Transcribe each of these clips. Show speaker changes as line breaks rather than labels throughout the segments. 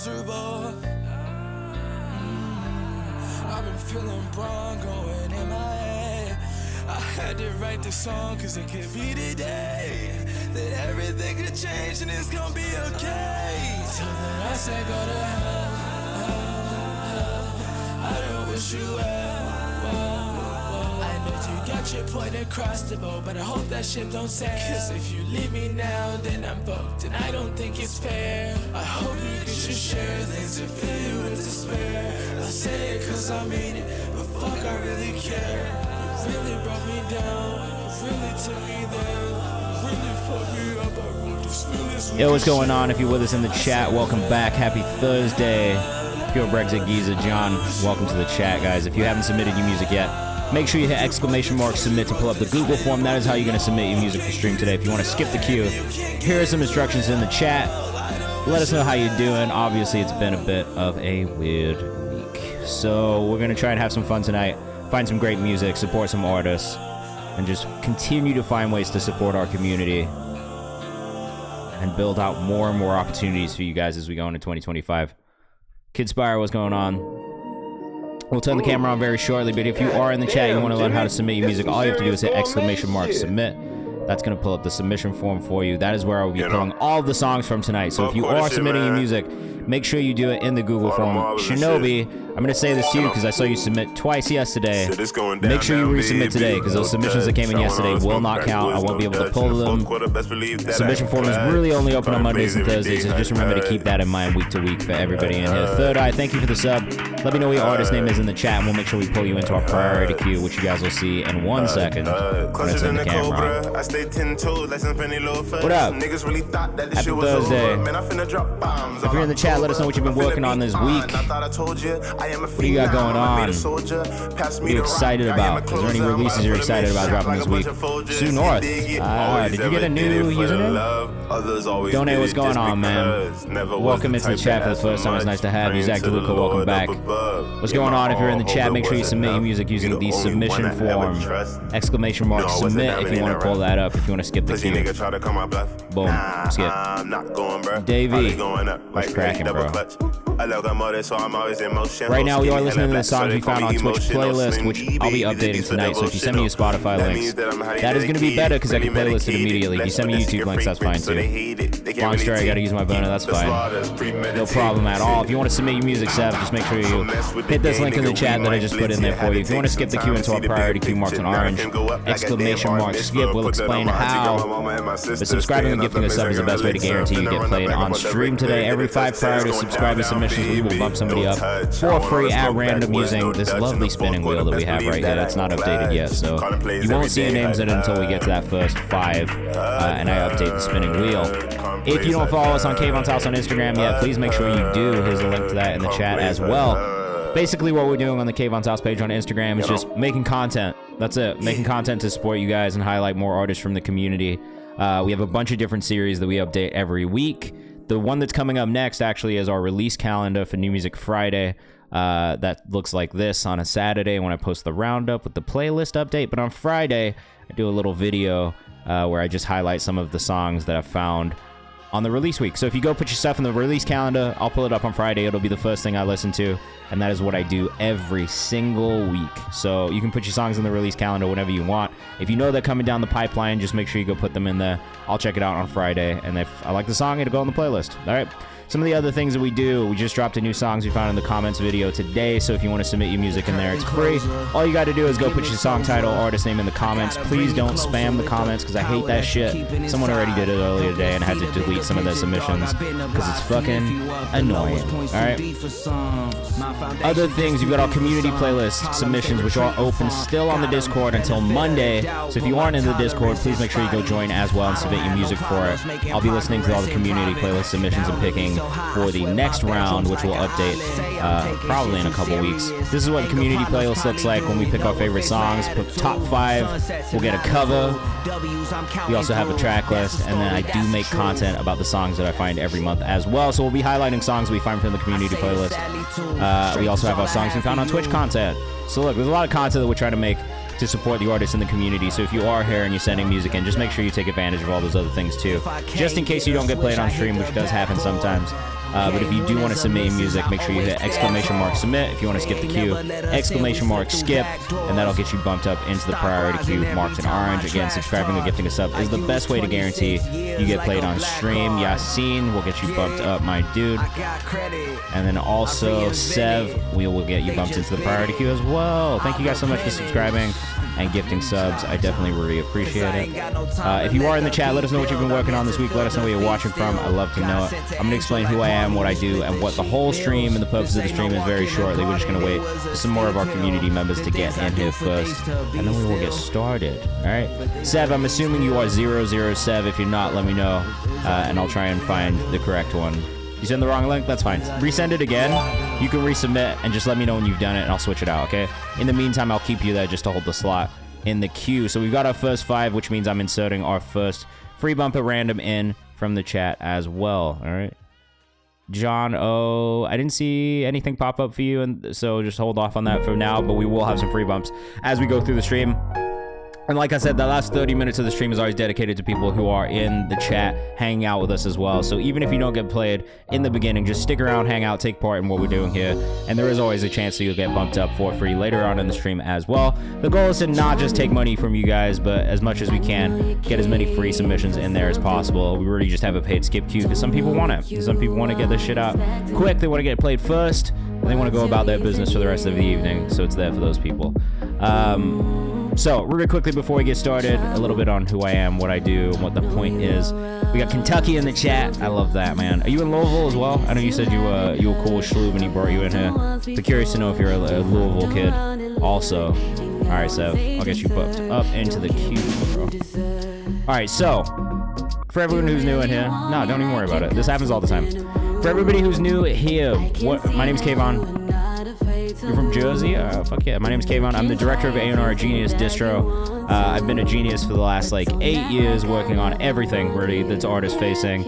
miserable. I've been feeling wrong going in my head. I had to write this song cause it could be the day that everything could change and it's gonna be okay. So then I said go to hell, hell. I don't wish you well. I know you got your point across the board, but I hope that shit don't sail. Cause if you leave me now, then I'm fucked, and I don't think it's fair. I hope you can just share things to fill you with despair. I say it cause I mean it, but fuck I really care. You really brought me down, you really took me there, you really fucked me up. I wrote this feelings.
Yo, what's going on? If you're with us in the chat, welcome back. Happy Thursday. Pure Brexit Giza, John, welcome to the chat, guys. If you haven't submitted your music yet, make sure you hit ! submit to pull up the Google form. That is how you're going to submit your music for stream today. If you want to skip the queue, here are some instructions in the chat. Let us know how you're doing. Obviously, it's been a bit of a weird week. So we're going to try and have some fun tonight, find some great music, support some artists, and just continue to find ways to support our community and build out more and more opportunities for you guys as we go into 2025. Kidspire, what's going on? We'll turn the camera on very shortly, but if you are in the chat, you want to learn how to submit your music, all you have to do is hit ! Submit. That's going to pull up the submission form for you. That is where I will be pulling all of the songs from tonight. So if you are submitting your music, make sure you do it in the Google form. Shinobi, I'm going to say this to you because I saw you submit twice yesterday. Make sure you resubmit today because those submissions that came in yesterday will not count. I won't be able to pull them. The submission form is really only open on Mondays and Thursdays, so just remember to keep that in mind week to week for everybody in here. Third Eye, thank you for the sub. Let me know what your artist name is in the chat, and we'll make sure we pull you into our priority queue, which you guys will see in 1 second when it's in the camera. What up? Happy Thursday. If you're in the chat, let us know what you've been working on this week. What do you got going on? What are you excited about? Is there any releases you're excited about dropping this week? Sue North. Did you get a new username? Donate, what's going on, man? Welcome into the chat for the first time. It's nice to have you. Zach DeLuca, welcome back. What's going on? If you're in the chat, make sure you submit your music using the submission form. ! Submit if you want to pull that up, if you want to skip the queue. Boom. Skip. Davey. What's cracking, bro? Right now, we are listening to the songs we found on Twitch playlist, which I'll be updating tonight. So if you send me your Spotify links, that is going to be better because I can playlist it immediately. If you send me YouTube links, that's fine too. Long story, I got to use my burner, that's fine. No problem at all. If you want to submit your music, Seth, just make sure you hit this link in the chat that I just put in there for you. If you want to skip the queue into our priority queue marks in orange, ! Skip, we'll explain how. But subscribing and gifting a sub is the best way to guarantee you get played on stream today. Every 5 prior to subscriber submissions, we will bump somebody up for free at random using this lovely spinning wheel that we have right here. It's not updated yet, so you won't see your names in it until we get to that first 5, and I update the spinning wheel. If you don't follow us on Kayvan's House on Instagram yet, please make sure you do. Here's a link to that in the chat as well. Basically, what we're doing on the Kayvan's House page on Instagram is just making content. That's it. Making content to support you guys and highlight more artists from the community. We have a bunch of different series that we update every week. The one that's coming up next actually is our release calendar for New Music Friday. That looks like this on a Saturday when I post the roundup with the playlist update. But on Friday, I do a little video where I just highlight some of the songs that I've found on the release week. So if you go put your stuff in the release calendar, I'll pull it up on Friday. It'll be the first thing I listen to, and that is what I do every single week. So you can put your songs in the release calendar whenever you want. If you know they're coming down the pipeline, just make sure you go put them in there. I'll check it out on Friday, and if I like the song, it'll go on the playlist. All right. Some of the other things that we do, we just dropped a new songs we found in the comments video today, so if you want to submit your music in there, it's free. All you got to do is go put your song title, artist name in the comments. Please don't spam the comments, because I hate that shit. Someone already did it earlier today and had to delete some of their submissions, because it's fucking annoying. Alright? Other things, you've got our community playlist submissions, which are open still on the Discord until Monday, so if you aren't in the Discord, please make sure you go join as well and submit your music for it. I'll be listening to all the community playlist submissions and picking for the next round, which we'll update probably in a couple weeks. This is what the community playlist looks like when we pick our favorite songs. Put top 5, we'll get a cover. We also have a track list, and then I do make content about the songs that I find every month as well. So we'll be highlighting songs we find from the community playlist. We also have our songs we found on Twitch content. So look, there's a lot of content that we're trying to make to support the artists in the community. So if you are here and you're sending music in, just make sure you take advantage of all those other things too. Just in case you don't get played on stream, which does happen sometimes. But if you do want to submit your music, make sure you hit !submit. If you want to skip the queue, !skip, and that'll get you bumped up into the priority queue marked in orange. Again, subscribing or gifting a sub is the best way to guarantee you get played on stream. Yasin will get you bumped up, my dude. And then also Sev, we will get you bumped into the priority queue as well. Thank you guys so much for subscribing and gifting subs. I definitely really appreciate it. If you are in the chat, let us know what you've been working on this week. Let us know where you're watching from. I love to know it. I'm going to explain who I am, what I do, and what the whole stream and the purpose of the stream is very shortly. We're just going to wait for some more of our community members to get in here first, and then we will get started. All right? Sev, I'm assuming you are 00 Sev. If you're not, let me know, and I'll try and find the correct one. You send the wrong link? That's fine. Resend it again. You can resubmit and just let me know when you've done it, and I'll switch it out, okay? In the meantime, I'll keep you there just to hold the slot in the queue. So we've got our first 5, which means I'm inserting our first free bump at random in from the chat as well, all right? John O, I didn't see anything pop up for you, and so just hold off on that for now, but we will have some free bumps as we go through the stream. And like I said, the last 30 minutes of the stream is always dedicated to people who are in the chat, hanging out with us as well. So even if you don't get played in the beginning, just stick around, hang out, take part in what we're doing here. And there is always a chance that you'll get bumped up for free later on in the stream as well. The goal is to not just take money from you guys, but as much as we can, get as many free submissions in there as possible. We really just have a paid skip queue because some people want it. Some people want to get this shit out quick. They want to get played first, and they want to go about their business for the rest of the evening. So it's there for those people. So, really quickly before we get started, a little bit on who I am, what I do, and what the point is. We got Kentucky in the chat. I love that, man. Are you in Louisville as well? I know you said you were cool with Shloob and he brought you in here. But curious to know if you're a Louisville kid also. All right, Sev, I'll get you booked up into the queue, bro. All right, so, for everyone who's new in here, no, don't even worry about it. This happens all the time. For everybody who's new here, my name's Kayvan. You're from Jersey? Fuck yeah. My name's Kayvan. I'm the director of A&R at Genius Distro. I've been a Genius for the last, 8 years, working on everything, really, that's artist-facing.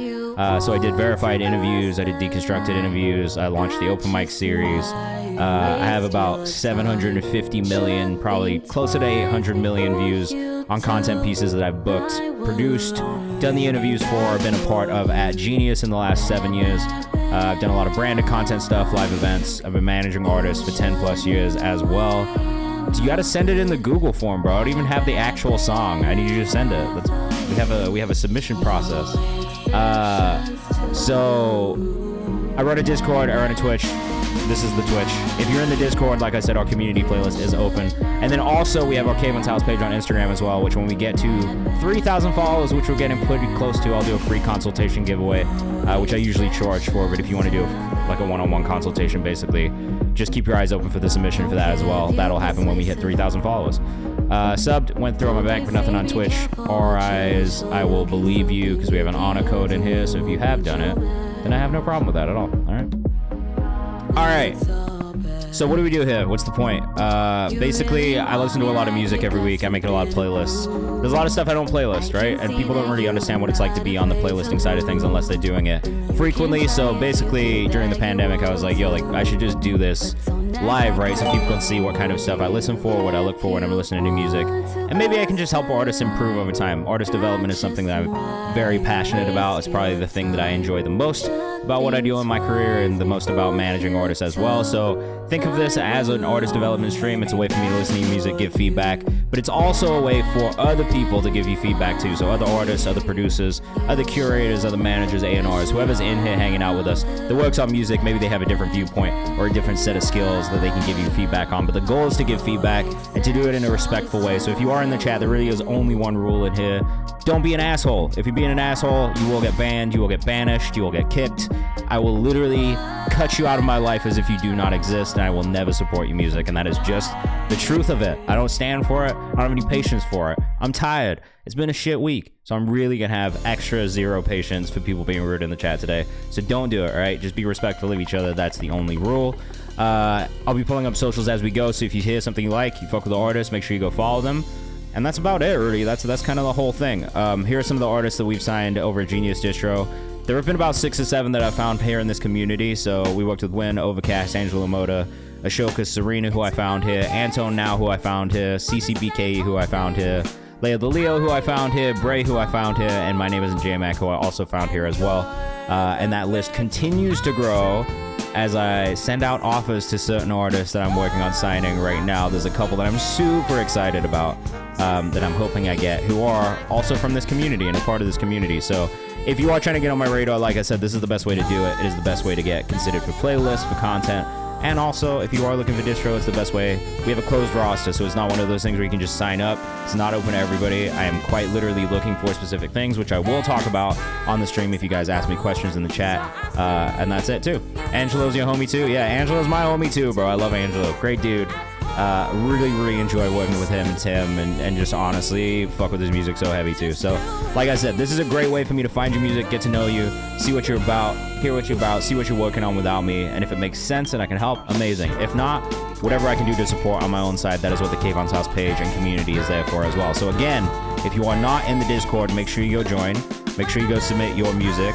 So I did verified interviews. I did deconstructed interviews. I launched the open mic series. I have about 750 million, probably closer to 800 million views on content pieces that I've booked, produced, done the interviews for, been a part of at Genius in the last 7 years. I've done a lot of branded content stuff, live events. I've been managing artists for 10 plus years as well. So you gotta send it in the Google form, bro. I don't even have the actual song. I need you to send it. We have a submission process. So I run a Discord, I run a Twitch. This is the Twitch. If you're in the Discord, like I said, our community playlist is open. And then also we have our Kayvan's House page on Instagram as well, which when we get to 3,000 followers, which we're getting pretty close to, I'll do a free consultation giveaway, which I usually charge for. But if you want to do a one-on-one consultation, basically, just keep your eyes open for the submission for that as well. That'll happen when we hit 3,000 followers. Subbed, went through on my bank for nothing on Twitch. RIs, I will believe you because we have an honor code in here. So if you have done it, then I have no problem with that at all. All right. So what do we do here? What's the point? Basically, I listen to a lot of music every week. I make a lot of playlists. There's a lot of stuff I don't playlist, right? And people don't really understand what it's like to be on the playlisting side of things unless they're doing it frequently. So basically, during the pandemic, I was like, yo, I should just do this live, right? So people can see what kind of stuff I listen for, what I look for when I'm listening to music. And maybe I can just help artists improve over time. Artist development is something that I'm very passionate about. It's probably the thing that I enjoy the most about what I do in my career and the most about managing artists as well. So think of this as an artist development stream. It's a way for me to listen to your music, give feedback, but it's also a way for other people to give you feedback too. So other artists, other producers, other curators, other managers, A&Rs, whoever's in here hanging out with us that works on music, maybe they have a different viewpoint or a different set of skills that they can give you feedback on. But the goal is to give feedback and to do it in a respectful way. So if you are in the chat, there really is only one rule in here. Don't be an asshole. If you're being an asshole, you will get banned, you will get banished, you will get kicked. I will literally cut you out of my life as if you do not exist, and I will never support your music, and that is just the truth of it. I don't stand for it. I don't have any patience for it. I'm tired. It's been a shit week, so I'm really gonna have extra zero patience for people being rude in the chat today. So don't do it, all right? Just be respectful of each other. That's the only rule. I'll be pulling up socials as we go, so if you hear something you like, you fuck with the artist, make sure you go follow them. And that's about it, really. That's kind of the whole thing. Here are some of the artists that we've signed over at Genius Distro. There have been about 6 or 7 that I've found here in this community. So we worked with Win, Overcast, Angela Moda, Ashoka, Serena, who I found here, Antone Now, who I found here, CCBKE, who I found here, Leo the Leo, who I found here, Bray, who I found here, and My Name Isn't J-Mac, who I also found here as well. And that list continues to grow as I send out offers to certain artists that I'm working on signing right now. There's a couple that I'm super excited about that I'm hoping I get, who are also from this community and a part of this community. So if you are trying to get on my radar, like I said, this is the best way to do it. It is the best way to get considered for playlists, for content. And also, if you are looking for distro, it's the best way. We have a closed roster, so it's not one of those things where you can just sign up. It's not open to everybody. I am quite literally looking for specific things, which I will talk about on the stream if you guys ask me questions in the chat. And that's it, too. Angelo's your homie, too? Yeah, Angelo's my homie, too, bro. I love Angelo. Great dude. Really enjoy working with him and Tim, and just honestly fuck with his music so heavy too. So like I said, this is a great way for me to find your music, get to know you, see what you're about, hear what you're about, see what you're working on without me, and if it makes sense and I can help, amazing. If not, whatever I can do to support on my own side, that is what the Kayvan's House page and community is there for as well. So again, if you are not in the Discord, make sure you go join, make sure you go submit your music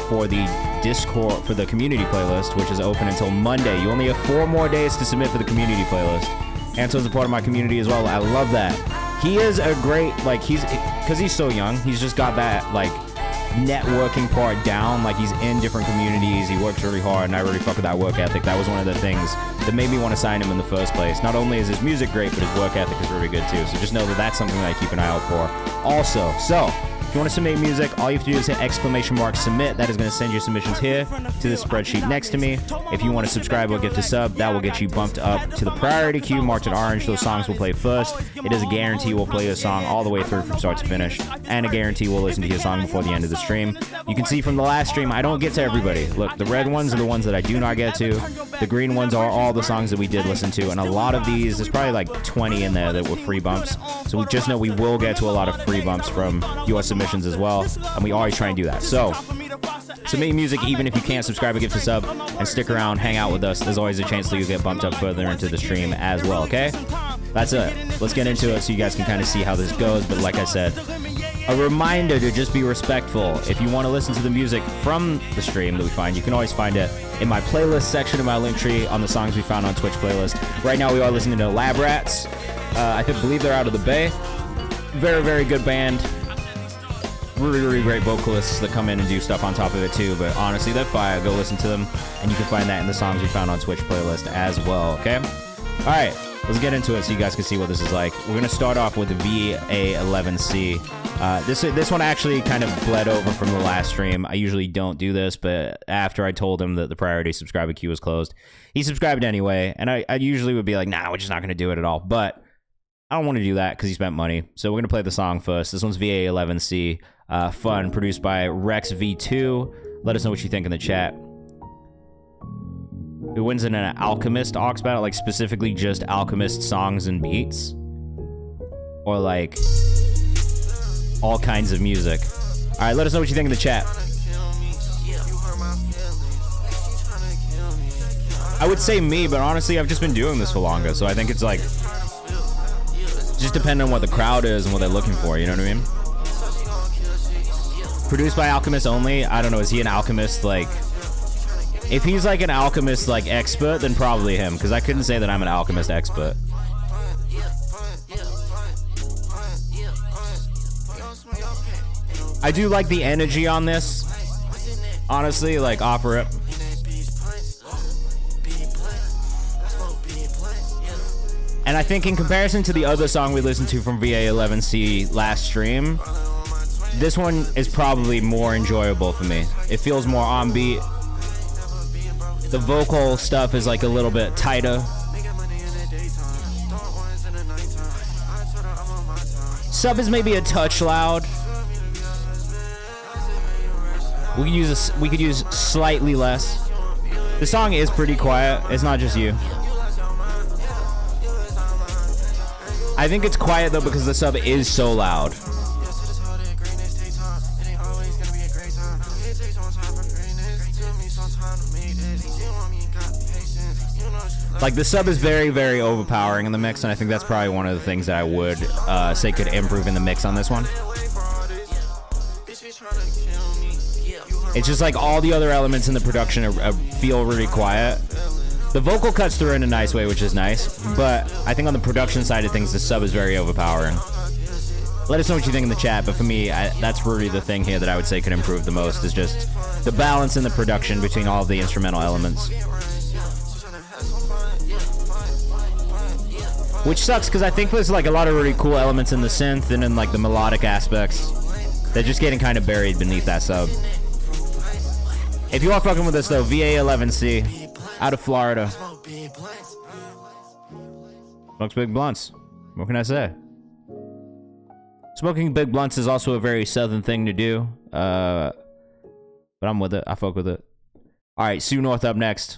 for the Discord, for the community playlist, which is open until Monday. You only have 4 more days to submit for the community playlist. Anton's a part of my community as well. I love that. He is a great, like, because he's so young, he's just got that, like, networking part down. Like, he's in different communities, he works really hard, and I really fuck with that work ethic. That was one of the things that made me want to sign him in the first place. Not only is his music great, but his work ethic is really good too. So just know that that's something that I keep an eye out for also. So if you want to submit music, all you have to do is hit !submit. That is going to send your submissions here to the spreadsheet next to me. If you want to subscribe or gift a sub, that will get you bumped up to the priority queue marked in orange. Those songs will play first. It is a guarantee we'll play a song all the way through from start to finish, and a guarantee we'll listen to your song before the end of the stream. You can see from the last stream, I don't get to everybody. Look, the red ones are the ones that I do not get to. The green ones are all the songs that we did listen to, and a lot of these, there's probably like 20 in there that were free bumps. So we just know we will get to a lot of free bumps from your submissions as well. And we always try and do that. So submit music even if you can't subscribe or gift a sub, and stick around, hang out with us. There's always a chance that you'll get bumped up further into the stream as well, okay? That's it. Let's get into it so you guys can kind of see how this goes. But like I said, a reminder to just be respectful. If you want to listen to the music from the stream that we find, you can always find it in my playlist section of my link tree on the songs we found on Twitch playlist. Right now we are listening to Lab Rats. I believe they're out of the Bay. Very good band. Really great vocalists that come in and do stuff on top of it too, but honestly, they're fire. Go listen to them, and you can find that in the songs we found on Twitch playlist as well, okay? All right, let's get into it so you guys can see what this is like. We're going to start off with the VA11C. This one actually kind of bled over from the last stream. I usually don't do this, but after I told him that the priority subscriber queue was closed, he subscribed anyway, and I usually would be like, nah, we're just not going to do it at all, but I don't want to do that because he spent money, so we're going to play the song first. This one's VA11C. Fun, produced by Rex V2. Let us know what you think in the chat. Who wins in an Alchemist Aux battle? Like, specifically just Alchemist songs and beats? Or, like, all kinds of music? Alright, let us know what you think in the chat. I would say me, but honestly, I've just been doing this for longer, so I think it's, like, just depending on what the crowd is and what they're looking for, you know what I mean? Produced by Alchemist only. I don't know, is he an Alchemist, like... If he's like an Alchemist, like, expert, then probably him, because I couldn't say that I'm an Alchemist expert. I do like the energy on this. Honestly, like, offer it. And I think in comparison to the other song we listened to from VA11C last stream, this one is probably more enjoyable for me. It feels more on beat. The vocal stuff is like a little bit tighter. Sub is maybe a touch loud. We could use slightly less. The song is pretty quiet. It's not just you. I think it's quiet though because the sub is so loud. Like, the sub is very overpowering in the mix, and I think that's probably one of the things that I would say could improve in the mix on this one. It's just like all the other elements in the production feel really quiet. The vocal cuts through in a nice way, which is nice, but I think on the production side of things, the sub is very overpowering. Let us know what you think in the chat. But for me, that's really the thing here that I would say could improve the most is just the balance in the production between all of the instrumental elements. Which sucks because I think there's like a lot of really cool elements in the synth and in like the melodic aspects. They're just getting kind of buried beneath that sub. If you are fucking with us though, VA11C out of Florida. Smokes big blunts. What can I say? Smoking big blunts is also a very southern thing to do. But I'm with it. I fuck with it. All right, Sue North up next.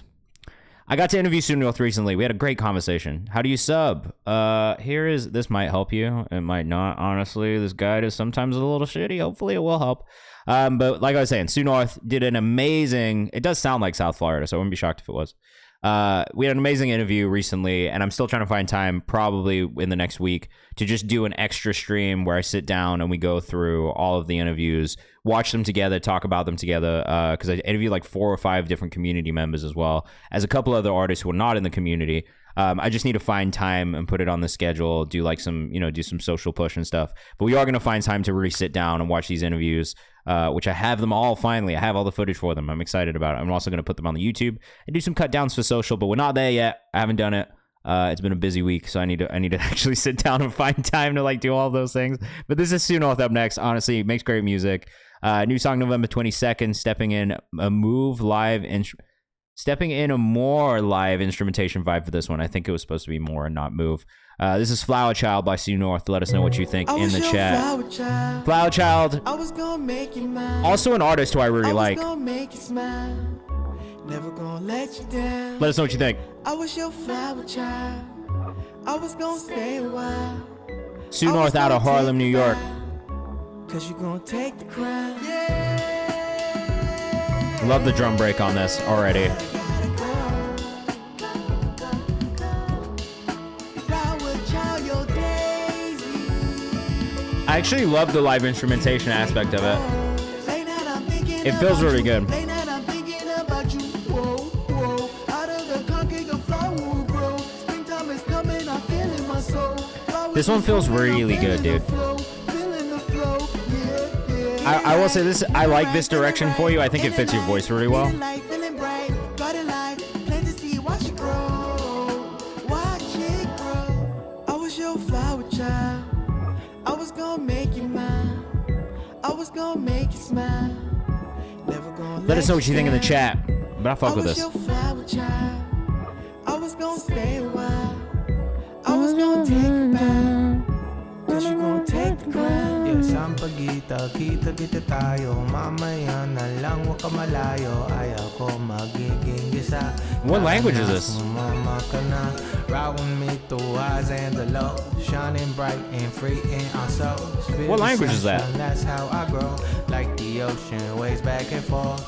I got to interview Sue North recently. We had a great conversation. How do you sub? This might help you. It might not, honestly. This guide is sometimes a little shitty. Hopefully it will help. But like I was saying, Sue North did an amazing... It does sound like South Florida, so I wouldn't be shocked if it was. We had an amazing interview recently, and I'm still trying to find time, probably in the next week, to just do an extra stream where I sit down and we go through all of the interviews, watch them together, talk about them together, because I interviewed like 4 or 5 different community members as well as a couple other artists who are not in the community. I just need to find time and put it on the schedule, do like some, do some social push and stuff. But we are going to find time to really sit down and watch these interviews, which I have them all finally. I have all the footage for them. I'm excited about it. I'm also going to put them on the YouTube and do some cut downs for social, but we're not there yet. I haven't done it. It's been a busy week, so I need to actually sit down and find time to like do all those things. But this is Sue North up next. Honestly, makes great music. New song November 22nd, stepping in a more live instrumentation vibe for this one. I think it was supposed to be more and not move. This is Flower Child by Sue North. Let us know what you think in the chat. Flower Child, also an artist who I really like.
Never gonna let you down.
Let us know what you think.
I was your flower child. I was gonna stay a while.
Sue North out of Harlem, New York.
Cause you gonna take the crown.
Love the drum break on this already. I actually love the live instrumentation aspect of it. It feels really good. This one feels really good, dude. I will say this, I like this direction for you. I think it fits your voice really well. Let us know what you think in the chat. But I fuck with this.
I was gonna stay a while. I was gonna take it back. Cause you gonna take the crown.
Yes, ang pagkita, kita tayo. Mamaya na lang, wag ka malayo. Ayaw ko magiging gisa.
What language is this?
Mama ka na. Ride with me through highs and the low. Shining bright and free in our souls.
What language is that?
That's how I grow. Like the ocean, waves back and forth.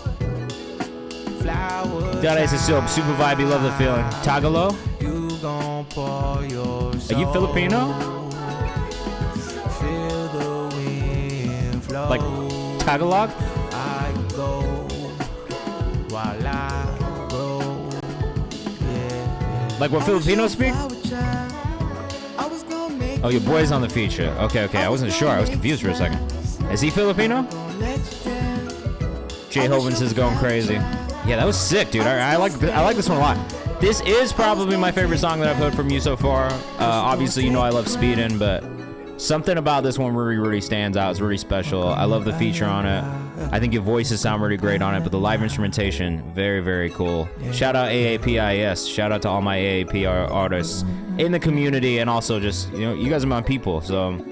God, it's super vibey, love the feeling. Tagalog? Are you Filipino?
Feel the wind flow.
Like Tagalog?
I go while I grow. Yeah.
Like what Filipinos speak? Oh, your boy's on the feature. Okay. I wasn't sure. I was confused for a second. Is he Filipino? Jay Hovens is going crazy. Yeah, that was sick, dude. I like this one a lot. This is probably my favorite song that I've heard from you so far. Obviously, I love Speedin', but something about this one really stands out. It's really special. I love the feature on it. I think your voices sound really great on it, but the live instrumentation, very, very cool. Shout out AAPIS. Shout out to all my AAP artists in the community, and also just, you guys are my people, so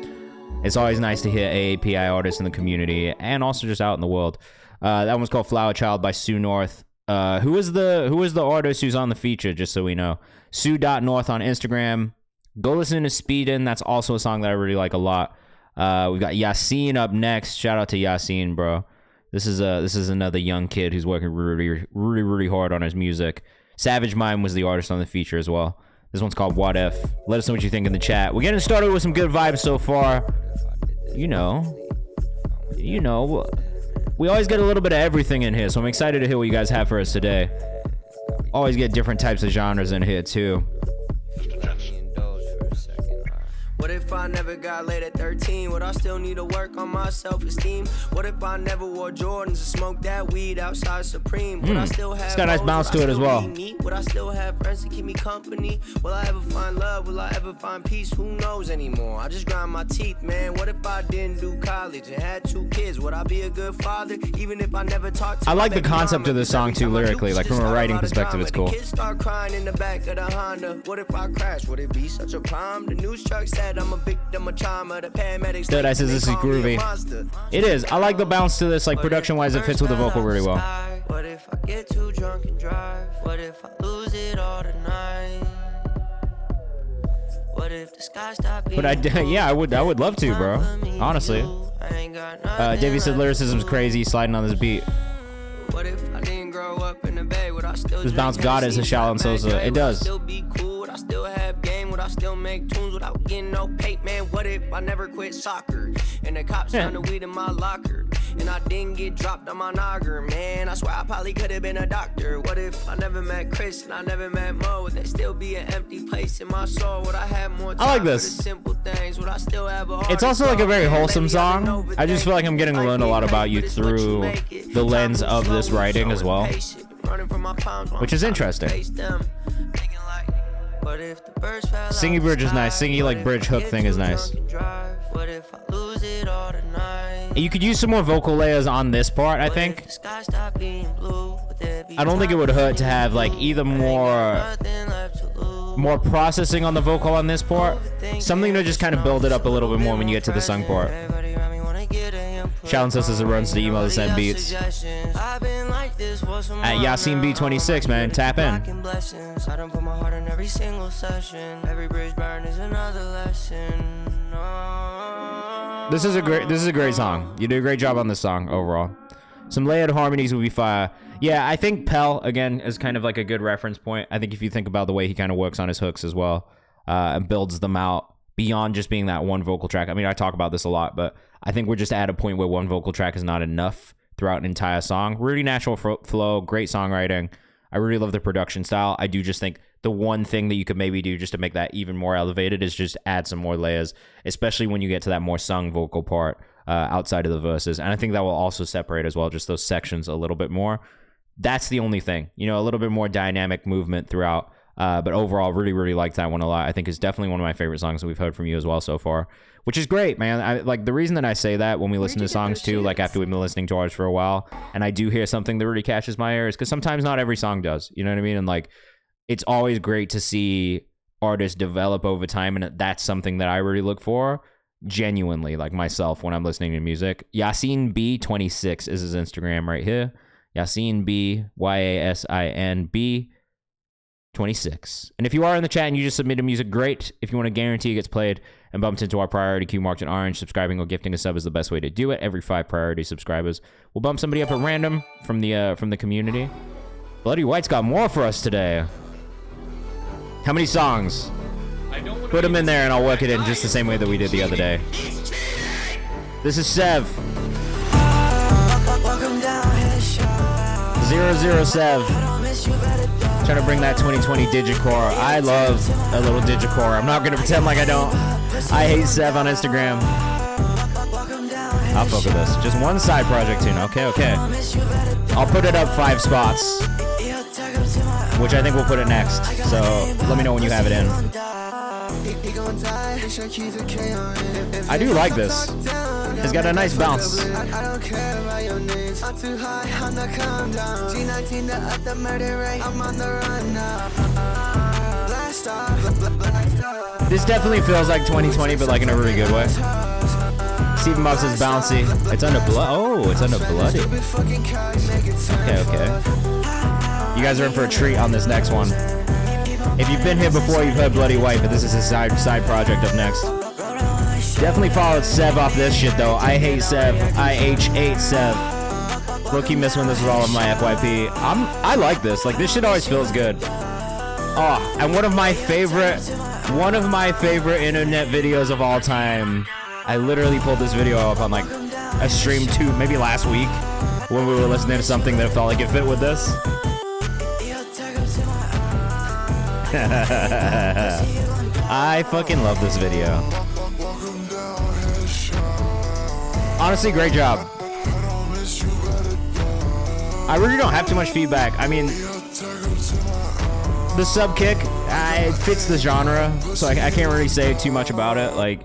it's always nice to hear AAPI artists in the community, and also just out in the world. That one's called Flower Child by Sue North. Who is the artist who's on the feature, just so we know? Sue.North on Instagram. Go listen to Speedin'. That's also a song that I really like a lot. We've got Yassine up next. Shout out to Yassine, bro. This is another young kid who's working really hard on his music. Savage Mind was the artist on the feature as well. This one's called What If. Let us know what you think in the chat. We're getting started with some good vibes so far. We always get a little bit of everything in here, so I'm excited to hear what you guys have for us today. Always get different types of genres in here, too.
What if
I never got laid at 13? Would I still need to work on my self-esteem? What if I never wore Jordans and smoked that weed outside Supreme? Would I still have
It's got a nice bounce to it as well.
Would I still have friends to keep me company? Will I ever find love? Will I ever find peace? Who knows anymore? I just grind my teeth, man. What if I didn't do college and had 2 kids? Would I be a good father even if I never talked to
I like
my
the
baby
concept
mama?
of this song too lyrically, like from a writing perspective, it's cool.
The kids start crying in the back of the Honda. What if I crash? Would it be such a problem? The news truck said I'm a victim of trauma. The paramedics
Dude, I says this is groovy. It is. I like the bounce to this, like production wise, it fits with the vocal really well.
What if I get too drunk and drive? What if I lose it all tonight? What if the sky stopped being
Yeah, I would love to, bro. Honestly. Davey said lyricism's crazy, sliding on this beat.
What if I didn't grow up in the Bay? Would I still
This bounce got is a Shallow and Sosa. It does.
Still be cool? Would I still have game? Would I still make tunes without getting no pay? Man, what if I never quit soccer and the cops found the weed in my locker and I didn't get dropped on my knocker? Man, I swear I probably could have been a doctor. What if I never met Chris and I never met Mo? Would there still be an empty place in my soul? Would I have more time
I like this.
for the simple things? Would I still have a heart?
It's also like a very wholesome song. I just feel like I'm getting to learn a lot about you through the lens of this writing as well, which is interesting. Singy bridge is nice. Singy like bridge hook thing is nice. You could use some more vocal layers on this part, I think. I don't think it would hurt to have like either more processing on the vocal on this part, something to just kind of build it up a little bit more when you get to the sung part. Shallon says it runs to email to send beats. At Yasin B26, man, tap in.
I don't put my heart in every single session. Every bridge burn is another lesson.
This is a great song. You did a great job on this song overall. Some layered harmonies would be fire. Yeah, I think Pell again is kind of like a good reference point. I think if you think about the way he kind of works on his hooks as well, and builds them out beyond just being that one vocal track. I mean, I talk about this a lot, but I think we're just at a point where one vocal track is not enough throughout an entire song. Really natural flow, great songwriting. I really love the production style. I do just think the one thing that you could maybe do just to make that even more elevated is just add some more layers, especially when you get to that more sung vocal part outside of the verses. And I think that will also separate as well, just those sections a little bit more. That's the only thing, you know, a little bit more dynamic movement throughout. But overall, really like that one a lot. I think it's definitely one of my favorite songs that we've heard from you as well so far, which is great, man. I like the reason that I say that when we listen to songs too, like after we've been listening to ours for a while, and I do hear something that really catches my ear, is because sometimes not every song does, you know what I mean? And like, it's always great to see artists develop over time, and that's something that I really look for, genuinely, like myself, when I'm listening to music. Yasin B26 is his Instagram right here. Yasin B, Yasin B 26. And if you are in the chat and you just submitted music, great. If you want to guarantee it gets played and bumped into our priority queue marked in orange, subscribing or gifting a sub is the best way to do it. Every 5 priority subscribers will bump somebody up at random from the community. Bloody White's got more for us today. How many songs? Put them in there and I'll work it in just the same way that we did the other day. This is Sev. 00 Sev. Trying to bring that 2020 digicore. I love a little digicore. I'm not going to pretend like I don't. I hate Sev on Instagram. I'll fuck with this. Just one side project tune. Okay. I'll put it up 5 spots, which I think we'll put it next. So let me know when you have it in. I do like this. It's got a nice bounce. This definitely feels like 2020, but like in a really good way. Stephen Bob says bouncy. It's under blood. Oh, it's under bloody. Okay. You guys are in for a treat on this next one. If you've been here before, you've heard Bloody White, but this is his side project up next. Definitely followed Sev off this shit though. I hate Sev. IH8 Sev. Low-key miss when this was all of my FYP. I like this. Like, this shit always feels good. Oh, and one of my favorite internet videos of all time. I literally pulled this video up on like a stream too, maybe last week, when we were listening to something that felt like it fit with this. I fucking love this video. Honestly, great job. I really don't have too much feedback. I mean, the sub kick, it fits the genre, so I can't really say too much about it. Like,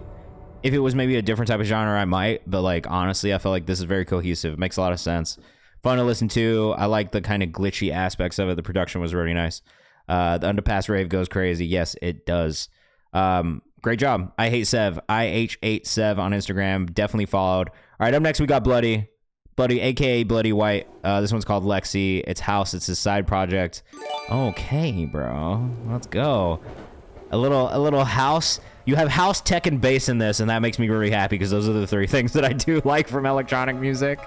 if it was maybe a different type of genre, I might, but like, honestly, I feel like this is very cohesive. It makes a lot of sense. Fun to listen to. I like the kind of glitchy aspects of it. The production was really nice. The underpass rave goes crazy. Yes, it does. Great job. I hate Sev. IH8Sev on Instagram. Definitely followed. All right, up next we got Bloody, aka Bloody White. This one's called Lexi. It's house. It's his side project. Okay, bro. Let's go. A little house. You have house, tech, and bass in this, and that makes me really happy because those are the three things that I do like from electronic music.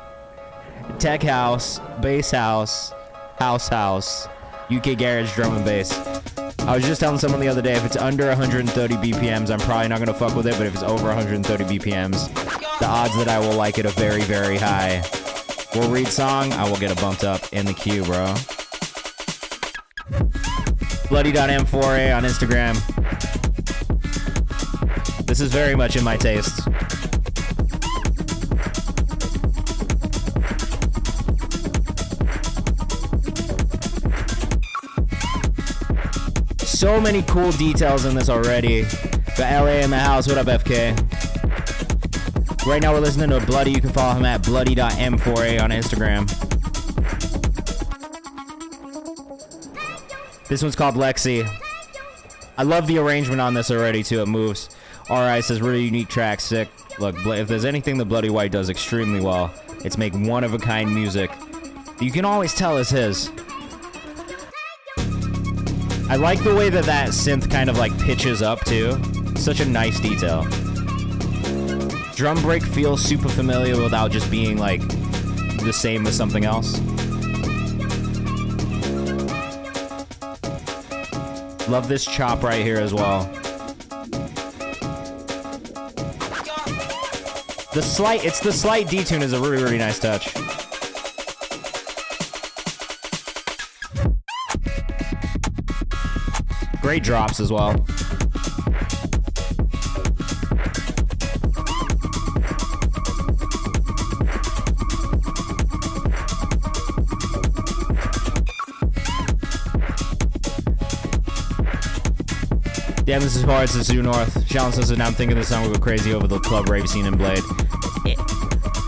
Tech house, bass house, house, UK garage drum and bass. I was just telling someone the other day, if it's under 130 BPMs, I'm probably not going to fuck with it, but if it's over 130 BPMs, the odds that I will like it are very, very high. We'll read song, I will get it bumped up in the queue, bro. Bloody.m4a on Instagram. This is very much in my taste. So many cool details in this already. Got LA in the house. What up, FK? Right now we're listening to Bloody. You can follow him at bloody.m4a on Instagram. This one's called Lexi. I love the arrangement on this already, too. It moves. Alright, says really unique track. Sick. Look, if there's anything that Bloody White does extremely well, it's make one-of-a-kind music. You can always tell is his. I like the way that synth kind of like pitches up too. Such a nice detail. Drum break feels super familiar without just being like the same as something else. Love this chop right here as well. The slight detune is a really, really nice touch. Great drops as well. Damn, this is hard. It's Zoo North. Shalon says, now I'm thinking this song would go crazy over the club rave scene in Blade.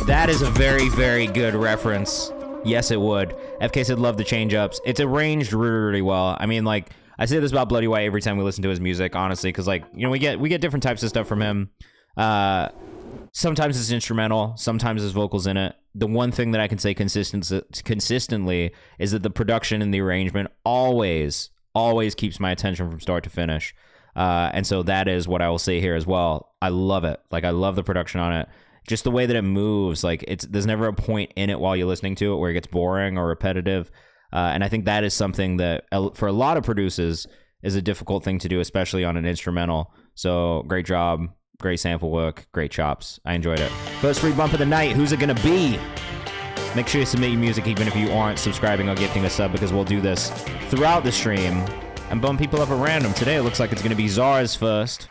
That is a very, very good reference. Yes, it would. FK said, love the change-ups. It's arranged really, really well. I mean, like, I say this about Bloody White every time we listen to his music, honestly, because, like, you know, we get different types of stuff from him. Sometimes it's instrumental, sometimes there's vocals in it. The one thing that I can say consistently is that the production and the arrangement always keeps my attention from start to finish. And so that is what I will say here as well. I love it. Like, I love the production on it. Just the way that it moves, like, there's never a point in it while you're listening to it where it gets boring or repetitive. And I think that is something that, for a lot of producers, is a difficult thing to do, especially on an instrumental. So, great job, great sample work, great chops. I enjoyed it. First free bump of the night, who's it gonna be? Make sure you submit your music even if you aren't subscribing or gifting a sub, because we'll do this throughout the stream and bump people up at random. Today, it looks like it's gonna be Czar's first.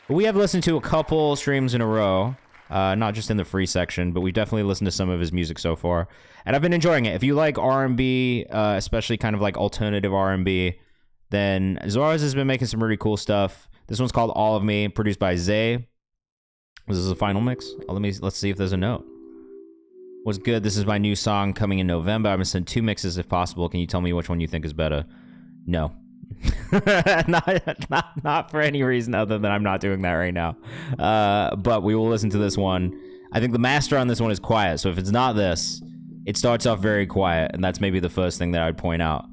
But we have listened to a couple streams in a row. Not just in the free section, but we've definitely listened to some of his music so far. And I've been enjoying it. If you like R&B, especially kind of like alternative R&B, then Czar's has been making some really cool stuff. This one's called All of Me, produced by Zay. This is a final mix. Let's see if there's a note. What's good? This is my new song coming in November. I'm going to send 2 mixes if possible. Can you tell me which one you think is better? No. not for any reason other than I'm not doing that right now. But we will listen to this one. I think the master on this one is quiet. So if it's not this, it starts off very quiet. And that's maybe the first thing that I would point out.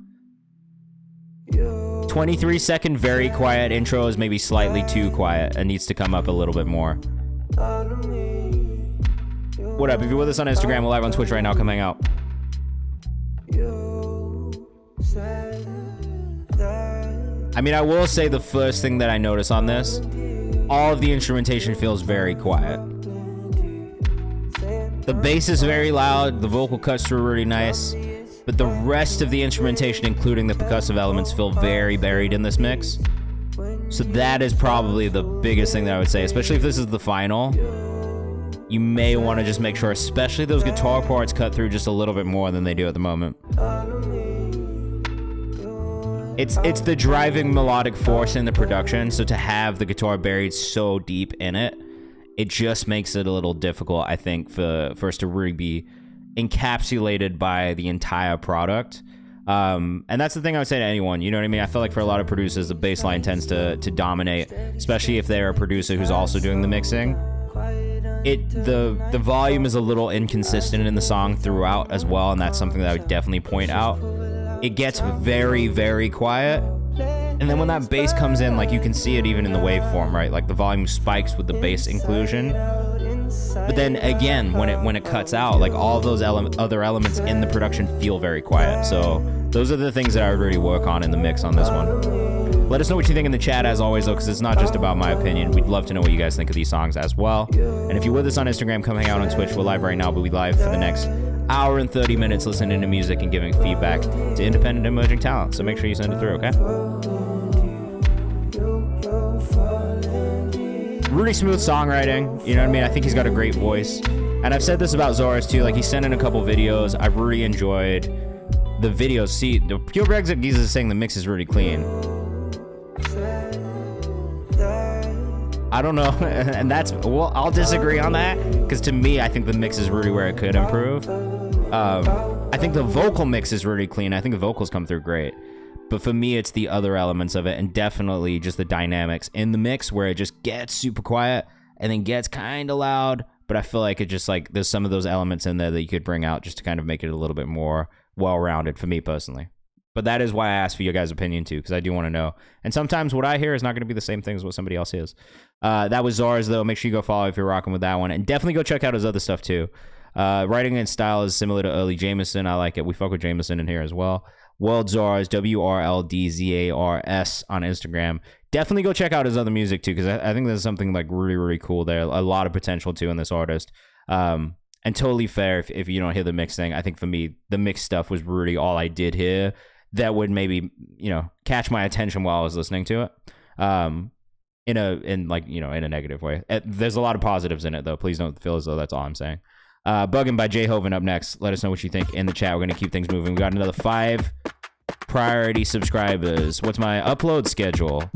23-second very quiet intro is maybe slightly too quiet and needs to come up a little bit more. What up? If you're with us on Instagram, we're live on Twitch right now. Come hang out. I mean, I will say the first thing that I notice on this, all of the instrumentation feels very quiet. The bass is very loud, the vocal cuts through really nice, but the rest of the instrumentation, including the percussive elements, feel very buried in this mix. So that is probably the biggest thing that I would say, especially if this is the final. you may want to just make sure, especially those guitar parts, cut through just a little bit more than they do at the moment. It's the driving melodic force in the production, so to have the guitar buried so deep in it, it just makes it a little difficult, I think, for us to really be encapsulated by the entire product. And that's the thing I would say to anyone, you know what I mean? I feel like for a lot of producers, the bass line tends to dominate, especially if they're a producer who's also doing the mixing. The volume is a little inconsistent in the song throughout as well, and that's something that I would definitely point out. It gets very, very quiet, and then when that bass comes in, like, you can see it even in the waveform, right? Like, the volume spikes with the bass inclusion. But then again, when it cuts out, like, all those other elements in the production feel very quiet. So those are the things that I would really work on in the mix on this one. Let us know what you think in the chat, as always, though, because it's not just about my opinion. We'd love to know what you guys think of these songs as well. And if you're with us on Instagram, come hang out on Twitch. We're live right now, but we're live for the next hour and 30 minutes listening to music and giving feedback to independent emerging talent. So make sure you send it through, okay? Really smooth songwriting, you know what I mean? I think he's got a great voice. And I've said this about Zoras too, like, he sent in a couple videos. I've really enjoyed the videos. See, the Pure Brexit Giza is saying the mix is really clean. I don't know, and that's, well, I'll disagree on that, because to me, I think the mix is really where it could improve. I think the vocal mix is really clean. I think the vocals come through great. But for me, it's the other elements of it, and definitely just the dynamics in the mix where it just gets super quiet and then gets kind of loud. But I feel like it just, like, there's some of those elements in there that you could bring out just to kind of make it a little bit more well-rounded for me personally. But that is why I asked for your guys' opinion too, because I do want to know. And sometimes what I hear is not going to be the same thing as what somebody else hears. That was Zars, though. Make sure you go follow if you're rocking with that one. And definitely go check out his other stuff too. Writing and style is similar to early Jameson. I like it. We fuck with Jameson in here as well. World Zars, WRLDZARS on Instagram. Definitely go check out his other music too, because I think there's something, like, really, really cool there. A lot of potential too in this artist. And totally fair if you don't hear the mix thing. I think for me, the mix stuff was really all I did hear that would maybe, you know, catch my attention while I was listening to it. In a negative way. There's a lot of positives in it, though. Please don't feel as though that's all I'm saying. Buggin' by Jay Hoven up next. Let us know what you think in the chat. We're going to keep things moving. We got another 5 priority subscribers. What's my upload schedule?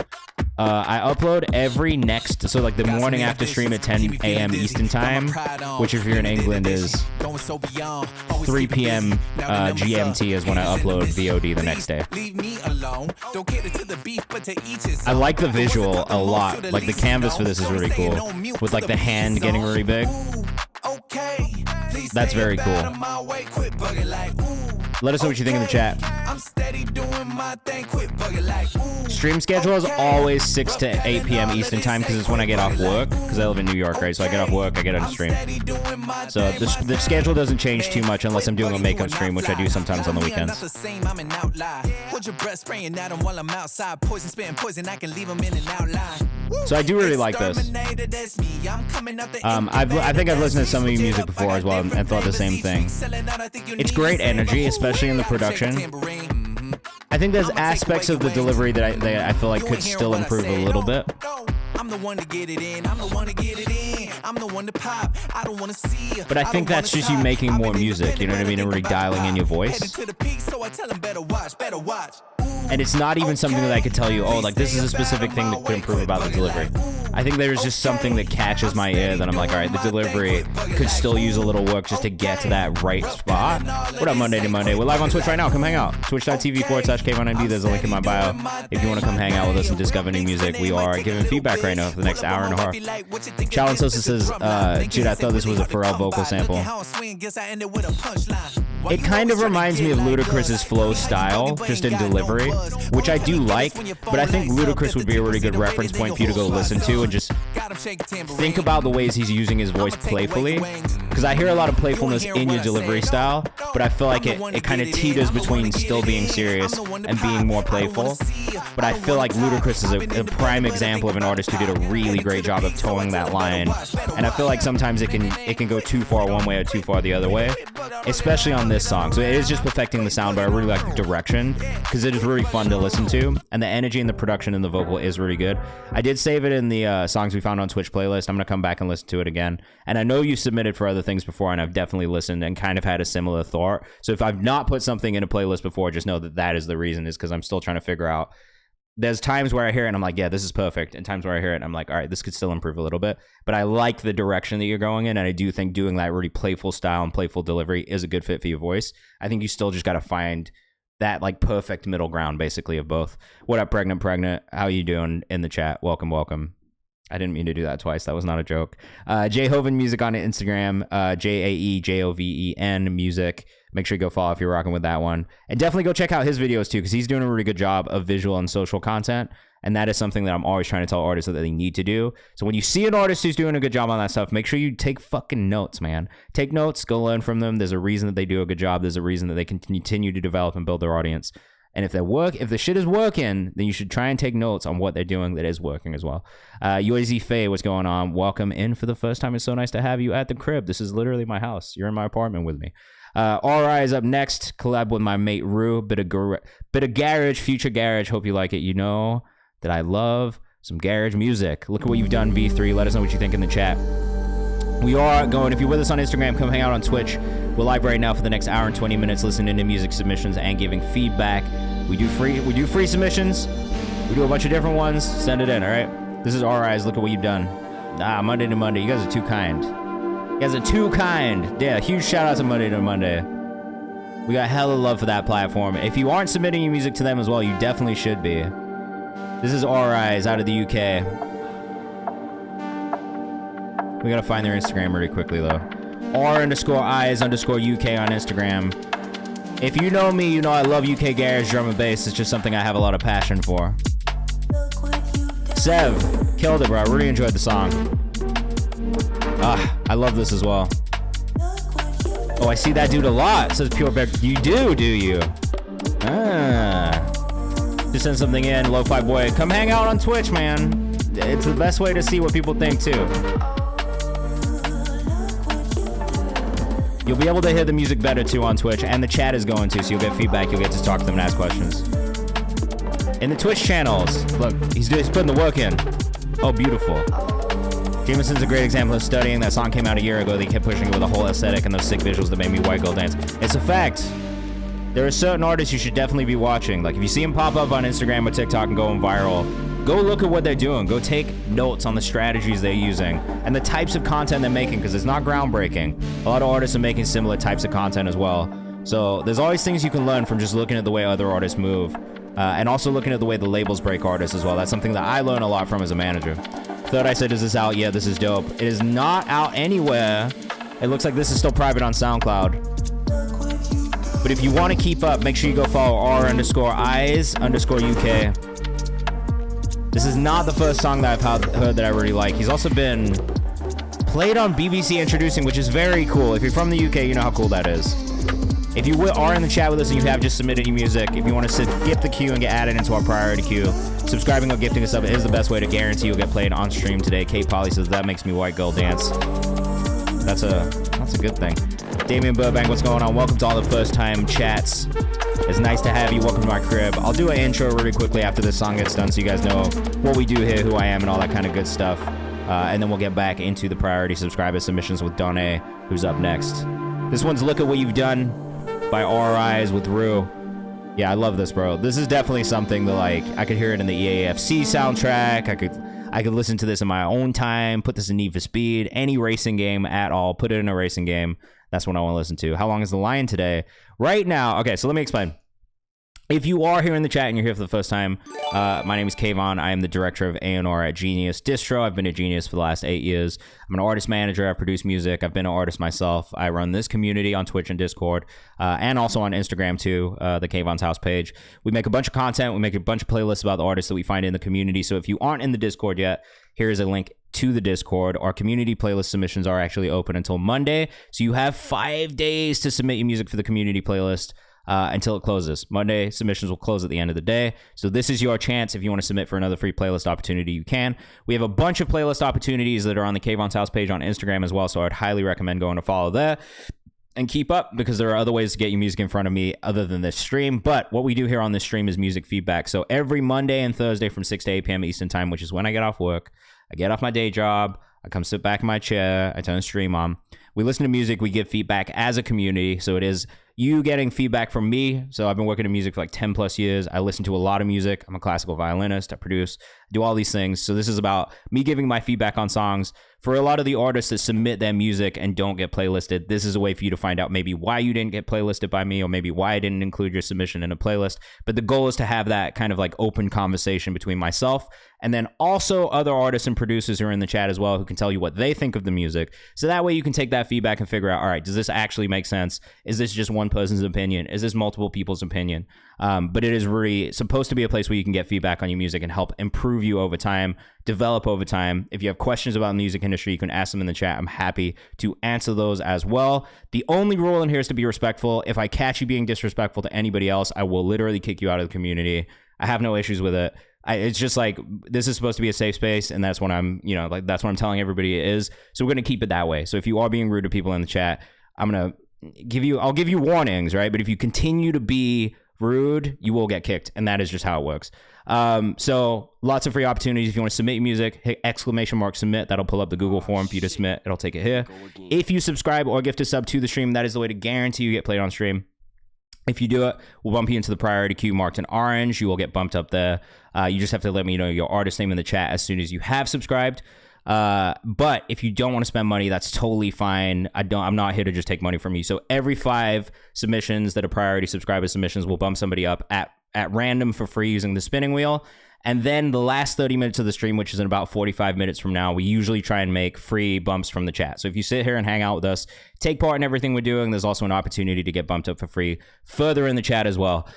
I upload every so like the morning after stream at 10 a.m. Eastern time, which if you're in England is 3 p.m. GMT is when I upload VOD the next day. I like the visual a lot. Like, the canvas for this is really cool, with, like, the hand getting really big. That's very cool. Let us know what you think in the chat. Stream schedule is always 6 to 8 p.m. Eastern time, because it's when I get off work, because I live in New York, right? So I get off work, I get on stream. So the schedule doesn't change too much unless I'm doing a makeup stream, which I do sometimes on the weekends. So I do really like this. I think I've listened to some of your music before as well and thought the same thing. It's great energy, especially in the production. I think there's aspects of the delivery that I feel like could still improve a little bit. I'm the one to get it in. I'm the one to get it in. I'm the one to pop. I don't want to see. But I think that's just you making more music, you know what I mean, and really dialing in your voice. And it's not even something that I could tell you, oh, like, this is a specific thing that could improve about the delivery. I think there's just something that catches my ear that I'm like, all right, the delivery could still use a little work just to get to that right spot. What up, Monday to Monday? We're live on Twitch right now. Come hang out. Twitch.tv/KayvanMD. There's a link in my bio. If you want to come hang out with us and discover new music, we are giving feedback right now for the next hour and a half. Challenge Sosa says, dude, I thought this was a Pharrell vocal sample. It kind of reminds me of Ludacris's flow style, just in delivery, which I do like, but I think Ludacris would be a really good reference point for you to go listen to and just think about the ways he's using his voice playfully, because I hear a lot of playfulness in your delivery style, but I feel like it kind of teeters between still being serious and being more playful. But I feel like Ludacris is a prime example of an artist who did a really great job of towing that line, and I feel like sometimes it can go too far one way or too far the other way. especially on this song. So it is just perfecting the sound, but I really like the direction because it is really fun to listen to, and the energy and the production and the vocal is really good. I did save it in the songs we found on Twitch playlist. I'm gonna come back and listen to it again. And I know you submitted for other things before, and I've definitely listened and kind of had a similar thought. So if I've not put something in a playlist before, just know that that is the reason, is because I'm still trying to figure out. There's times where I hear it and I'm like, yeah, this is perfect. And times where I hear it and I'm like, all right, this could still improve a little bit. But I like the direction that you're going in. And I do think doing that really playful style and playful delivery is a good fit for your voice. I think you still just got to find that like perfect middle ground, basically, of both. What up, Pregnant? How you doing in the chat? Welcome. I didn't mean to do that twice. That was not a joke. Jhoven Music on Instagram, JAEJOVEN Music. Make sure you go follow if you're rocking with that one. And definitely go check out his videos too, because he's doing a really good job of visual and social content. And that is something that I'm always trying to tell artists that they need to do. So when you see an artist who's doing a good job on that stuff, make sure you take fucking notes, man. Take notes, go learn from them. There's a reason that they do a good job. There's a reason that they can continue to develop and build their audience. And if the shit is working, then you should try and take notes on what they're doing that is working as well. UAZ Faye, what's going on? Welcome in for the first time. It's so nice to have you at the crib. This is literally my house. You're in my apartment with me. RI is up next. Collab with my mate Rue. Bit of garage, future garage. Hope you like it. You know that I love some garage music. Look at what you've done, V3. Let us know what you think in the chat. We are going, if you're with us on Instagram, come hang out on Twitch. We're live right now for the next hour and 20 minutes listening to music submissions and giving feedback. We do free submissions. We do a bunch of different ones. Send it in, all right? This is RI's. Look at what you've done. Monday to Monday. You guys are too kind. Yeah, huge shout out to Monday to Monday. We got hella love for that platform. If you aren't submitting your music to them as well, you definitely should be. This is RI's out of the UK. We gotta find their Instagram really quickly though. R_Is_UK on Instagram. If you know me, you know I love UK garage drum and bass. It's just something I have a lot of passion for. Sev, killed it, bro. I really enjoyed the song. I love this as well. Oh, I see that dude a lot. It says Pure Bear. You do you? Just send something in, Lo-Fi Boy. Come hang out on Twitch, man. It's the best way to see what people think too. You'll be able to hear the music better too on Twitch, and the chat is going to, so you'll get feedback. You'll get to talk to them and ask questions. In the Twitch channels, look, he's putting the work in. Oh, beautiful. Jameson's a great example of studying. That song came out a year ago. They kept pushing it with a whole aesthetic and those sick visuals that made me white girl dance. It's a fact. There are certain artists you should definitely be watching. Like if you see them pop up on Instagram or TikTok and going viral, go look at what they're doing. Go take notes on the strategies they're using and the types of content they're making, because it's not groundbreaking. A lot of artists are making similar types of content as well. So there's always things you can learn from just looking at the way other artists move, and also looking at the way the labels break artists as well. That's something that I learn a lot from as a manager. Third Eye said, is this out? Yeah, this is dope. It is not out anywhere. It looks like this is still private on SoundCloud. But if you want to keep up, make sure you go follow R_Is_UK. This is not the first song that I've heard that I really like. He's also been played on BBC Introducing, which is very cool. If you're from the UK, you know how cool that is. If you are in the chat with us and you have just submitted your music, if you want to gift the queue and get added into our priority queue, subscribing or gifting us up is the best way to guarantee you'll get played on stream today. Kate Polly says, that makes me white girl dance. That's a good thing. Damian Burbank, what's going on? Welcome to all the first time chats. It's nice to have you. Welcome to my crib. I'll do an intro really quickly after this song gets done so you guys know what we do here, who I am, and all that kind of good stuff. And then we'll get back into the priority subscriber submissions with Donne, who's up next. This one's Look at What You've Done by RIs with Rue. Yeah, I love this, bro. This is definitely something that, like, I could hear it in the EAFC soundtrack. I could listen to this in my own time, put this in Need for Speed, any racing game at all, put it in a racing game. That's what I want to listen to. How long is the line today? Right now, okay, so let me explain. If you are here in the chat and you're here for the first time, my name is Kayvan. I am the director of A&R at Genius Distro. I've been at Genius for the last 8 years. I'm an artist manager. I produce music. I've been an artist myself. I run this community on Twitch and Discord, and also on Instagram too, the Kayvan's House page. We make a bunch of content. We make a bunch of playlists about the artists that we find in the community. So if you aren't in the Discord yet, here's a link to the Discord. Our community playlist submissions are actually open until Monday. So you have 5 days to submit your music for the community playlist. Until it closes. Monday submissions will close at the end of the day. So this is your chance. If you want to submit for another free playlist opportunity, you can. We have a bunch of playlist opportunities that are on the Kayvan's House page on Instagram as well. So I'd highly recommend going to follow there. and keep up, because there are other ways to get your music in front of me other than this stream. But what we do here on this stream is music feedback. So every Monday and Thursday from 6 to 8 p.m. Eastern time, which is when I get off work, I get off my day job, I come sit back in my chair, I turn the stream on. We listen to music, we give feedback as a community. So it is you getting feedback from me. So I've been working in music for like 10 plus years. I listen to a lot of music. I'm a classical violinist. I produce, do all these things. So this is about me giving my feedback on songs. For a lot of the artists that submit their music and don't get playlisted, this is a way for you to find out maybe why you didn't get playlisted by me, or maybe why I didn't include your submission in a playlist. But the goal is to have that kind of like open conversation between myself and then also other artists and producers who are in the chat as well, who can tell you what they think of the music. So that way you can take that feedback and figure out, all right, does this actually make sense? Is this just one person's opinion? Is this multiple people's opinion? But it is really supposed to be a place where you can get feedback on your music and help improve you over time, develop over time. If you have questions about the music industry, you can ask them in the chat. I'm happy to answer those as well. The only rule in here is to be respectful. If I catch you being disrespectful to anybody else, I will literally kick you out of the community. I have no issues with it. It's just like, this is supposed to be a safe space, and that's what I'm, that's what I'm telling everybody it is. So we're going to keep it that way. So if you are being rude to people in the chat, I'll give you warnings, right? But if you continue to be rude, you will get kicked, and that is just how it works. So lots of free opportunities. If you want to submit your music, hit !submit. That'll pull up the Google form for you to submit. It'll take it here. If you subscribe or gift a sub to the stream, that is the way to guarantee you get played on stream. If you do it, we'll bump you into the priority queue marked in orange. You will get bumped up there. You just have to let me know your artist name in the chat as soon as you have subscribed. But if you don't want to spend money, that's totally fine. I'm not here to just take money from you. So every 5 submissions that are priority subscriber submissions will bump somebody up at random for free using the spinning wheel. And then the last 30 minutes of the stream, which is in about 45 minutes from now, we usually try and make free bumps from the chat. So if you sit here and hang out with us, take part in everything we're doing, there's also an opportunity to get bumped up for free further in the chat as well.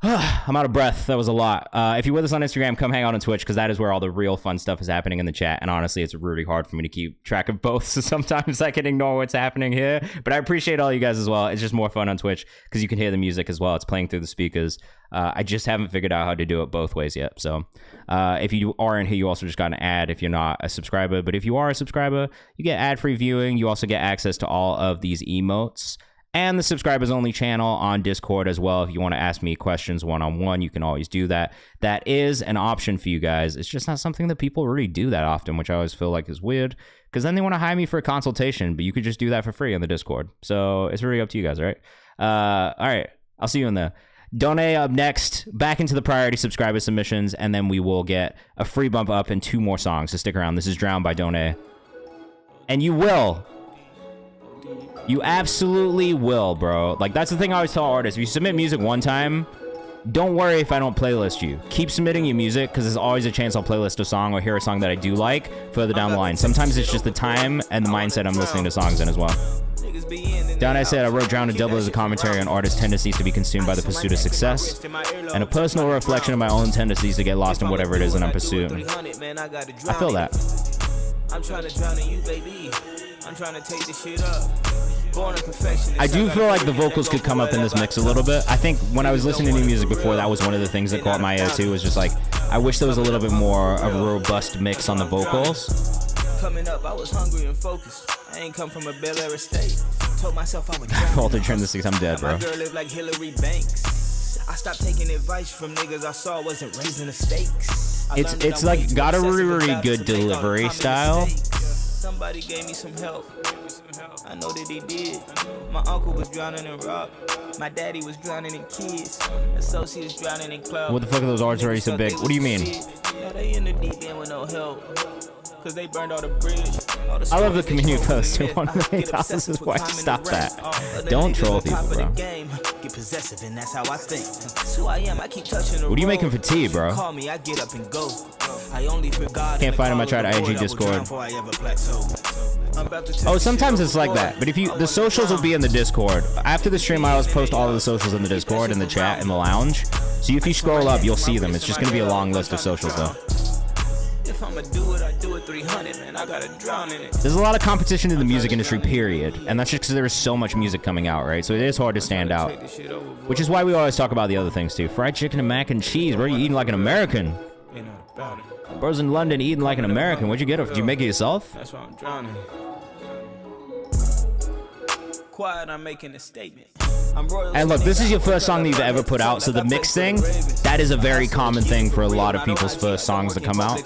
I'm out of breath. That was a lot. If you're with us on Instagram, come hang out on Twitch, because that is where all the real fun stuff is happening in the chat. And honestly, it's really hard for me to keep track of both. So sometimes I can ignore what's happening here. But I appreciate all you guys as well. It's just more fun on Twitch because you can hear the music as well. It's playing through the speakers. I just haven't figured out how to do it both ways yet. So if you are in here, you also just got an ad if you're not a subscriber. But if you are a subscriber, you get ad-free viewing. You also get access to all of these emotes. And the subscribers only channel on Discord as well. If you want to ask me questions one-on-one, you can always do that. That is an option for you guys. It's just not something that people really do that often, which I always feel like is weird, because then they want to hire me for a consultation, but you could just do that for free on the Discord. So it's really up to you guys, right? All right, I'll see you in there. Donate up next, back into the priority subscriber submissions, and then we will get a free bump up in 2 more songs. So stick around. This is Drown by Donate. And you will. You absolutely will, bro. Like, that's the thing I always tell artists. If you submit music one time, don't worry if I don't playlist you. Keep submitting your music, because there's always a chance I'll playlist a song or hear a song that I do like further down the line. Sometimes it's just the time and the mindset I'm listening to songs in as well. Down I said, I wrote Drown to double as a commentary on artists' tendencies to be consumed by the pursuit of success, and a personal reflection of my own tendencies to get lost in whatever it is that I'm pursuing. I feel that. I'm trying to drown in you, baby. I'm trying to take this shit up. I do feel like the vocals could come up in this mix a little bit. I think when I was listening to new music before, that was one of the things that caught my ear too, was just like, I wish there was a little bit more of a robust mix on the vocals. Coming up, I was hungry and focused. I ain't come from a Bel Air estate. Told myself I would Walter turned the 6, I'm dead, bro. My girl lived like Hillary Banks. I stopped taking advice from niggas I saw wasn't raising the stakes. It's like got a really good delivery style. Somebody gave me some help. I know that he did. My uncle was drowning in rock. My daddy was drowning in kids. Associates drowning in clouds. What the fuck are those arts already so big? What do you mean? Yeah, they in the deep end with no help. Cause they burned all the bridge. I love the community post too. $1 million is why you stop that. Don't troll people, bro. Get possessive, and that's how I think. Who I am, I keep touching the What are you making for tea, bro? Call me, I get up and go. I only forgot. Can't find him. I tried IG Discord. Oh, sometimes it's like that. But if you, the socials will be in the Discord. After the stream, I always post all of the socials in the Discord, in the chat, in the lounge. So if you scroll up, you'll see them. It's just gonna be a long list of socials, though. If I'ma do it, I do it 300, man. I gotta drown in it. There's a lot of competition in the music industry, period. And that's just because there is so much music coming out, right? So it is hard to stand out. Which is why we always talk about the other things, too. Fried chicken and mac and cheese. Bro, you eating like an American. Bro's in London eating like an American. Where'd you get it? Did you make it yourself? That's why I'm drowning.
quiet, I'm making a statement.
And look, this is your first song that you've ever put out, so the mix thing, that is a very common thing for a lot of people's first songs to come out.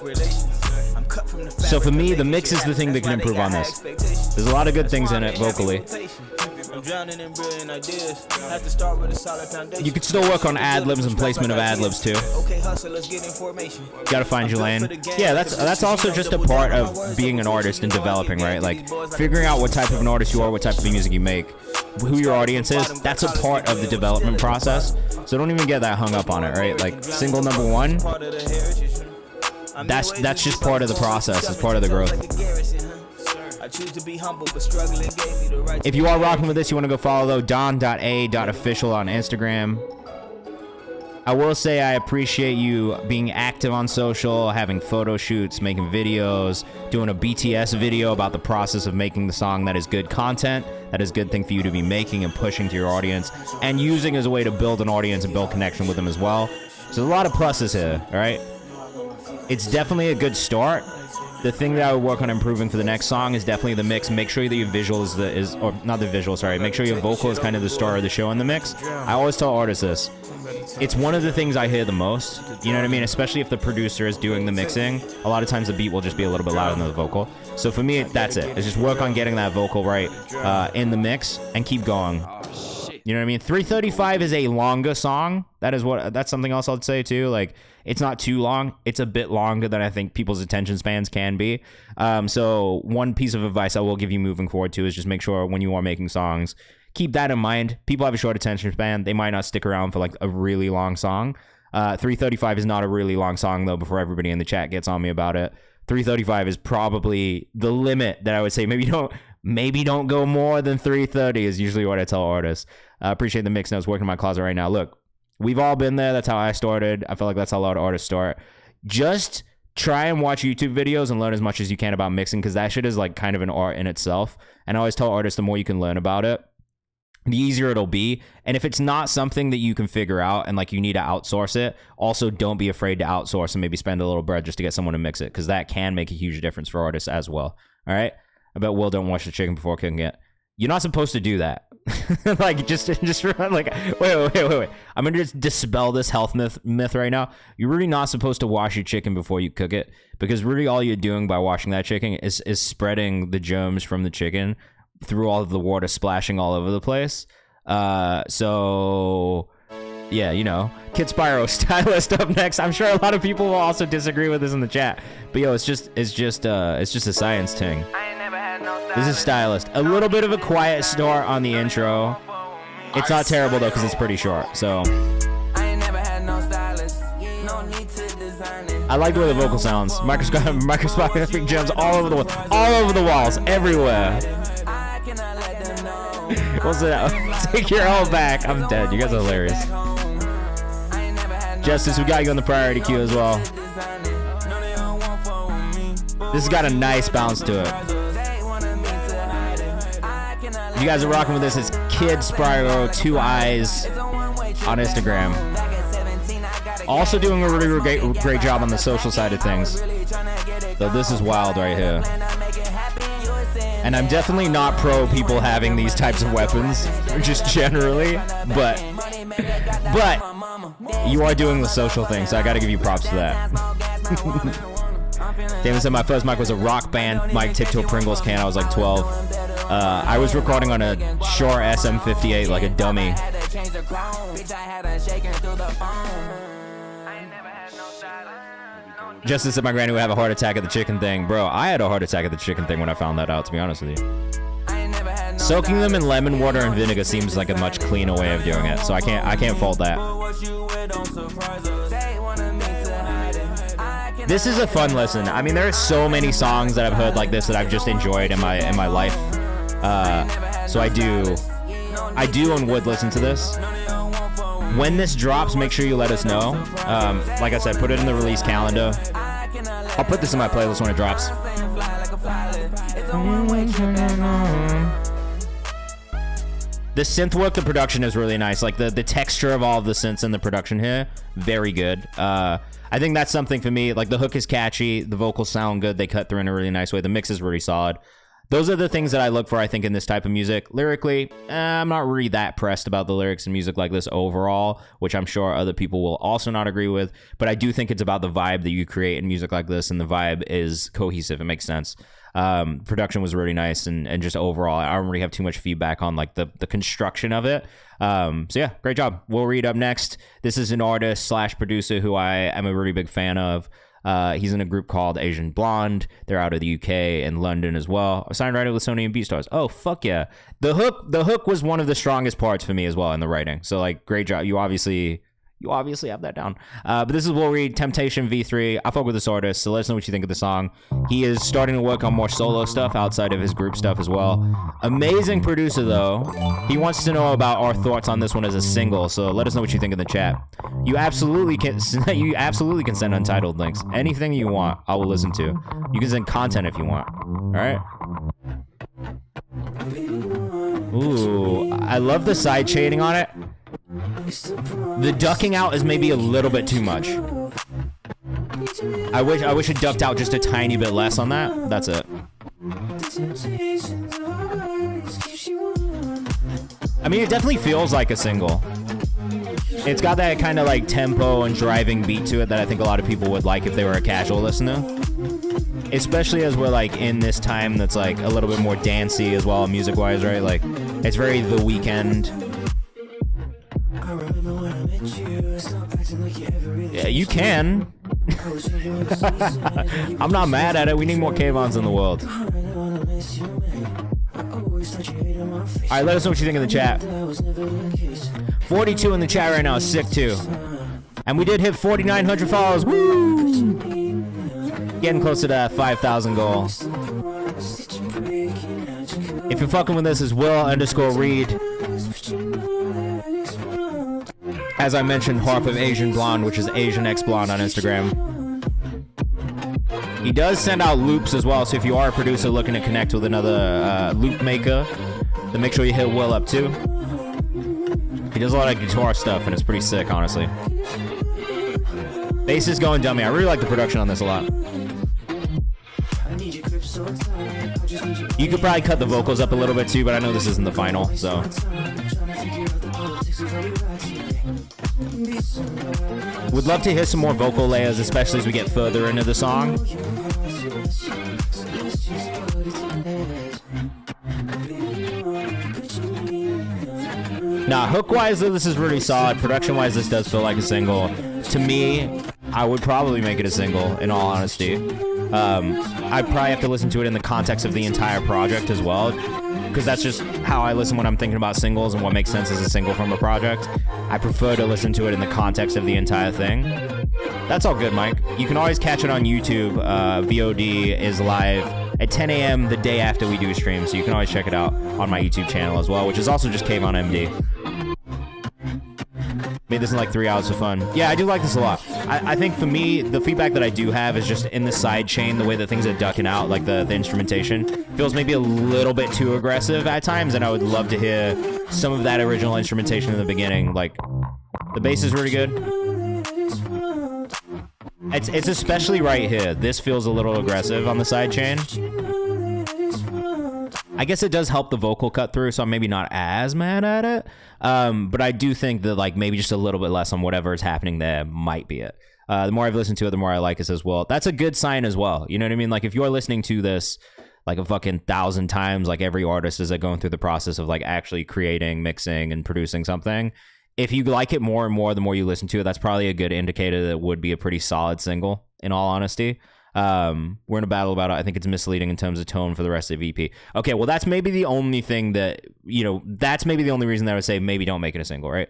So for me, the mix is the thing that can improve on this. There's a lot of good things in it vocally. You could still work on ad-libs and placement of ad-libs too. Gotta find your lane. Yeah, that's also just a part of being an artist and developing, right? Like figuring out what type of an artist you are, what type of music you make, who your audience is. That's a part of the development process. So don't even get that hung up on it, right? Like single number one, that's just part of the process. It's part of the growth. If you are rocking with this, you want to go follow though don.a.official on Instagram. I will say I appreciate you being active on social, having photo shoots, making videos, doing a BTS video about the process of making the song. That is good content. That is a good thing for you to be making and pushing to your audience and using as a way to build an audience and build connection with them as well. So there's a lot of pluses here, all right? It's definitely a good start. The thing that I would work on improving for the next song is definitely the mix. Make sure that your visual or not the visual, sorry. Make sure your vocal is kind of the star of the show in the mix. I always tell artists this. It's one of the things I hear the most. You know what I mean? Especially if the producer is doing the mixing. A lot of times the beat will just be a little bit louder than the vocal. So for me, that's it. It's just work on getting that vocal right in the mix and keep going. You know what I mean? 3:35 is a longer song. That's something else I'd say too. Like, it's not too long. It's a bit longer than I think people's attention spans can be. So one piece of advice I will give you moving forward too is just make sure when you are making songs, keep that in mind. People have a short attention span. They might not stick around for like a really long song. 3:35 is not a really long song though, before everybody in the chat gets on me about it. 3:35 is probably the limit that I would say. Maybe don't go more than 3:30 is usually what I tell artists. I appreciate the mix notes. Working in my closet right now. Look, we've all been there. That's how I started. I feel like that's how a lot of artists start. Just try and watch YouTube videos and learn as much as you can about mixing, because that shit is like kind of an art in itself. And I always tell artists, the more you can learn about it, the easier it'll be. And if it's not something that you can figure out and like you need to outsource it, also don't be afraid to outsource and maybe spend a little bread just to get someone to mix it, because that can make a huge difference for artists as well. All right? I bet Will don't wash the chicken before cooking it. You're not supposed to do that. Like, just like, wait. I'm gonna just dispel this health myth right now. You're really not supposed to wash your chicken before you cook it, because really all you're doing by washing that chicken is spreading the germs from the chicken through all of the water, splashing all over the place. So yeah, you know, Kid Spyro, stylist up next. I'm sure a lot of people will also disagree with this in the chat, but yo, it's just a science thing. This is stylist. A little bit of a quiet start on the intro. It's not terrible though, because it's pretty short. So I like the way the vocal sounds. Microscopic gems all over the walls, everywhere. What's it? Take your all back. I'm dead. You guys are hilarious. Justice, we got you on the priority queue as well. This has got a nice bounce to it. If you guys are rocking with this, it's Kid Spyro 2 Eyes on Instagram. Also doing a really great job on the social side of things. Though this is wild right here. And I'm definitely not pro people having these types of weapons, just generally, but you are doing the social thing, so I gotta give you props for that. Damon said my first mic was a Rock Band mic tipped to a Pringles can. I was like 12. I was recording on a Shure SM58 like a dummy. Justice said my granny would have a heart attack at the chicken thing. Bro, I had a heart attack at the chicken thing when I found that out, to be honest with you. Soaking them in lemon water and vinegar seems like a much cleaner way of doing it, so I can't fault that. This is a fun listen. I mean, there are so many songs that I've heard like this that I've just enjoyed in my life. So I do and would listen to this. When this drops, make sure you let us know. Like I said, put it in the release calendar. I'll put this in my playlist when it drops. The synth work, the production is really nice. Like the texture of all of the synths in the production here, very good. I think that's something for me. Like the hook is catchy, the vocals sound good, they cut through in a really nice way. The mix is really solid. those are the things that I look for, I think, in this type of music. Lyrically, I'm not really that pressed about the lyrics in music like this overall, which I'm sure other people will also not agree with. But I do think it's about the vibe that you create in music like this, and the vibe is cohesive. It makes sense. Production was really nice, and just overall, I don't really have too much feedback on like the construction of it. So yeah, great job. We'll read up next. This is an artist / producer who I am a really big fan of. He's in a group called Asian Blonde. They're out of the UK and London as well. A signed writer with Sony and BeatStars. Oh, fuck yeah. The hook was one of the strongest parts for me as well in the writing. So like, great job. You obviously have that down. But this is Will Reed, Temptation V3. I fuck with this artist, so let us know what you think of the song. He is starting to work on more solo stuff outside of his group stuff as well. Amazing producer, though. He wants to know about our thoughts on this one as a single, so let us know what you think in the chat. You absolutely can send Untitled links. Anything you want, I will listen to. You can send content if you want. All right? Ooh, I love the side shading on it. The ducking out is maybe a little bit too much. I wish it ducked out just a tiny bit less on that. That's it. I mean, it definitely feels like a single. It's got that kind of like tempo and driving beat to it that I think a lot of people would like if they were a casual listener. Especially as we're like in this time that's like a little bit more dancey as well, music-wise, right? Like, it's very The Weeknd. Yeah, you can. I'm not mad at it. We need more Kayvans in the world. Alright, let us know what you think in the chat. 42 in the chat right now is sick too. And we did hit 4,900 followers. Woo! Getting close to that 5,000 goal. If you're fucking with this, is Will_Reed. As I mentioned, half of Asian Blonde, which is Asian X Blonde on Instagram. He does send out loops as well, so if you are a producer looking to connect with another loop maker, then make sure you hit Will up too. He does a lot of guitar stuff, and it's pretty sick, honestly. Bass is going dummy. I really like the production on this a lot. You could probably cut the vocals up a little bit too, but I know this isn't the final, so. Would love to hear some more vocal layers, especially as we get further into the song. Nah, hook-wise, though, this is really solid. Production-wise, this does feel like a single. To me, I would probably make it a single, in all honesty. I'd probably have to listen to it in the context of the entire project as well, because that's just how I listen when I'm thinking about singles and what makes sense as a single from a project. I prefer to listen to it in the context of the entire thing. That's all good, Mike. You can always catch it on YouTube. VOD is live at 10 a.m. the day after we do stream, so you can always check it out on my YouTube channel as well, which is also just KayvanMD. Made this in like 3 hours of fun. Yeah, I do like this a lot. I think for me, the feedback that I do have is just in the side chain, the way that things are ducking out, like the instrumentation, feels maybe a little bit too aggressive at times, and I would love to hear some of that original instrumentation in the beginning. Like, the bass is really good. It's especially right here. This feels a little aggressive on the side chain. I guess it does help the vocal cut through, so I'm maybe not as mad at it. But I do think that like maybe just a little bit less on whatever is happening there might be it. The more I've listened to it, the more I like it as well. That's a good sign as well. You know what I mean? Like if you're listening to this like a fucking 1,000 times, like every artist is going through the process of like actually creating, mixing, and producing something. If you like it more and more, the more you listen to it, that's probably a good indicator that it would be a pretty solid single, in all honesty. We're in a battle about it. I think it's misleading in terms of tone for the rest of the EP. Okay, well, that's maybe the only thing that, you know, that's maybe the only reason that I would say maybe don't make it a single, right?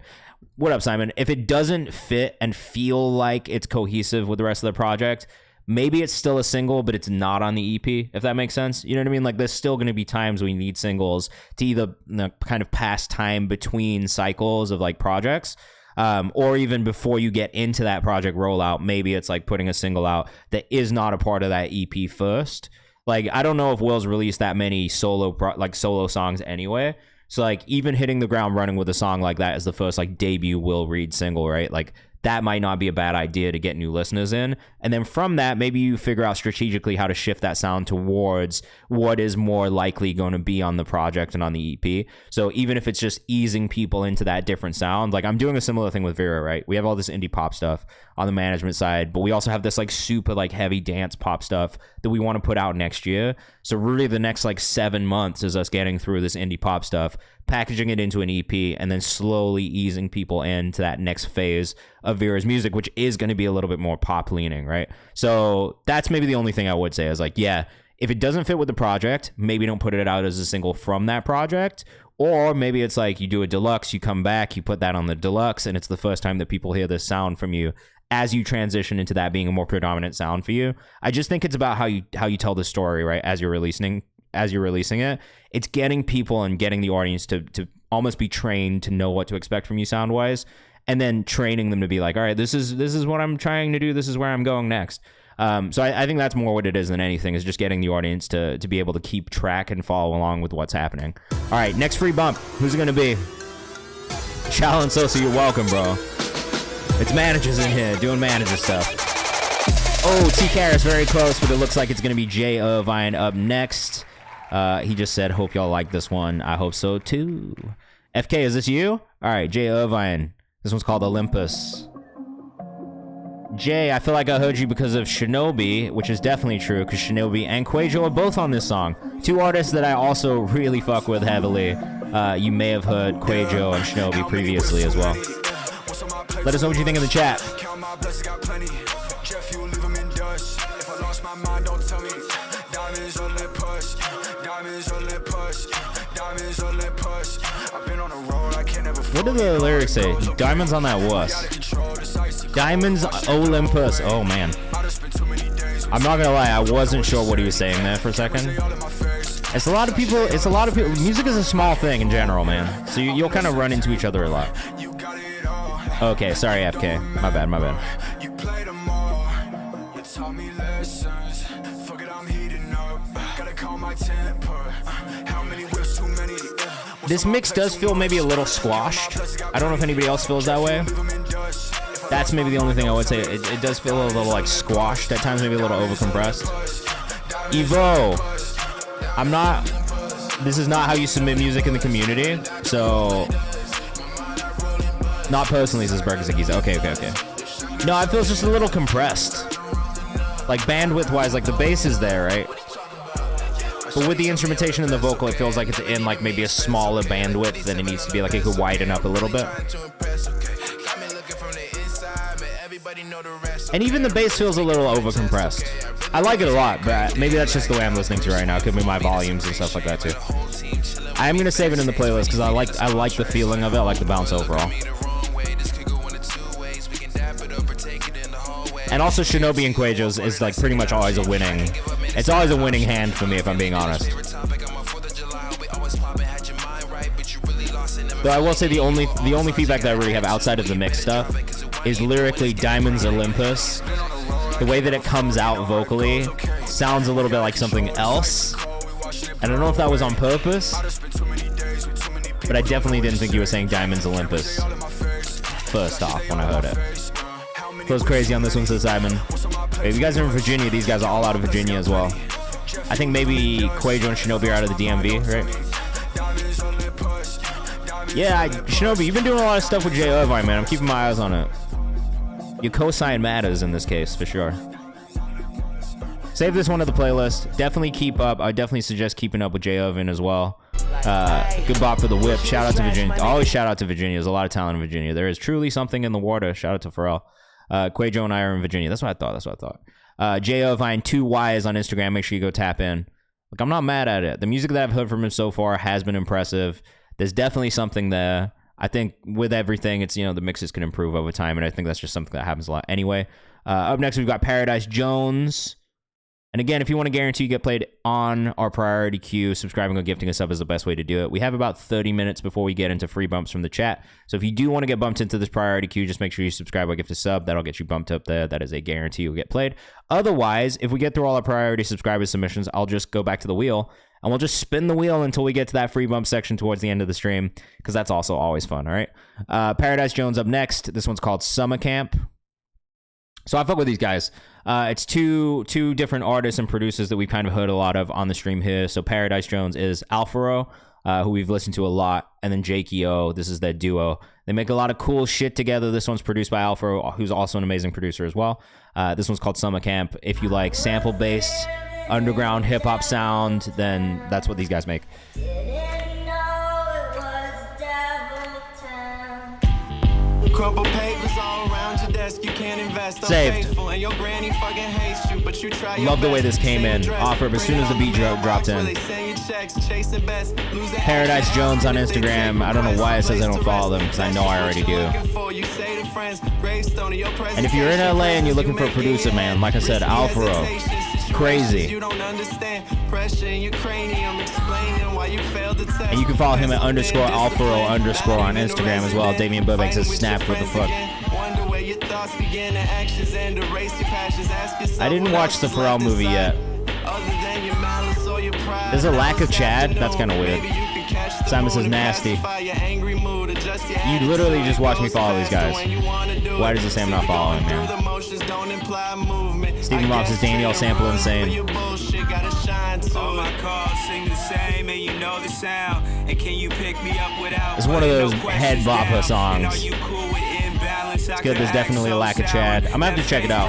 What up, Simon? If it doesn't fit and feel like it's cohesive with the rest of the project, maybe it's still a single, but it's not on the EP, if that makes sense. You know what I mean? Like, there's still going to be times we need singles to either kind of pass time between cycles of, like, projects, or even before you get into that project rollout, maybe it's, like, putting a single out that is not a part of that EP first. Like, I don't know if Will's released that many solo songs anyway. So, like, even hitting the ground running with a song like that is the first, like, debut Will Reed single, right? Like, that might not be a bad idea to get new listeners in. And then from that, maybe you figure out strategically how to shift that sound towards what is more likely going to be on the project and on the EP. So even if it's just easing people into that different sound, like I'm doing a similar thing with Vera, right? We have all this indie pop stuff on the management side, but we also have this like super like heavy dance pop stuff that we want to put out next year. So really the next like 7 months is us getting through this indie pop stuff, packaging it into an EP, and then slowly easing people into that next phase of Vera's music, which is going to be a little bit more pop leaning, right? So that's maybe the only thing I would say is like, yeah, if it doesn't fit with the project, maybe don't put it out as a single from that project. Or maybe it's like you do a deluxe, you come back, you put that on the deluxe, and it's the first time that people hear this sound from you as you transition into that being a more predominant sound for you. I just think it's about how you tell the story, right? As you're releasing it, it's getting people and getting the audience to almost be trained to know what to expect from you sound wise, and then training them to be like, all right, this is what I'm trying to do. This is where I'm going next. So I think that's more what it is than anything, is just getting the audience to be able to keep track and follow along with what's happening. All right, next free bump. Who's it going to be? Challenge Sosa, you're welcome, bro. It's managers in here doing manager stuff. Oh, T. Karras very close, but it looks like it's going to be Jay Irvine up next. He just said, hope y'all like this one. I hope so, too. FK, is this you? All right, Jay Irvine. This one's called Olympus. Jay, I feel like I heard you because of Shinobi, which is definitely true, because Shinobi and Quajo are both on this song. Two artists that I also really fuck with heavily. You may have heard Quajo and Shinobi previously as well. Let us know what you think in the chat. What do the lyrics say? Diamonds on that wuss. Diamonds Olympus. Oh man. I'm not gonna lie, I wasn't sure what he was saying there for a second. It's a lot of people. Music is a small thing in general, man. So you'll kind of run into each other a lot. Okay, sorry, FK. My bad. This mix does feel maybe a little squashed. I don't know if anybody else feels that way. That's maybe the only thing I would say. It does feel a little like squashed at times, maybe a little overcompressed. Evo, this is not how you submit music in the community, so not personally, says Bergazicki's. Okay. No, I feel it's just a little compressed. Like bandwidth wise, like the bass is there, right? But with the instrumentation and the vocal, it feels like it's in like maybe a smaller bandwidth than it needs to be. Like it could widen up a little bit. And even the bass feels a little overcompressed. I like it a lot, but maybe that's just the way I'm listening to it right now. It could be my volumes and stuff like that too. I am gonna save it in the playlist because I like the feeling of it. I like the bounce overall. And also Shinobi and Quajo's is like pretty much always a winning. It's always a winning hand for me, if I'm being honest. Though I will say the only feedback that I really have outside of the mix stuff is lyrically Diamonds Olympus. The way that it comes out vocally sounds a little bit like something else. I don't know if that was on purpose, but I definitely didn't think you were saying Diamonds Olympus first off when I heard it. Goes crazy on this one, says Simon. If you guys are in Virginia, these guys are all out of Virginia as well. I think maybe Quajo and Shinobi are out of the DMV, right? Yeah, Shinobi, you've been doing a lot of stuff with Jay Irvine, man. I'm keeping my eyes on it. Your cosign matters in this case, for sure. Save this one to the playlist. Definitely keep up. I definitely suggest keeping up with Jay Irvine as well. Good bot for the whip. Shout out to Virginia. Always shout out to Virginia. There's a lot of talent in Virginia. There is truly something in the water. Shout out to Pharrell. Quajo and I are in Virginia. That's what I thought. Jay Irvine, 2 Ys on Instagram. Make sure you go tap in. Look, I'm not mad at it. The music that I've heard from him so far has been impressive. There's definitely something there. I think with everything, it's, the mixes can improve over time, and I think that's just something that happens a lot anyway. Up next, we've got Paradise Jones. And again, if you want to guarantee you get played on our priority queue, subscribing or gifting a sub is the best way to do it. We have about 30 minutes before we get into free bumps from the chat. So if you do want to get bumped into this priority queue, just make sure you subscribe or gift a sub. That'll get you bumped up there. That is a guarantee you'll get played. Otherwise, if we get through all our priority subscriber submissions, I'll just go back to the wheel and we'll just spin the wheel until we get to that free bump section towards the end of the stream, because that's also always fun, all right? Paradise Jones up next. This one's called Summer Camp. So I fuck with these guys. It's two different artists and producers that we've kind of heard a lot of on the stream here. So Paradise Jones is Alfaro, who we've listened to a lot, and then Jake E.O. This is their duo. They make a lot of cool shit together. This one's produced by Alfaro, who's also an amazing producer as well. This one's called Summer Camp. If you like sample-based underground hip-hop sound, then that's what these guys make.
Crumple papers all around your desk, you can't invest.
Saved.
And your granny fucking hates you, but you try.
Love the way this came in. Offer as soon as the beat dropped in. Paradise Jones on Instagram. I don't know why it says I don't follow them, because I know I already do. And if you're in LA and you're looking for a producer, man, like I said, Alfaro. Crazy. And you can follow him at _Alfaro_ on Instagram as well. Damian Burbank says, snap, what the fuck. I didn't watch the Pharrell movie yet. There's a lack of Chad? That's kind of weird. Simon says, nasty. You literally just watch me follow these guys. Why does it say I'm not following, man? Stephen Rob says, Daniel sample insane. It's one of those head bopper songs. It's good. There's definitely a lack of Chad. I'm gonna have to check it out.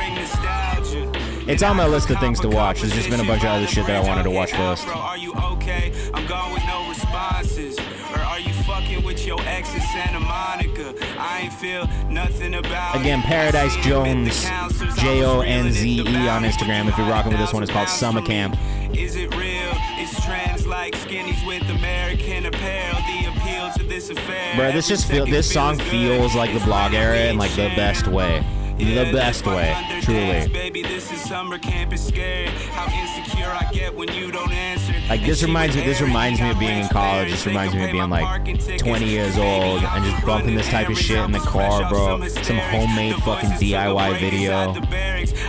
It's on my list of things to watch. There's just been a bunch of other shit that I wanted to watch first.
Are you okay? I'm gone with no responses. Or are you fucking with your ex in Santa Monica? I ain't feel nothing about it.
Again, Paradise Jones, JONZE on Instagram. If you're rocking with this one, it's called Summer Camp.
Is it real? It's trends like skinnies with American apparel. The appeal to this affair.
Bro, this song feels like the blog era in like the best way. The best way, truly.
Baby, this is summer camp, is scared. How insecure I get when you don't answer.
Like this reminds me of being in college. This reminds me of being like 20 years old and just bumping this type of shit in the car, bro. Some homemade fucking DIY video.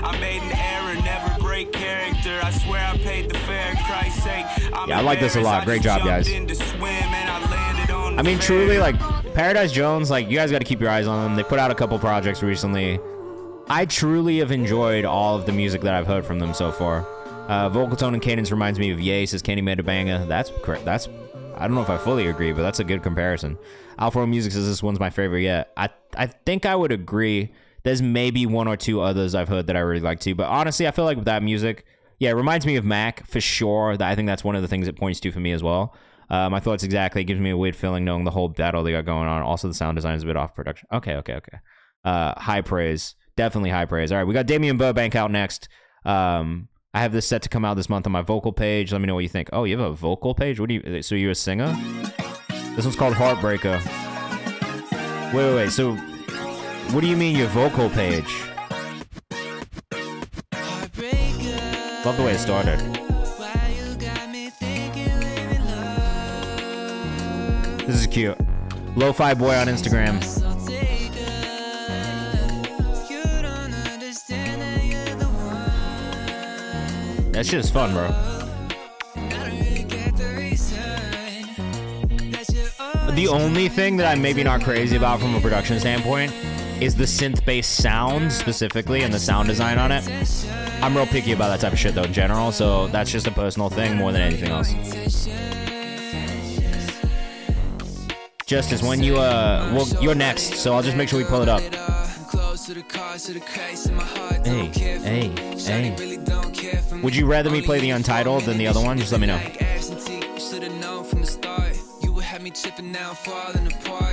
I made an error, never break character. I swear I paid the fare, Christ's sake.
Yeah, I like this a lot. Great job, guys. I mean, truly, like Paradise Jones, like you guys got to keep your eyes on them. They put out a couple projects recently. I truly have enjoyed all of the music that I've heard from them so far. Vocal tone and cadence reminds me of Ye, says Kenny made a banger. That's correct. I don't know if I fully agree, but that's a good comparison. Alfaro Music says this one's my favorite yet. I think I would agree. There's maybe one or two others I've heard that I really like too, but honestly, I feel like with that music, yeah, it reminds me of Mac for sure. I think that's one of the things it points to for me as well. My thoughts exactly. It gives me a weird feeling knowing the whole battle they got going on. Also, the sound design is a bit off production. Okay. High praise. Definitely high praise. All right, we got Damian Burbank out next. I have this set to come out this month on my vocal page. Let me know what you think. Oh, you have a vocal page? So you're a singer? This one's called Heartbreaker. Wait. So what do you mean your vocal page? Love the way it started. This is cute. Lo-Fi Boy on Instagram. That shit is fun, bro. The only thing that I'm maybe not crazy about from a production standpoint is the synth-based sound specifically and the sound design on it. I'm real picky about that type of shit though in general, so that's just a personal thing more than anything else. Justice, when well, you're next, so I'll just make sure we pull it up. Hey. Would you rather me play the Untitled than the other one? Just let me know.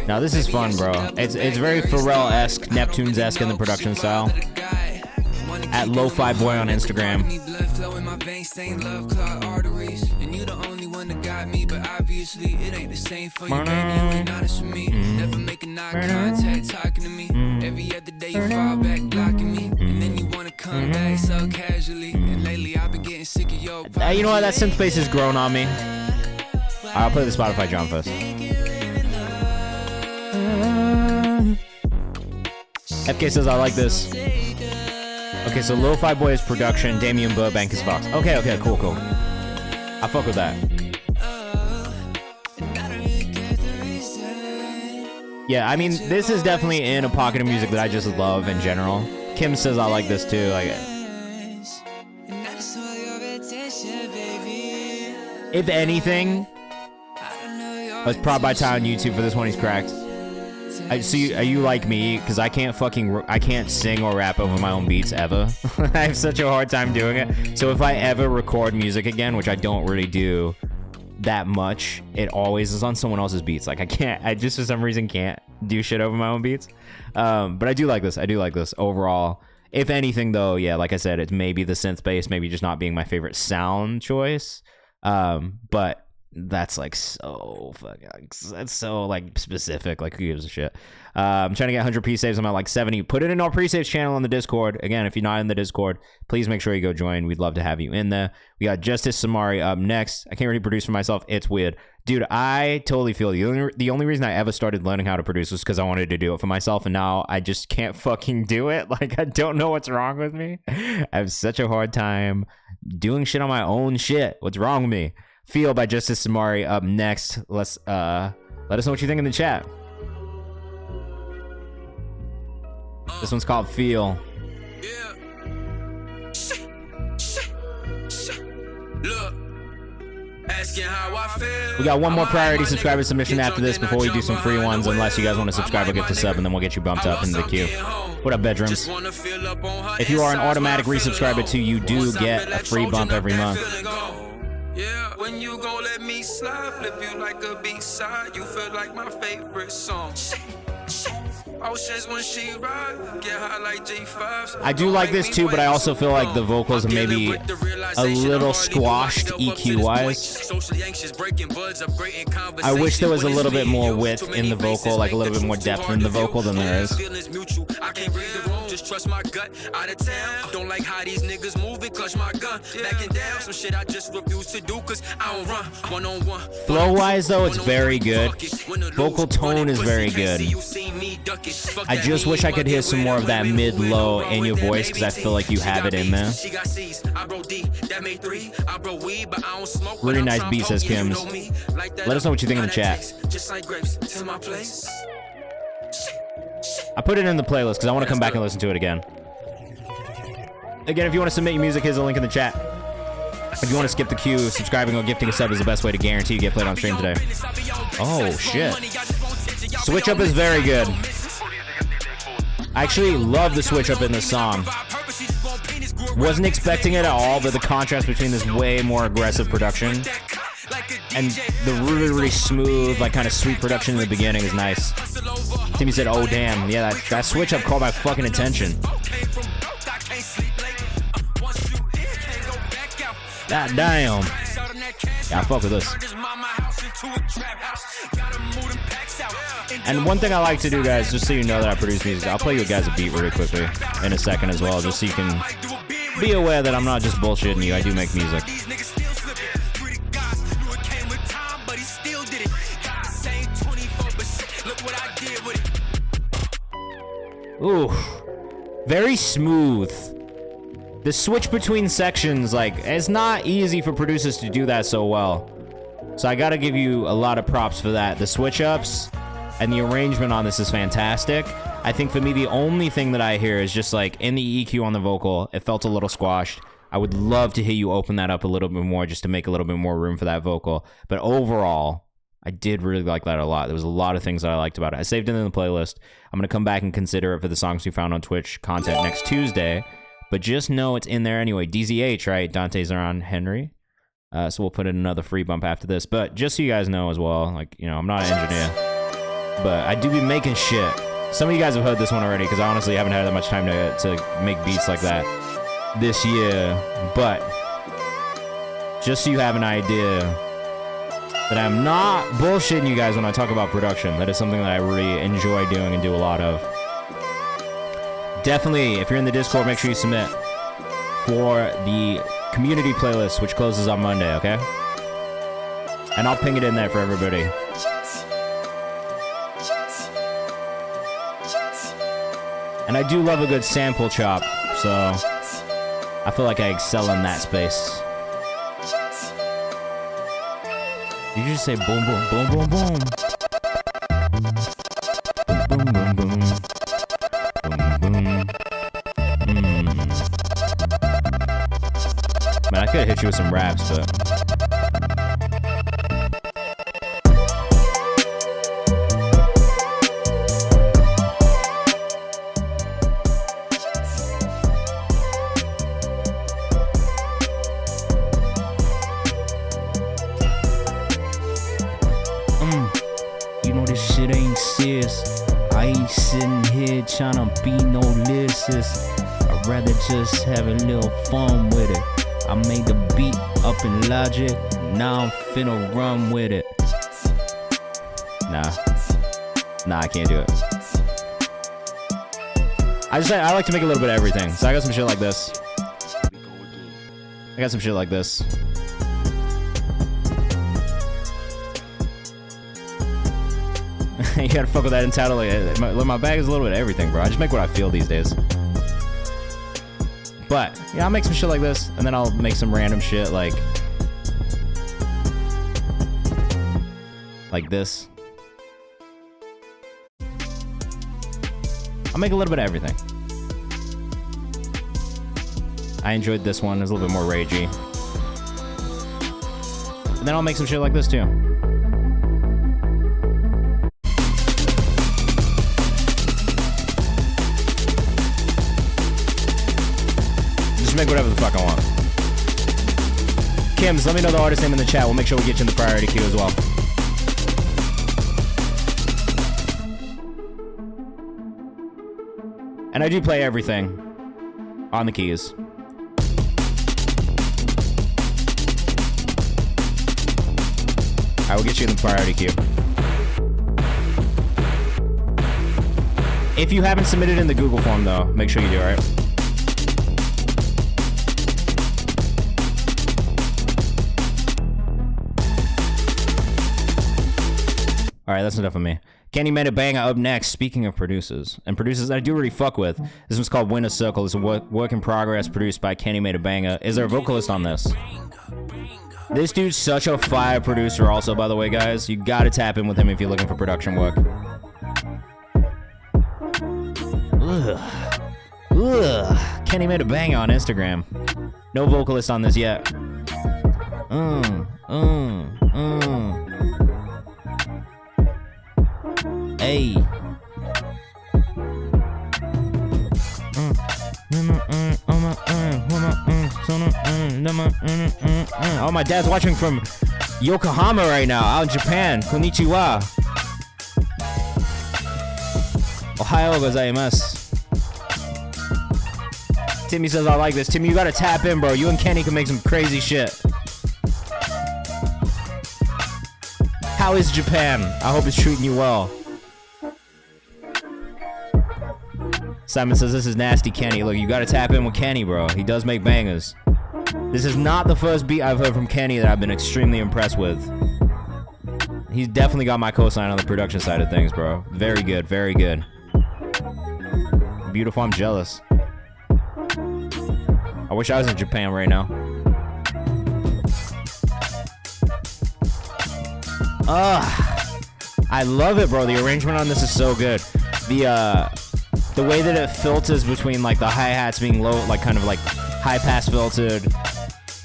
Now this is fun, bro. It's very Pharrell-esque, Neptunes-esque in the production style. At Lo-Fi Boy on Instagram.
Every other day you fall back blocking me, and then you wanna come back so casually. And lately I've been getting sick of your
you know what? That synth bass has grown on me. I'll play the Spotify John first. FK says I like this. Okay, so Lo-Fi Boy is production, Damian Burbank is Fox. Okay, cool. I fuck with that. Yeah, I mean, this is definitely in a pocket of music that I just love in general. Kim says I like this too. Like, if anything, let's prop by Ty on YouTube for this one. He's cracked. Are you like me? Because I can't sing or rap over my own beats ever. I have such a hard time doing it. So if I ever record music again, which I don't really do that much, it always is on someone else's beats. Like I just for some reason can't do shit over my own beats. But I do like this. I do like this overall. If anything though, yeah, like I said, it's maybe the synth bass, maybe just not being my favorite sound choice. But that's like so fucking, that's so like specific. Like who gives a shit? I'm trying to get 100 pre-saves. I'm at like 70. Put it in our pre-saves channel on the Discord. Again, if you're not in the Discord, please make sure you go join. We'd love to have you in there. We got Justice Samari up next. I can't really produce for myself. It's weird. Dude, I totally feel you. The only reason I ever started learning how to produce was because I wanted to do it for myself, and now I just can't fucking do it. Like, I don't know what's wrong with me. I have such a hard time doing shit on my own shit. What's wrong with me? Feel by Justice Samari up next. Let us know what you think in the chat. This one's called Feel.
Yeah. Look. Asking how I feel.
We got one more priority subscriber submission after this before we do some free ones, unless you guys want to subscribe or gift a sub, and then we'll get you bumped up into the queue. What up, bedrooms? If you are an automatic resubscriber too, you do get a free bump every month.
Yeah, when you gon' let me slide, flip you like a B-side, you feel like my favorite song. Oceans when she ride, get high like G5s.
I do like this too, but I also feel like the vocals are maybe a little squashed EQ-wise. I wish there was a little bit more width in the vocal, like a little bit more depth in the vocal than there is.
I can't read the room, just trust my gut. Out of town, don't like how these niggas moving, clutch my gun. Backing down, some shit I just refuse to do, cause I don't run one-on-one.
Flow-wise though, it's very good. Vocal tone is very good. I just wish I could hear some more of that mid-low in your voice, because I feel like you have it in there. Really nice beat, says Kim's. Let us know what you think in the chat. I put it in the playlist because I want to come back and listen to it again. Again, if you want to submit your music, here's a link in the chat. If you want to skip the queue, subscribing or gifting a sub is the best way to guarantee you get played on stream today. Oh, shit. Switch up is very good. I actually love the switch up in this song. Wasn't expecting it at all, but the contrast between this way more aggressive production and the really, really smooth, like kind of sweet production in the beginning is nice. Timmy said, oh damn, yeah, that switch up caught my fucking attention. God damn. Yeah, I fuck with this. And one thing I like to do, guys, just so you know that I produce music, I'll play you guys a beat really quickly in a second as well, just so you can be aware that I'm not just bullshitting you. I do make music. Ooh, very smooth. The switch between sections, like, it's not easy for producers to do that so well. So I gotta give you a lot of props for that. The switch ups and the arrangement on this is fantastic. I think for me, the only thing that I hear is just like in the EQ on the vocal, it felt a little squashed. I would love to hear you open that up a little bit more just to make a little bit more room for that vocal. But overall, I did really like that a lot. There was a lot of things that I liked about it. I saved it in the playlist. I'm going to come back and consider it for the songs we found on Twitch content next Tuesday. But just know it's in there anyway. DZH, right? Dante Zaron Henry. So we'll put in another free bump after this. But just so you guys know as well, like, you know, I'm not an engineer, but I do be making shit. Some of you guys have heard this one already because I honestly haven't had that much time to make beats like that this year. But just so you have an idea that I'm not bullshitting you guys when I talk about production. That is something that I really enjoy doing and do a lot of. Definitely, if you're in the Discord, make sure you submit for the community playlist, which closes on Monday, okay? And I'll ping it in there for everybody. And I do love a good sample chop, so I feel like I excel in that space. Did you just say boom, boom, boom, boom, boom? could hit you with some raps, but.
You know this shit ain't serious. I ain't sitting here tryna be no lyricist. I'd rather just have a little fun with it. I made the beat up in Logic, now I'm finna run with it.
Nah, I can't do it. I like to make a little bit of everything. So I got some shit like this. You gotta fuck with that entirely. My bag is a little bit of everything, bro. I just make what I feel these days. But yeah, I'll make some shit like this, and then I'll make some random shit like this. I'll make a little bit of everything. I enjoyed this one. It was a little bit more ragey. And then I'll make some shit like this too. Make whatever the fuck I want. Kims, let me know the artist name in the chat. We'll make sure we get you in the priority queue as well. And I do play everything on the keys. I will get you in the priority queue. If you haven't submitted in the Google form though, make sure you do, alright? All right, that's enough of me. KayvanMD banger up next. Speaking of producers, and producers I do really fuck with, this one's called Winter Circle. It's a work in progress produced by KayvanMD banger. Is there a vocalist on this? This dude's such a fire producer also, by the way, guys. You gotta tap in with him if you're looking for production work. Ugh. KayvanMD banger on Instagram. No vocalist on this yet. Hey. Oh, my dad's watching from Yokohama right now, out in Japan. Konnichiwa. Ohayou gozaimasu. Timmy says I like this. Timmy, you gotta tap in, bro. You and Kenny can make some crazy shit. How is Japan? I hope it's treating you well. Simon says this is nasty Kenny. Look, you gotta tap in with Kenny, bro. He does make bangers. This is not the first beat I've heard from Kenny that I've been extremely impressed with. He's definitely got my cosign on the production side of things, bro. Very good, very good. Beautiful, I'm jealous. I wish I was in Japan right now. I love it, bro. The arrangement on this is so good. The way that it filters between like the hi-hats being low, like kind of like high pass filtered,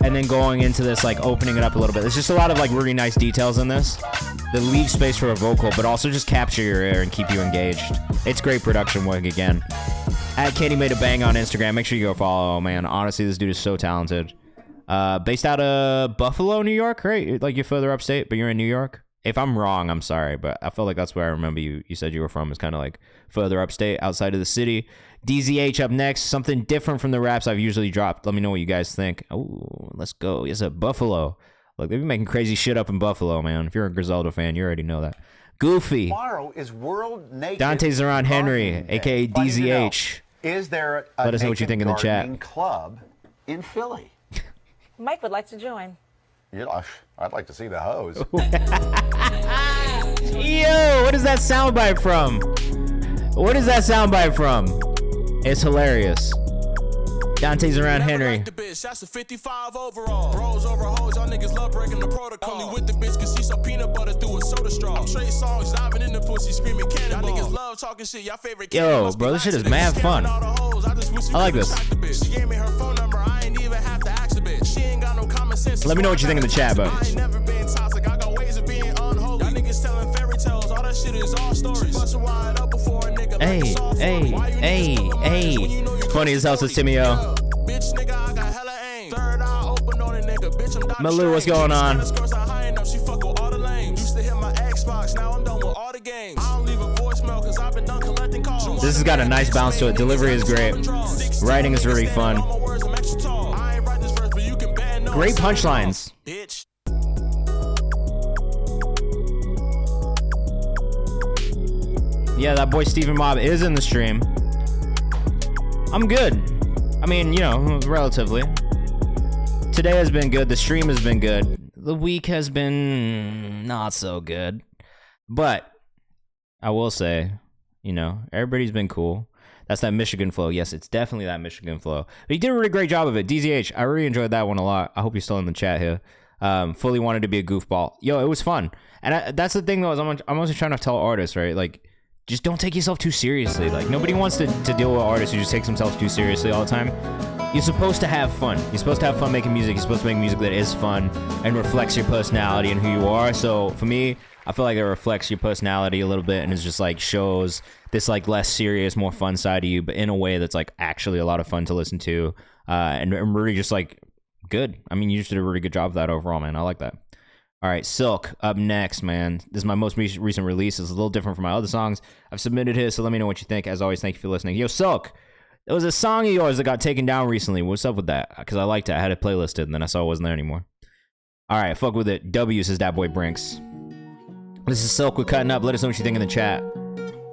and then going into this, like opening it up a little bit. There's just a lot of like really nice details in this that leave space for a vocal, but also just capture your ear and keep you engaged. It's great production work again. At KayvanMD bang on Instagram. Make sure you go follow, man. Honestly, this dude is so talented. Based out of Buffalo, New York, right? Like you're further upstate, but you're in New York. If I'm wrong, I'm sorry, but I feel like that's where I remember you said you were from, is kind of like further upstate, outside of the city. DZH up next, something different from the raps I've usually dropped. Let me know what you guys think. Oh, let's go. Yes, Buffalo. Look, they've been making crazy shit up in Buffalo, man. If you're a Griselda fan, you already know that. Goofy.
Tomorrow is World Naked
Dante Zeron Henry, aka DZH.
Is there a
Let us know what you think in the chat.
Club in Philly?
Mike would like to join.
Yeah, I'd like to see the hose.
Yo, what is that soundbite from? What is that soundbite from? It's hilarious. Dante's around Henry.
That's a 55 overall. Bros over hoes, y'all niggas love breaking the protocol. Only with the bitch cause she saw peanut butter through a soda straw. I'm straight songs, diving in the pussy, screaming cannonball. Y'all niggas love talking shit, y'all favorite.
Yo, bro, this shit is mad fun. I like this.
She gave me her phone number, I ain't even have to ask a bitch. She ain't got no
Let me know what you think in the chat, bro.
I ain't never been toxic. I got ways of being unholy. Y'all niggas telling fairy tales. All that shit is all stories. Bust wide up before a nigga.
Hey. Funny as hell, says Timio.
Bitch, nigga, I got hella aim. Third eye open on a nigga. Bitch, I'm Dr.
Malu, what's going on?
She fuck with all the lanes. Used to hit my Xbox. Now I'm done with all the games. I don't leave a voicemail because I've been done collecting calls.
This has got a nice bounce to it. Delivery is great. Writing is really fun. Great punchlines.
Bitch.
Yeah, that boy Stephen Mob is in the stream. I'm good. I mean, you know, relatively. Today has been good. The stream has been good. The week has been not so good. But I will say, you know, everybody's been cool. That's that Michigan flow. Yes, it's definitely that Michigan flow. But he did a really great job of it. DZH, I really enjoyed that one a lot. I hope you're still in the chat here. Fully wanted to be a goofball. Yo, it was fun. And that's the thing, though, is I'm also trying to tell artists, right? Like, just don't take yourself too seriously. Like, nobody wants to deal with artists who just take themselves too seriously all the time. You're supposed to have fun. You're supposed to have fun making music. You're supposed to make music that is fun and reflects your personality and who you are. So for me, I feel like it reflects your personality a little bit and it's just like shows this like less serious, more fun side of you, but in a way that's like actually a lot of fun to listen to. And really just like good. I mean, you just did a really good job of that overall, man. I like that. All right, Silk up next, man. This is my most recent release. It's a little different from my other songs. I've submitted his, so let me know what you think. As always, thank you for listening. Yo, Silk, there was a song of yours that got taken down recently. What's up with that? Because I liked it. I had it playlisted, and then I saw it wasn't there anymore. All right, fuck with it. W says that boy Brinks. This is Silk with Cutting Up. Let us know what you think in the chat.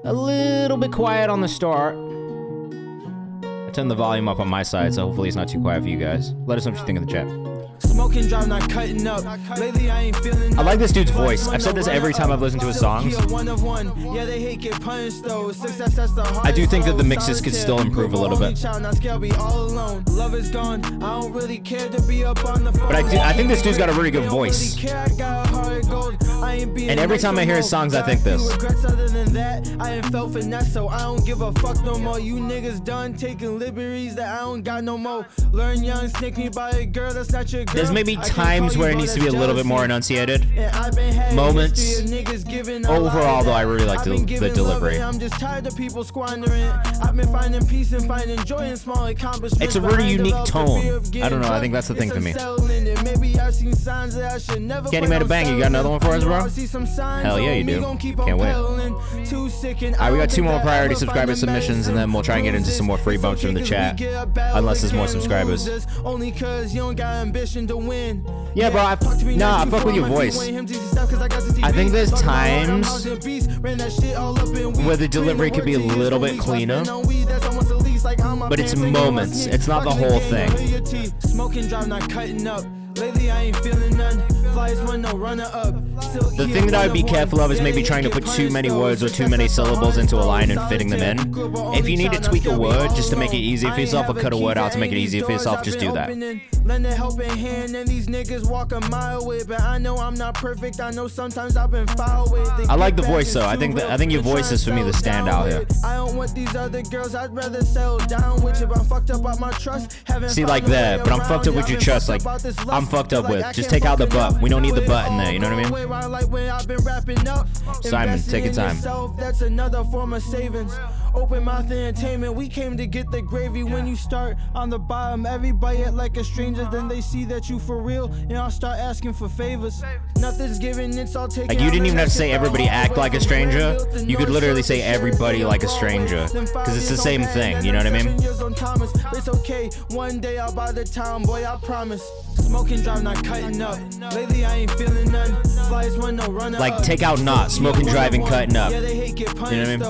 A little bit quiet on the start. I turned the volume up on my side, so hopefully it's not too quiet for you guys. Let us know what you think in the chat.
Smoking, drive, not cutting up. Lately, I ain't feeling.
I like this dude's voice. I've said this every time I've listened to his songs. I do think that the mixes could still improve a little bit. But I think this dude's got a really good voice. And every time I hear his songs, I think this.
I ain't felt finesse, so I don't give a fuck no more. You niggas done taking liberties that I don't got no more. Learn young, sneak me by a girl that's not your girl.
There's maybe times where it needs to be a little bit more enunciated. Moments. Overall, though, I really like the delivery.
I'm just tired of people squandering. I've been finding peace and finding joy in small accomplishments.
It's a really unique tone. I don't know. I think that's the thing for me. Kenny made a bang. You got another one for us, bro? Hell yeah, you do. Can't wait. Alright, we got 2 more priority subscriber submissions, and then we'll try and get into some more free bumps from the chat. Unless there's more subscribers. Yeah, bro, I fuck with your voice. I think there's times where the delivery could be a little bit cleaner, but it's moments. It's not the whole thing.
Smoking, drive, not cutting up. Lately, I ain't feeling none. Flies when no runner up.
The thing that I would be careful of is maybe trying to put too many words or too many syllables into a line and fitting them in. If you need to tweak a word just to make it easy for yourself, or cut a word out to make it easier for yourself, just do that.
Lend a helping hand and these niggas walk a mile with, but I know I'm not perfect. I know sometimes I've been foul with.
I like the voice though. I think your voice is for me the standout here.
I don't want these other girls. I'd rather settle down with you. But I'm fucked up about my trust.
See, like that, but I'm fucked up with your trust. Like I'm fucked up with. Just take out the butt. We don't need the butt in there. You know what I mean? Simon, take your time.
That's another form of savings. Open mouth entertainment. We came to get the gravy. When you start on the bottom, everybody act like a stranger. Then they see that you for real, and I'll start asking for favors. Nothing's given, it's all taken.
Like you didn't even have to say everybody act like a stranger. You could literally say everybody like a stranger, because it's the same thing. You know what I mean?
It's okay. One day I'll buy the town, boy. I promise. Smoking, drive, not cutting up. Lately I ain't feeling none. Flies when no runner.
Like take out not smoking, driving, cutting up. You know what I mean?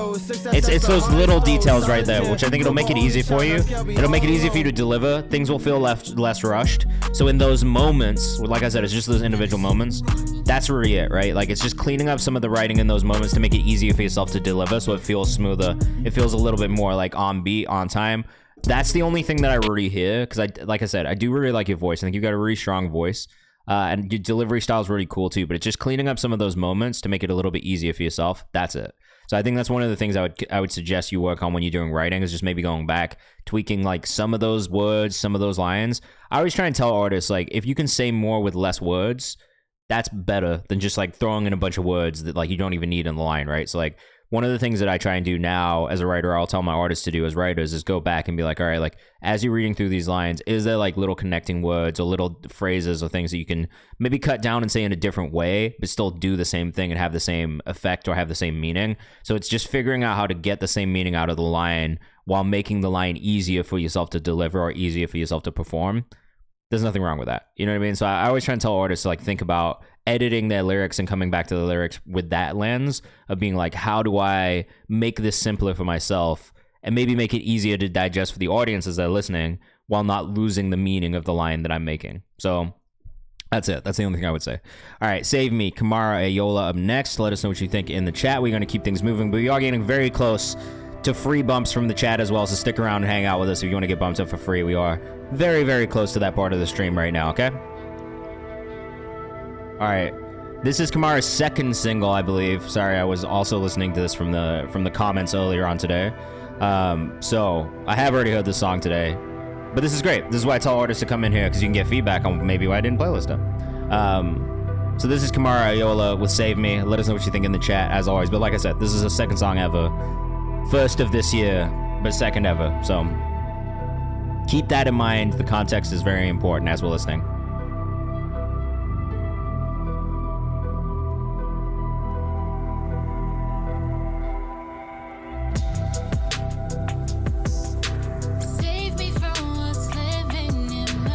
It's those little details right there, which I think it'll make it easy for you. It'll make it easy for you to deliver. Things will feel less rushed. So in those moments, like I said, it's just those individual moments. That's really it, right? Like it's just cleaning up some of the writing in those moments to make it easier for yourself to deliver, so it feels smoother. It feels a little bit more like on beat, on time. That's the only thing that I really hear, because like I said, I do really like your voice. I think you've got a really strong voice. And your delivery style is really cool too, but it's just cleaning up some of those moments to make it a little bit easier for yourself. That's it. So I think that's one of the things I would suggest you work on when you're doing writing, is just maybe going back, tweaking like some of those words, some of those lines. I always try and tell artists, like, if you can say more with less words, that's better than just like throwing in a bunch of words that like you don't even need in the line, right? So like one of the things that I try and do now as a writer, I'll tell my artists to do as writers, is go back and be like, all right, like as you're reading through these lines, is there like little connecting words or little phrases or things that you can maybe cut down and say in a different way, but still do the same thing and have the same effect or have the same meaning? So it's just figuring out how to get the same meaning out of the line while making the line easier for yourself to deliver or easier for yourself to perform. There's nothing wrong with that. You know what I mean? So I always try and tell artists to like think about editing their lyrics and coming back to the lyrics with that lens of being like, how do I make this simpler for myself and maybe make it easier to digest for the audience as they're listening while not losing the meaning of the line that I'm making. So that's it. That's the only thing I would say. All right, Save Me, Kamara Ayola up next. Let us know what you think in the chat. We're going to keep things moving, but we are getting very close to free bumps from the chat as well, so stick around and hang out with us if you want to get bumped up for free. We are very, very close to that part of the stream right now, okay? All right. This is Kamara's second single, I believe. Sorry, I was also listening to this from the comments earlier on today. So I have already heard this song today, but this is great. This is why I tell artists to come in here, because you can get feedback on maybe why I didn't playlist them. So this is Kamara Ayola with Save Me. Let us know what you think in the chat, as always. But like I said, this is the second song ever. First of this year, but second ever. So keep that in mind. The context is very important as we're listening.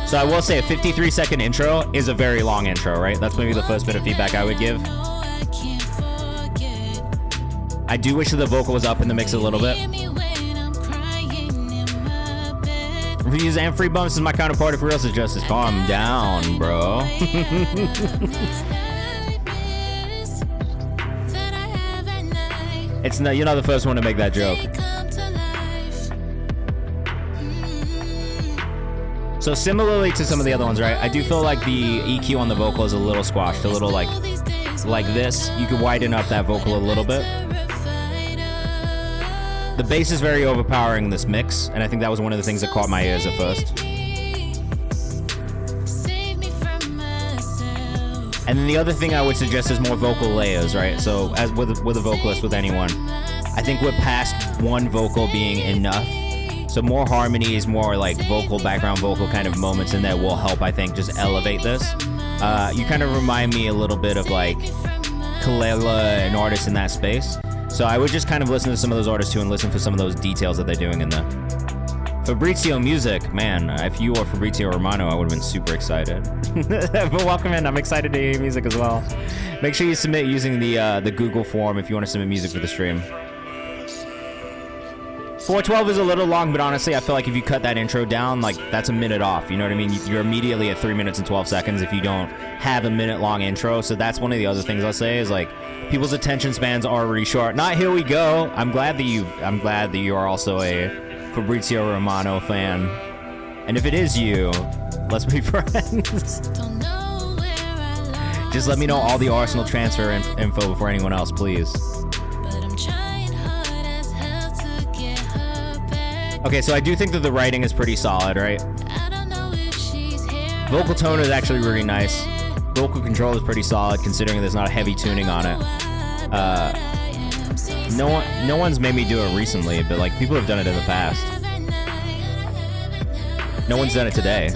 So I will say a 53-second intro is a very long intro, right? That's maybe the first bit of feedback I would give. I do wish that the vocal was up in the mix a little bit. Reviews and free bumps is my counterpart for real justice. Calm down, bro. It's not, you're not the first one to make that joke. So similarly to some of the other ones, right? I do feel like the EQ on the vocal is a little squashed, a little like this. You could widen up that vocal a little bit. The bass is very overpowering in this mix, and I think that was one of the things that caught my ears at first. And then the other thing I would suggest is more vocal layers, right? So as with a vocalist, with anyone, I think we're past one vocal being enough. So more harmonies, more like vocal, background vocal kind of moments in there will help, I think, just elevate this. You kind of remind me a little bit of like Kalela, an artist in that space. So I would just kind of listen to some of those artists too and listen for some of those details that they're doing in there. Fabrizio Music, man, if you were Fabrizio Romano, I would have been super excited. But welcome in, I'm excited to hear your music as well. Make sure you submit using the Google form if you want to submit music for the stream. 412 is a little long, but honestly, I feel like if you cut that intro down, like that's a minute off. You know what I mean? You're immediately at 3 minutes and 12 seconds if you don't have a minute-long intro. So that's one of the other things I'll say is like people's attention spans are really short. Not Here We Go. I'm glad that you are also a Fabrizio Romano fan. And if it is you, let's be friends. Just let me know all the Arsenal transfer info before anyone else, please. Okay, so I do think that the writing is pretty solid, right? Vocal tone is actually really nice. Vocal control is pretty solid, considering there's not a heavy tuning on it. No one's made me do it recently, but like people have done it in the past. No one's done it today.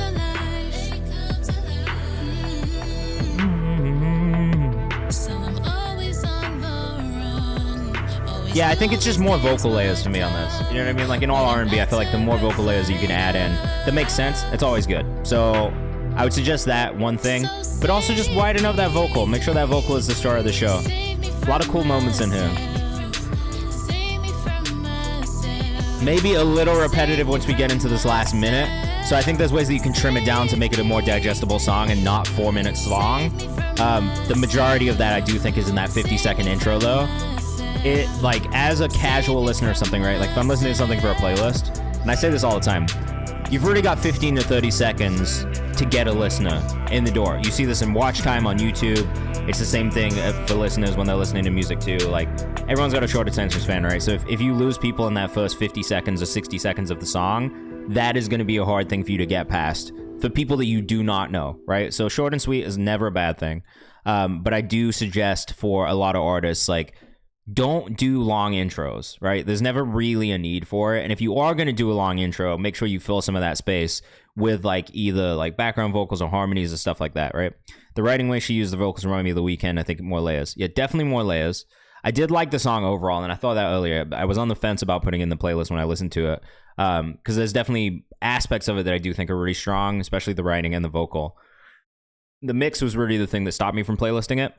Yeah, I think it's just more vocal layers for me on this. You know what I mean? Like in all R&B, I feel like the more vocal layers you can add in that makes sense, it's always good. So I would suggest that one thing, but also just widen up that vocal. Make sure that vocal is the star of the show. A lot of cool moments in here. Maybe a little repetitive once we get into this last minute. So I think there's ways that you can trim it down to make it a more digestible song and not 4 minutes long. The majority of that I do think is in that 50-second intro though. It, like, as a casual listener or something, right? Like, if I'm listening to something for a playlist, and I say this all the time, you've already got 15 to 30 seconds to get a listener in the door. You see this in watch time on YouTube. It's the same thing for listeners when they're listening to music too. Like, everyone's got a short attention span, right? So if you lose people in that first 50 seconds or 60 seconds of the song, that is going to be a hard thing for you to get past for people that you do not know, right? So short and sweet is never a bad thing. But I do suggest for a lot of artists, like, don't do long intros, right? There's never really a need for it. And if you are going to do a long intro, make sure you fill some of that space with like either like background vocals or harmonies and stuff like that, right? The writing way she used the vocals reminded me of The Weeknd. I think more layers. Yeah, definitely more layers. I did like the song overall, and I thought that earlier. I was on the fence about putting it in the playlist when I listened to it, because there's definitely aspects of it that I do think are really strong, especially the writing and the vocal. The mix was really the thing that stopped me from playlisting it.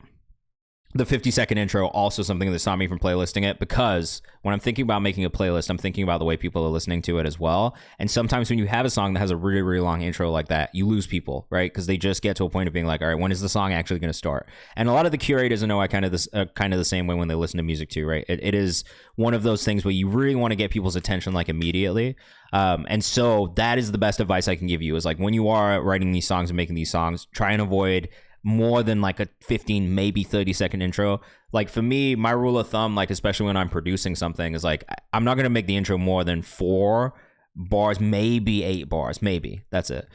The 50-second intro, also something that stopped me from playlisting it, because when I'm thinking about making a playlist, I'm thinking about the way people are listening to it as well. And sometimes when you have a song that has a really, really long intro like that, you lose people, right? Because they just get to a point of being like, all right, when is the song actually going to start? And a lot of the curators know I kind of the same way when they listen to music too, right? It is one of those things where you really want to get people's attention like immediately. And so that is the best advice I can give you, is like, when you are writing these songs and making these songs, try and avoid more than like a 15, maybe 30-second intro. Like, for me, my rule of thumb, like especially when I'm producing something, is like, I'm not going to make the intro more than 4 bars, maybe 8 bars, maybe. That's it.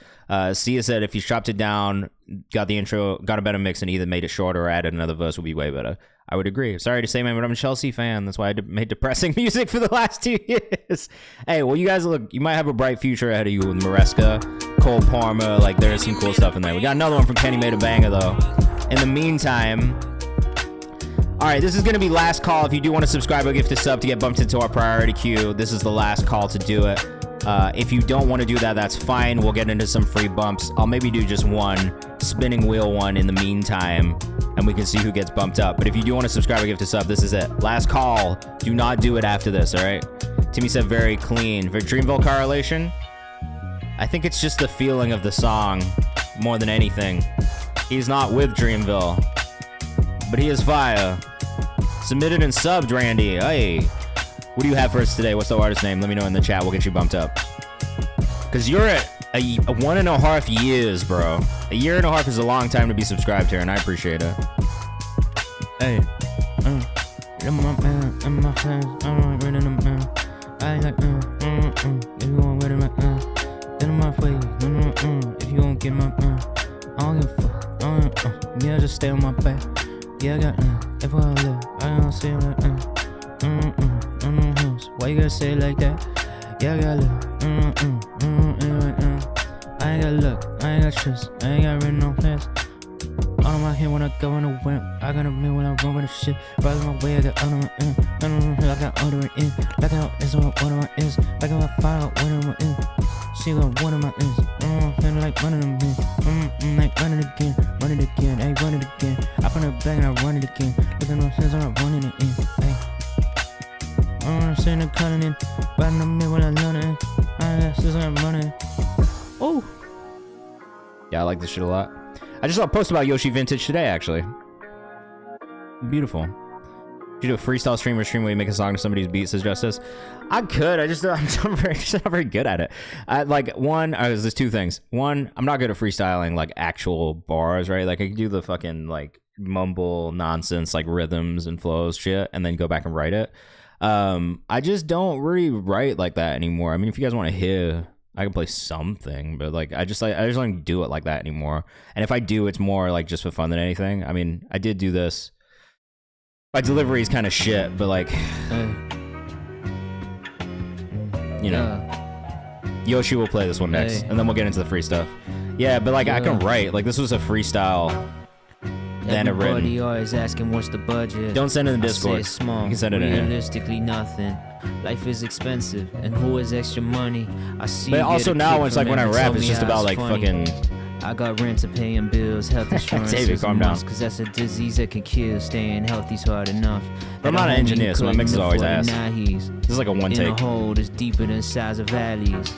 Sia said if you chopped it down, got the intro, got a better mix, and either made it shorter or added another verse, would be way better. I would agree. Sorry to say, man, but I'm a Chelsea fan. That's why I made depressing music for the last 2 years. Hey, well, you guys you might have a bright future ahead of you with Maresca, Cole Palmer. Like, there is some cool stuff in there. We got another one from Kenny Made a Banger, though. In the meantime, all right, this is going to be last call. If you do want to subscribe or gift a sub to get bumped into our priority queue, this is the last call to do it. If you don't want to do that, that's fine. We'll get into some free bumps. I'll maybe do just one spinning wheel one in the meantime, and we can see who gets bumped up. But if you do want to subscribe or gift a sub, this is it. Last call. Do not do it after this, all right? Timmy said very clean. For Dreamville correlation, I think it's just the feeling of the song more than anything. He's not with Dreamville, but he is fire. Submitted and subbed, Randy. Hey. What do you have for us today? What's the artist name? Let me know in the chat. We'll get you bumped up. Because you're at a 1.5 years, bro. A year and a half is a long time to be subscribed here, and I appreciate it.
Hey, in my man, in my hands, I'm ready to man. I like, if you want ready, get in my way, if you won't get my, I don't give a fuck, yeah, just stay on my back. Yeah, I got, if I live, I don't say like, why you gotta say it like that? Yeah, I got look, I ain't got luck, I ain't got trust, I ain't got written on plans. All of my head when I go in the wind, I got a man when I run with the shit. Right my way, I got under my end, I got under my end, like how it's on one of my ends, like how I fire one of my ends. She got one of my ends, and like running them in, like run it again, ayy, run it again. I put it back and I run it again, look at no sense, I'm not running it in, ayy. I'm sitting there cutting in, right in the middle when I learn it. I got since I'm running. Oh.
Yeah, I like this shit a lot. I just saw a post about Yoshi Vintage today, actually. Beautiful. You do a freestyle stream where you make a song to somebody's beat, says Justice. I could. I'm not very good at it. There's 2 things. One, I'm not good at freestyling like actual bars, right? Like, I can do the fucking like mumble nonsense like rhythms and flows shit, and then go back and write it. I just don't really write like that anymore. I mean, if you guys want to hear, I can play something, but like I just don't do it like that anymore. And if I do, it's more like just for fun than anything. I mean, I did do this. My delivery is kind of shit, but like, you know, Yoshi will play this one next, and then we'll get into the free stuff. Yeah, but like I can write. Like, this was a freestyle. Then
everybody always asking what's the budget.
Don't send it in the Discord.
It's small.
You can send it in here.
Realistically, nothing. Life is expensive, and who has extra money? I see.
But also now, it's like when I rap, it's just about like fucking.
I got rent to pay and bills, health insurance.
David, calm down.
Cause that's a disease that can kill. Staying healthy's hard enough.
But I'm not an engineer, so my mix is always ass.
This
is like a one take.
In a hole that's deeper than size of valleys.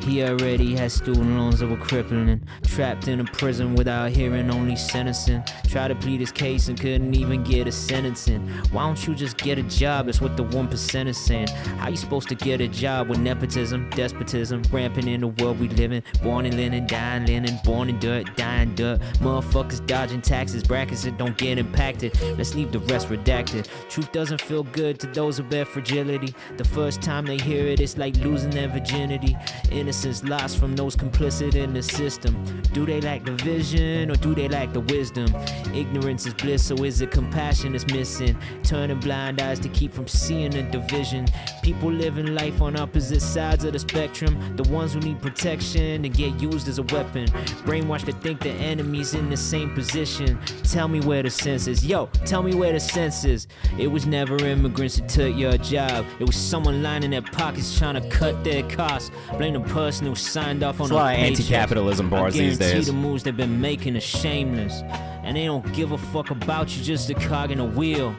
He already had student loans that were crippling. Trapped in a prison without hearing, only sentencing. Tried to plead his case and couldn't even get a sentencing. Why don't you just get a job? That's what the 1% is saying. How you supposed to get a job with nepotism, despotism, rampant in the world we live in? Born in linen, dying linen, born in dirt, dying dirt. Motherfuckers dodging taxes, brackets that don't get impacted. Let's leave the rest redacted. Truth doesn't feel good to those of their fragility. The first time they hear it, it's like losing their virginity. Innocence lost from those complicit in the system. Do they lack the vision or do they lack the wisdom? Ignorance is bliss, so is it compassion is missing? Turning blind eyes to keep from seeing the division. People living life on opposite sides of the spectrum. The ones who need protection and get used as a weapon. Brainwashed to think the enemy's in the same position. Tell me where the sense is. Yo, tell me where the sense is. It was never immigrants that took your job. It was someone lining their pockets trying to cut their costs. Blame the person who signed off on
a lot of anti-capitalism bars these days.
The moves they've been making are shameless. And they don't give a fuck about you, just a cog in a wheel.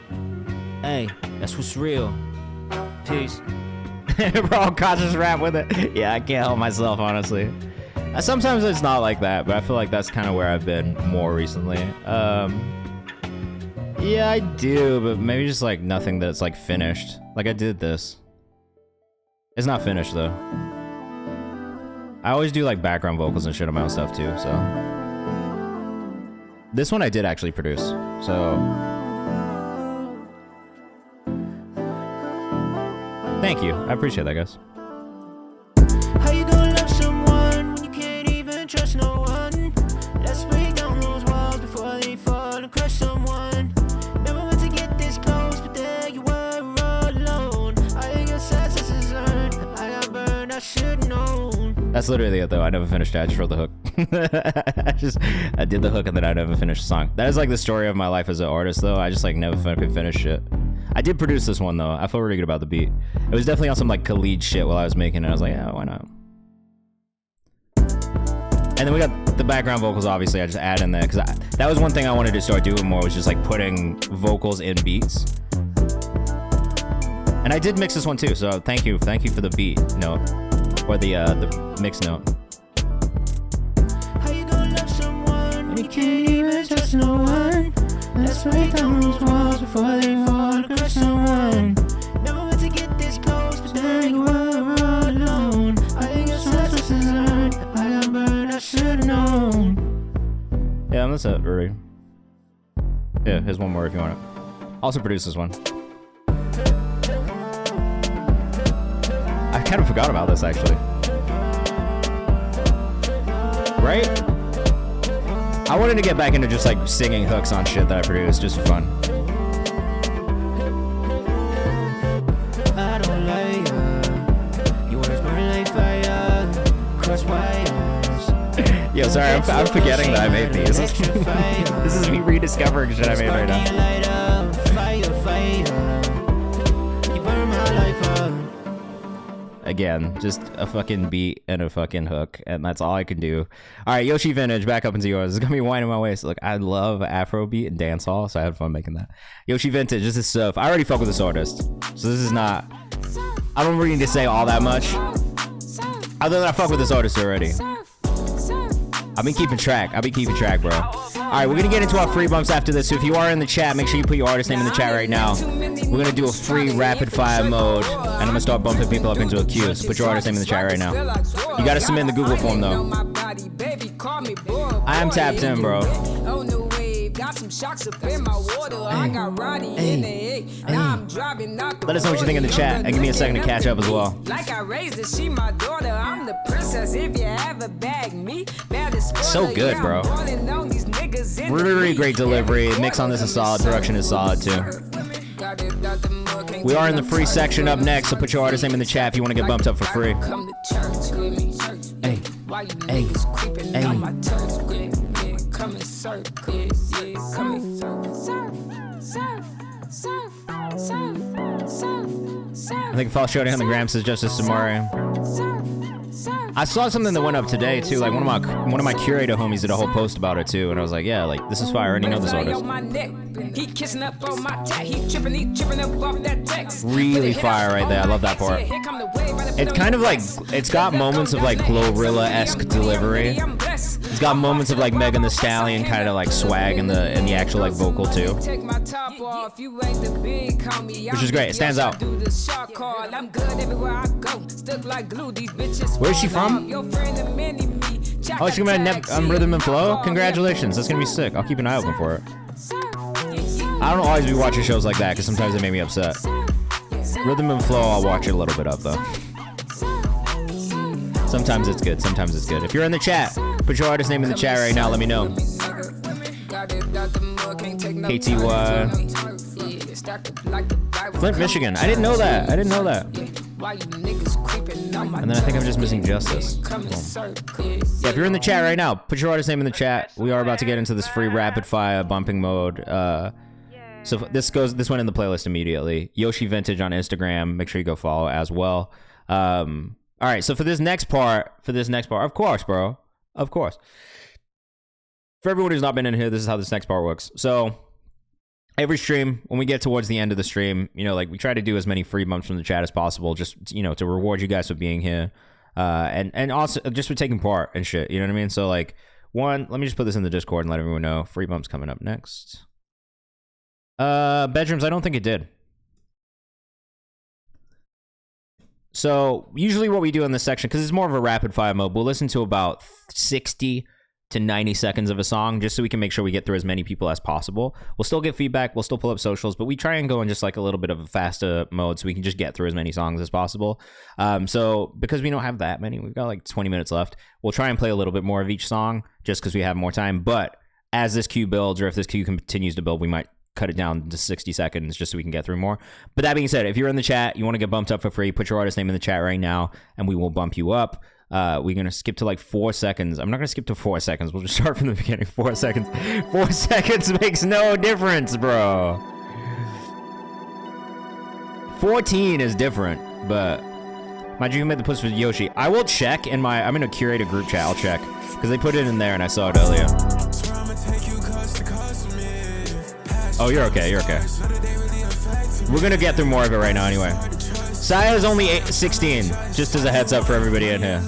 Hey, that's what's real. Peace.
Bro, conscious rap with it. Yeah, I can't help myself, honestly. Sometimes it's not like that, but I feel like that's kind of where I've been more recently. Yeah, I do, but maybe just like nothing that's like finished. Like I did this. It's not finished though. I always do like background vocals and shit on my own stuff too, so. This one I did actually produce, so. Thank you, I appreciate that, guys.
How you gonna love someone when you can't even trust no one? Let's break down those walls before they fall and crush someone. Never meant to get this close, but there you were all alone. I guess that's just earned. I got burned, I should know.
That's literally it though. I never finished it. I just wrote the hook. I did the hook and then I never finished the song. That is like the story of my life as an artist though. I just like never fucking finished shit. I did produce this one though. I feel really good about the beat. It was definitely on some like Khalid shit while I was making it. I was like, yeah, why not? And then we got the background vocals, obviously. I just add in there because that was one thing I wanted to start doing more, was just like putting vocals in beats. And I did mix this one too, so thank you for the beat note, or the mix note.
How you gonna love someone when you can't even trust no one? Let's break down those walls before they fall and crush someone. Never meant to get this close, but there you were all alone. I guess that's what's earned. I got burned, I should've known.
Yeah, that's it, Rudy. Yeah, here's one more if you want it. Also produce this one. I kind of forgot about this actually. Right? I wanted to get back into just like singing hooks on shit that I produced just for fun.
I don't like you. Your words burn like fire, cross wires.
Yo, sorry, I'm forgetting that I made these. This is me rediscovering shit I made right now.
You burn my life up.
Again, just a fucking beat and a fucking hook, and that's all I can do. All right, Yoshi Vintage, back up into yours. It's gonna be winding my waist. Look, I love Afrobeat and dancehall, so I had fun making that. Yoshi Vintage, this is stuff. I already fuck with this artist, so this is not. I don't really need to say all that much, other than I fuck with this artist already. I've been keeping track, bro. All right, we're gonna get into our free bumps after this, so if you are in the chat, make sure you put your artist name in the chat right now. We're gonna do a free rapid fire mode, and I'm gonna start bumping people up into a queue, so put your artist name in the chat right now. You gotta submit in the Google form though. I am tapped in, bro.
Got some shocks up in my water. I got Roddy in the egg. Now I'm driving out.
Let us know what you think in the chat, and give me a second to catch up as well.
Like I raised her, she my daughter. I'm the princess. If you ever bag me,
so good, bro. Really great delivery. Mix on this is solid. Production is solid too. We are in the free section up next, so put your artist name in the chat if you want to get bumped up for free.
Hey, hey, hey. Come and surf, yeah, come and surf.
I think Fall Shorty on the gram says Justice Samari. I saw something that went up today too. Like one of my curator homies did a whole post about it too, and I was like, yeah, like this is fire. I already know this artist. Really fire right there. I love that part. It's kind of like it's got moments of like Glorilla-esque delivery. It's got moments of like Megan Thee Stallion kind of like swag in the actual like vocal too, which is great. It stands out. Where's she from? Oh, she's gonna be on Rhythm and Flow? Congratulations, that's gonna be sick. I'll keep an eye open for it. I don't always be watching shows like that because sometimes they make me upset. Rhythm and Flow, I'll watch it a little bit of though. Sometimes it's good, sometimes it's good. If you're in the chat, put your artist name in the chat right now, let me know. KTY. Flint, Michigan. I didn't know that. And then I think I'm just missing Justice. Cool. Yeah, if you're in the chat right now, put your artist name in the chat. We are about to get into this free rapid fire bumping mode. So this went in the playlist immediately. Yoshi Vintage on Instagram. Make sure you go follow as well. All right, so for this next part, of course, bro. Of course. For everyone who's not been in here, this is how this next part works. So every stream, when we get towards the end of the stream, you know, like we try to do as many free bumps from the chat as possible, just, you know, to reward you guys for being here. And also just for taking part and shit, you know what I mean? So like, let me just put this in the Discord and let everyone know. Free bumps coming up next. Bedrooms, I don't think it did. So usually what we do in this section, because it's more of a rapid fire mode, we'll listen to about 60 to 90 seconds of a song just so we can make sure we get through as many people as possible. We'll still get feedback, we'll still pull up socials, but we try and go in just like a little bit of a faster mode so we can just get through as many songs as possible. So because we don't have that many, we've got like 20 minutes left, we'll try and play a little bit more of each song just because we have more time. But as this queue builds, or if this queue continues to build, we might cut it down to 60 seconds just so we can get through more. But that being said, if you're in the chat, you want to get bumped up for free, put your artist name in the chat right now and we will bump you up. We're gonna skip to like 4 seconds. I'm not gonna skip to 4 seconds. We'll just start from the beginning. 4 seconds. 4 seconds makes no difference, bro. 14 is different, but mind you, made the push for Yoshi. I will check in I'm gonna curate a group chat. I'll check because they put it in there and I saw it earlier. Oh, you're okay. You're okay. We're gonna get through more of it right now anyway. Saya's only 16, just as a heads up for everybody in here.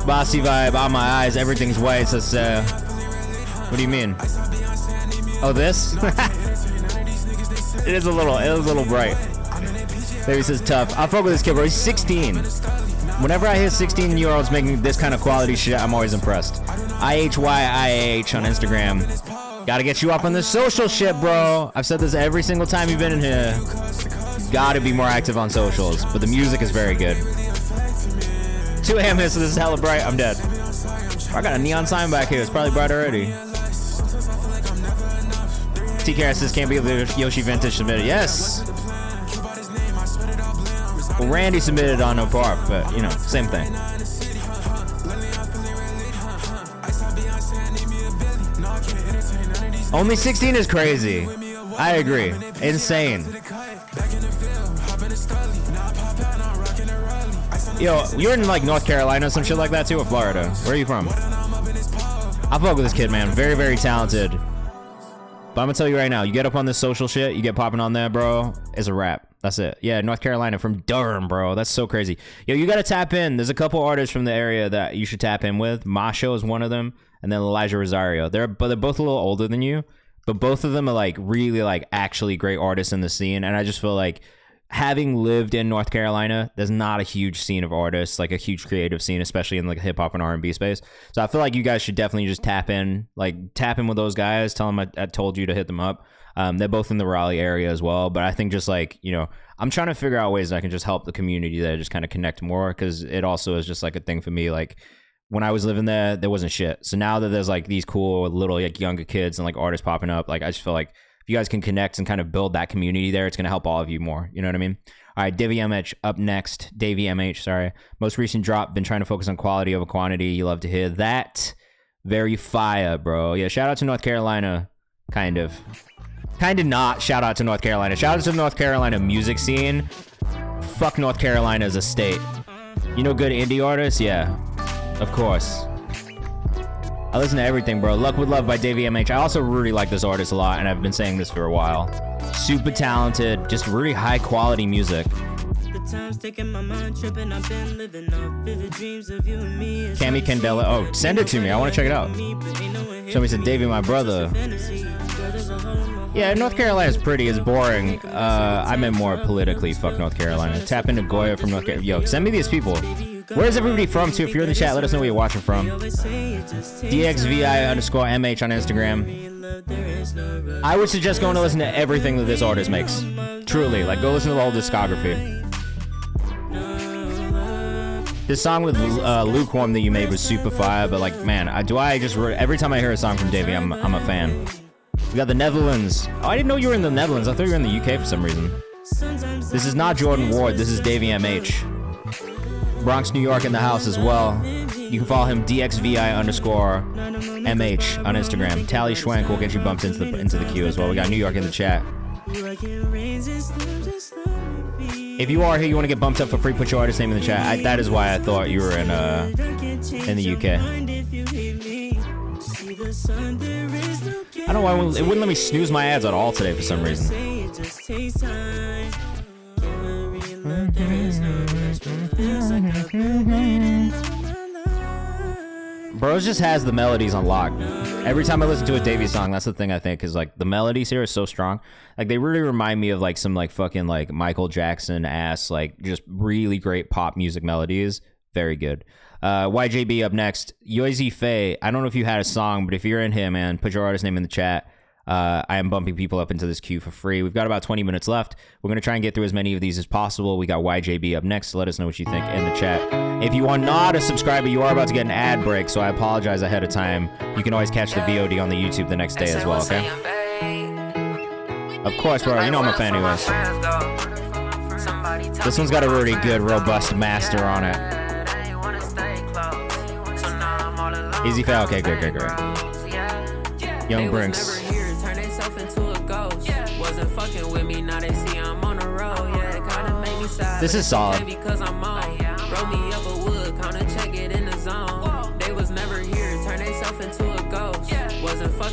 Bossy vibe, on my eyes, everything's white, says what do you mean? Oh, this? It is a little bright. Baby says tough. I'll fuck with this kid, bro. He's 16. Whenever I hear 16-year-olds making this kind of quality shit, I'm always impressed. IHYIAH on Instagram. Gotta get you up on the social shit, bro. I've said this every single time you've been in here. Gotta be more active on socials, but the music is very good. 2 a.m. here, so this is hella bright. I'm dead. I got a neon sign back here. It's probably bright already. TKR says can't be the Yoshi Vintage submitted. Yes. Well, Randy submitted on no part, but you know, same thing. Only 16 is crazy. I agree. Insane. Yo, you're in like North Carolina, some shit like that too, or Florida? Where are you from? I fuck with this kid, man. Very, very talented. But I'm gonna tell you right now, you get up on this social shit, you get popping on there, bro, it's a wrap. That's it. Yeah, North Carolina, from Durham, bro. That's so crazy. Yo, you gotta tap in. There's a couple artists from the area that you should tap in with. Masho is one of them, and then Elijah Rosario. They're both a little older than you, but both of them are like really like actually great artists in the scene. And I just feel like having lived in North Carolina, there's not a huge scene of artists, like a huge creative scene, especially in like hip hop and R&B space. So I feel like you guys should definitely just tap in with those guys. Tell them I told you to hit them up. They're both in the Raleigh area as well. But I think just like, you know, I'm trying to figure out ways that I can just help the community there, just kind of connect more, because it also is just like a thing for me. Like when I was living there wasn't shit. So now that there's like these cool little like younger kids and like artists popping up, like I just feel like if you guys can connect and kind of build that community there, it's going to help all of you more. You know what I mean? All right, Davey MH up next. Davey MH, sorry. Most recent drop, been trying to focus on quality over quantity. You love to hear that. Very fire, bro. Yeah, shout out to North Carolina, kind of. Kind of not. Shout out to North Carolina. Shout out to the North Carolina music scene. Fuck North Carolina as a state. You know good indie artists? Yeah, of course. I listen to everything, bro. Luck with Love by KayvanMD. I also really like this artist a lot, and I've been saying this for a while. Super talented, just really high quality music. Cami Candela. Oh, send it to me. I want to check it out. Somebody said, Davey, my brother. Yeah, North Carolina's pretty. It's boring. I meant more politically. Fuck North Carolina. Tap into Goya from North Carolina. Yo, send me these people. Where's everybody from, too? If you're in the chat, let us know where you're watching from. DXVI_MH on Instagram. I would suggest going to listen to everything that this artist makes. Truly. Like, go listen to the whole discography. This song with Lukewarm that you made was super fire, but like, man, every time I hear a song from Davey, I'm a fan. We got the Netherlands. Oh, I didn't know you were in the Netherlands. I thought you were in the UK for some reason. This is not Jordan Ward. This is KayvanMD. Bronx, New York in the house as well. You can follow him DXVI_MH on Instagram. Tally Schwenk will get you bumped into the queue as well. We got New York in the chat. If you are here, you want to get bumped up for free, put your artist name in the chat. That is why I thought you were in the UK. I don't know why it wouldn't let me snooze my ads at all today for some reason. Bros just has the melodies on lock. Every time I listen to a Davey song, that's the thing I think is like the melodies here are so strong. Like they really remind me of like some like fucking like Michael Jackson ass like just really great pop music melodies. Very good. YJB up next. Yoizi Faye. I don't know if you had a song, but if you're in here, man, put your artist name in the chat. I am bumping people up into this queue for free. We've got about 20 minutes left. We're going to try and get through as many of these as possible. We got YJB up next. Let us know what you think in the chat. If you are not a subscriber, you are about to get an ad break, so I apologize ahead of time. You can always catch the VOD on the YouTube the next day as well, okay? Of course, bro. You know I'm a fan anyways. This one's got a really good, robust master on it. Easy fail. Okay, great. Young Brinks. This is solid.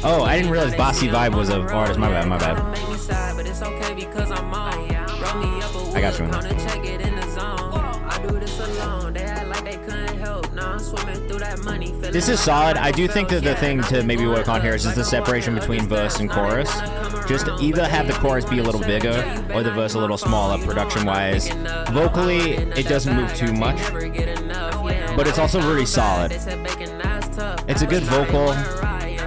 Oh, I didn't realize Bossy Vibe was an artist. My bad. I got you. This is solid. I do think that the thing to maybe work on here is just the separation between verse and chorus. Just either have the chorus be a little bigger or the verse a little smaller production-wise. Vocally, it doesn't move too much, but it's also really solid. It's a good vocal.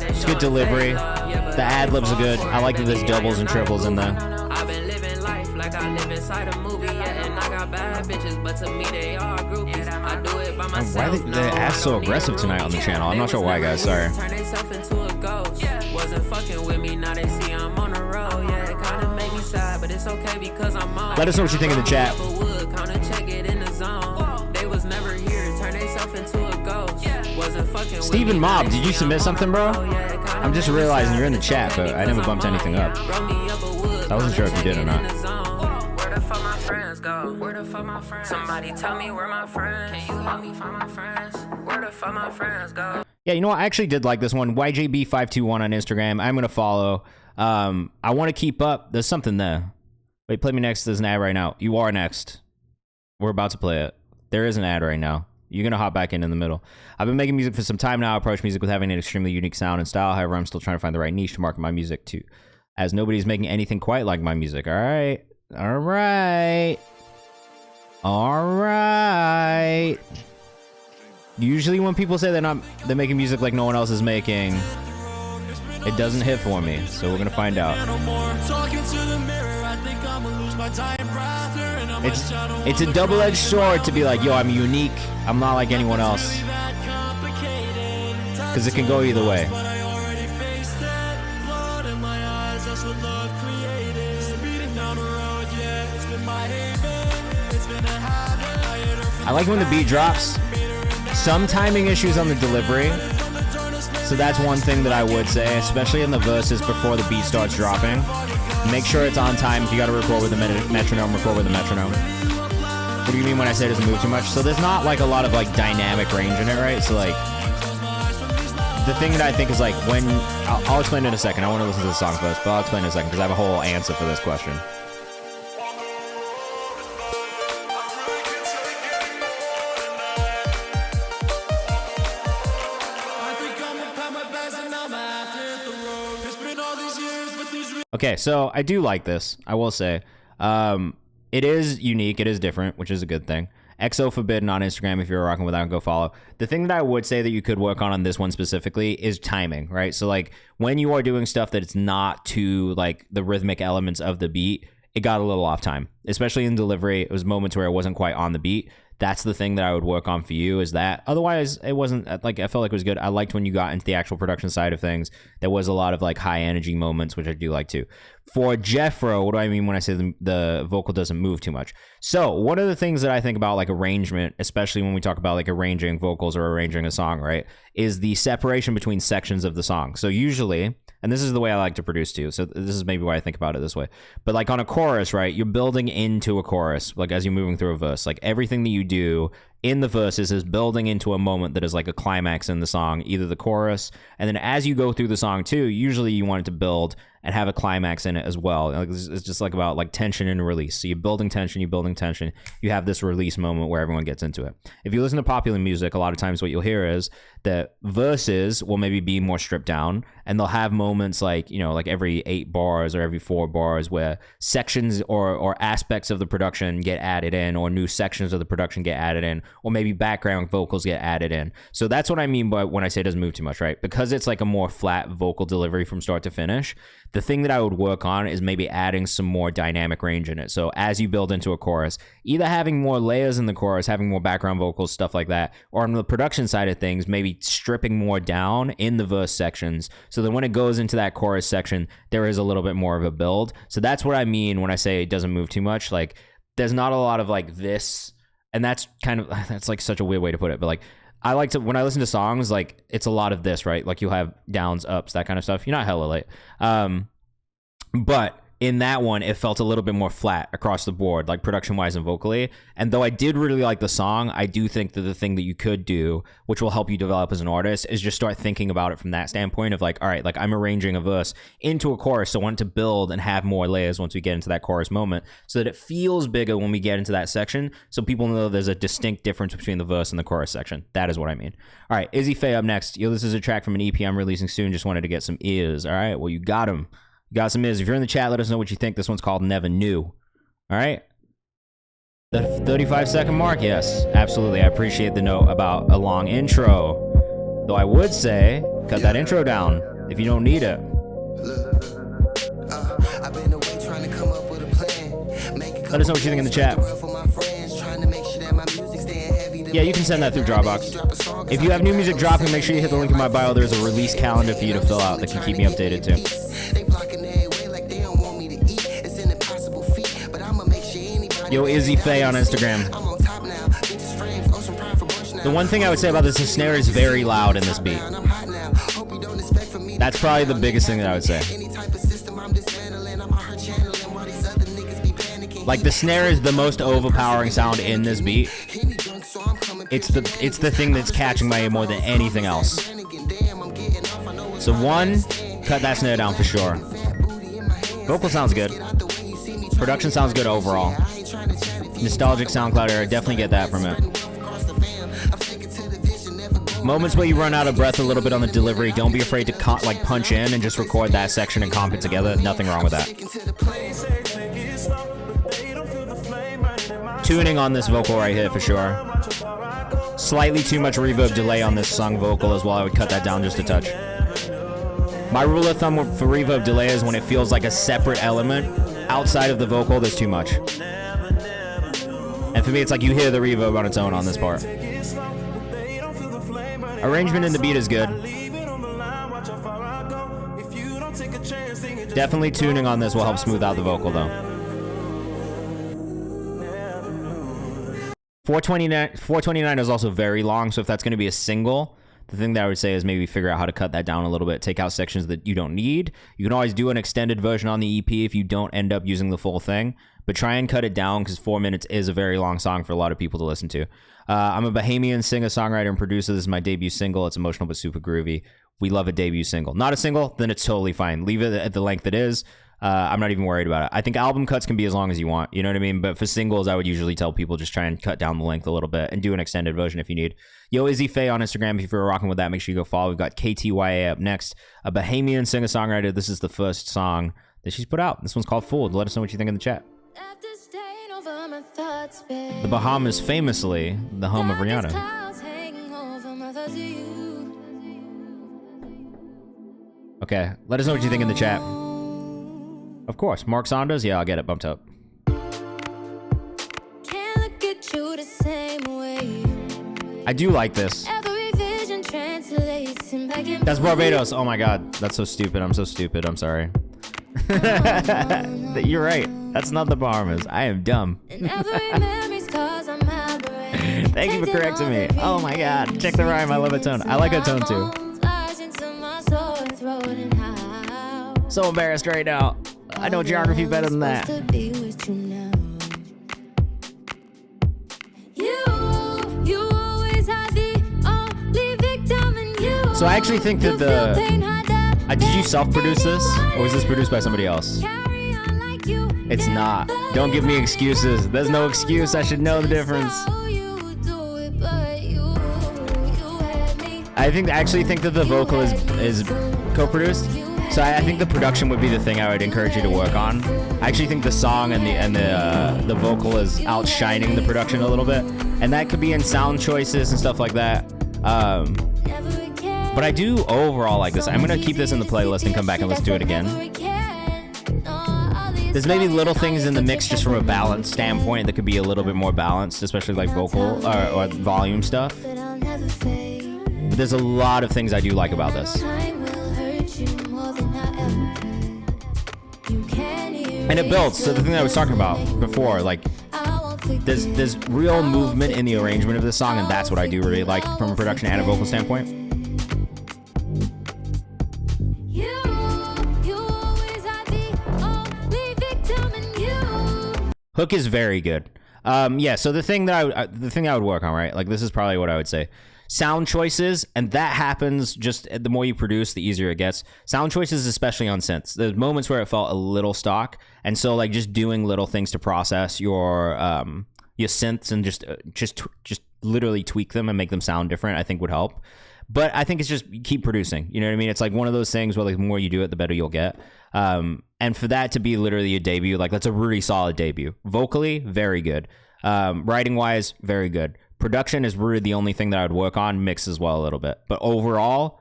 It's good delivery. The ad-libs are good. I like that there's doubles and triples in there. Why are the ads so aggressive tonight on the channel? I'm not sure why, guys. Sorry. Let us know what you think in the chat. Steven Mob, did you submit something, bro? I'm just realizing you're in the chat, but I never bumped anything up. I wasn't sure if you did or not. Somebody tell me where my friends. Can you help me find my friends? Where the fuck my friends go? Yeah, you know what? I actually did like this one. YJB521 on Instagram. I'm gonna follow. I want to keep up. There's something there. Wait, play me next. There's an ad right now. You are next. We're about to play it. There is an ad right now. You're gonna hop back in the middle. I've been making music for some time now. I approach music with having an extremely unique sound and style. However, I'm still trying to find the right niche to market my music to, as nobody's making anything quite like my music. All right. Usually when people say they're making music like no one else is making, it doesn't hit for me. So we're gonna find out. It's a double-edged sword to be like, yo, I'm unique. I'm not like anyone else. Because it can go either way. I like when the beat drops. Some timing issues on the delivery. So that's one thing that I would say, especially in the verses before the beat starts dropping. Make sure it's on time. If you got to record with a metronome, record with a metronome. What do you mean when I say it doesn't move too much? So there's not like a lot of like dynamic range in it, right? So like the thing that I think is like when I'll explain it in a second. I want to listen to the song first, but I'll explain it in a second because I have a whole answer for this question. Okay, so I do like this. I will say, it is unique. It is different, which is a good thing. XO Forbidden on Instagram. If you're rocking with that, go follow. The thing that I would say that you could work on this one specifically is timing, right? So like when you are doing stuff that it's not to like the rhythmic elements of the beat, it got a little off time, especially in delivery. It was moments where it wasn't quite on the beat. That's the thing that I would work on for you is that. Otherwise, it wasn't like, I felt like it was good. I liked when you got into the actual production side of things. There was a lot of like high energy moments, which I do like too. For Jeffro, what do I mean when I say the vocal doesn't move too much? So one of the things that I think about like arrangement, especially when we talk about like arranging vocals or arranging a song, right, is the separation between sections of the song. So usually, and this is the way I like to produce too, so this is maybe why I think about it this way, but like on a chorus, right, you're building into a chorus, like as you're moving through a verse, like everything that you do in the verses is building into a moment that is like a climax in the song, either the chorus, and then as you go through the song too, usually you want it to build and have a climax in it as well. Like, it's just like about like tension and release. So you're building tension, you have this release moment where everyone gets into it. If you listen to popular music, a lot of times what you'll hear is that verses will maybe be more stripped down, and they'll have moments like, you know, like every 8 bars or every 4 bars where sections or aspects of the production get added in, or new sections of the production get added in, or maybe background vocals get added in. So that's what I mean by when I say it doesn't move too much, right? Because it's like a more flat vocal delivery from start to finish. The thing that I would work on is maybe adding some more dynamic range in it. So as you build into a chorus, either having more layers in the chorus, having more background vocals, stuff like that, or on the production side of things, maybe stripping more down in the verse sections. So that when it goes into that chorus section, there is a little bit more of a build. So that's what I mean when I say it doesn't move too much. Like there's not a lot of like this, and that's kind of, that's like such a weird way to put it, but like, I like to, when I listen to songs, like it's a lot of this, right? Like you'll have downs, ups, that kind of stuff. You're not hella late. But in that one, it felt a little bit more flat across the board, like production-wise and vocally. And though I did really like the song, I do think that the thing that you could do, which will help you develop as an artist, is just start thinking about it from that standpoint of like, all right, like I'm arranging a verse into a chorus, so I want to build and have more layers once we get into that chorus moment, so that it feels bigger when we get into that section, so people know there's a distinct difference between the verse and the chorus section. That is what I mean. All right, Izzy Faye up next. Yo, this is a track from an EP I'm releasing soon. Just wanted to get some ears. All right, well, you got him. Got some is. If you're in the chat, let us know what you think. This one's called Never Knew. All right. The 35-second mark. Yes, absolutely. I appreciate the note about a long intro. Though I would say, cut that intro down if you don't need it. Let us know what you think in the chat. Yeah, you can send that through Dropbox. If you have new music dropping, make sure you hit the link in my bio. There's a release calendar for you to fill out that can keep me updated too. Yo, Izzy Faye on Instagram. The one thing I would say about this, the snare is very loud in this beat. That's probably the biggest thing that I would say. Like the snare is the most overpowering sound in this beat. It's the thing that's catching my ear more than anything else. So one, cut that snare down for sure. Vocal sounds good. Production sounds good overall. Nostalgic SoundCloud era, definitely get that from it. Moments where you run out of breath a little bit on the delivery, don't be afraid to punch in and just record that section and comp it together. Nothing wrong with that. Tuning on this vocal right here for sure. Slightly too much reverb delay on this sung vocal as well. I would cut that down just a touch. My rule of thumb for reverb delay is when it feels like a separate element outside of the vocal, there's too much. And for me, it's like you hear the reverb on its own on this part. Arrangement in the beat is good. Definitely tuning on this will help smooth out the vocal though. 429 is also very long, so if that's going to be a single, The thing that I would say is maybe figure out how to cut that down a little bit, take out sections that you don't need. You can always do an extended version on the EP if you don't end up using the full thing, but try and cut it down because 4 minutes is a very long song for a lot of people to listen to. I'm a Bahamian singer, songwriter, and producer. This is my debut single. It's emotional but super groovy. We love a debut single. Not a single, then it's totally fine. Leave it at the length it is. I'm not even worried about it. I think album cuts can be as long as you want, you know what I mean? But for singles, I would usually tell people just try and cut down the length a little bit and do an extended version if you need. Yo, Izzy Faye on Instagram. If you're rocking with that, make sure you go follow. We've got KTYA up next, a Bahamian singer-songwriter. This is the first song that she's put out. This one's called Fooled. Let us know what you think in the chat. The Bahamas, famously the home of Rihanna. Okay, let us know what you think in the chat. Of course, Mark Saunders. Yeah, I'll get it bumped up. I do like this. That's Barbados. Oh my god, that's so stupid. I'm so stupid. I'm sorry. You're right. That's not the Bahamas. I am dumb. Thank you for correcting me. Oh my god, check the rhyme. I love a tone. I like a tone too. So embarrassed right now. I know geography better than that. So I actually think that did you self-produce this? Or was this produced by somebody else? It's not. Don't give me excuses. There's no excuse. I should know the difference. I actually think that the vocal is co-produced. So I think the production would be the thing I would encourage you to work on. I actually think the song and the vocal is outshining the production a little bit, and that could be in sound choices and stuff like that. But I do overall like this. I'm gonna keep this in the playlist and come back and let's do it again. There's maybe little things in the mix just from a balance standpoint that could be a little bit more balanced, especially like vocal or volume stuff. But there's a lot of things I do like about this. And it builds. So the thing that I was talking about before, like there's real movement in the arrangement of this song, and that's what I do really like from a production and a vocal standpoint. Hook is very good. Yeah, so the thing that I would work on, right? Like this is probably what I would say. Sound choices, and that happens just the more you produce, the easier it gets. Sound choices, especially on synths. There's moments where it felt a little stock, and so like just doing little things to process your synths and just literally tweak them and make them sound different, I think would help. But I think it's just keep producing. You know what I mean? It's like one of those things where like the more you do it, the better you'll get. And for that to be literally a debut, like that's a really solid debut. Vocally, very good. Writing wise, very good. Production is really the only thing that I would work on. Mix as well a little bit. But overall,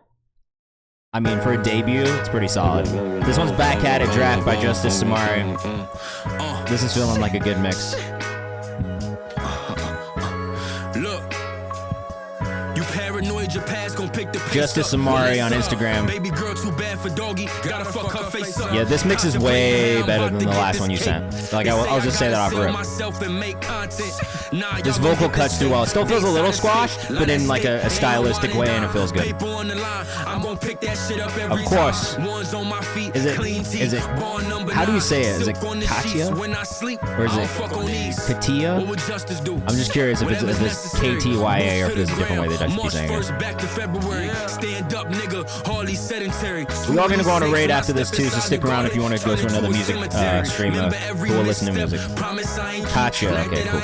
I mean, for a debut, it's pretty solid. This one's Back at It Draft by Justice Samari. This is feeling like a good mix. Justice Samari on Instagram. Yeah, this mix is way better than the last one you sent. Like I'll just say that off rip. This vocal cuts too well. It still feels a little squashed, but in like a stylistic way, and it feels good. Of course. Is it? How do you say it? Is it Katia? Or is it Katia? I'm just curious if it's KTYA or if there's a different way that I should be saying it. We are going to go on a raid after this too, so stick around if you want to go to another music stream or listen to music. Gotcha. Okay, cool.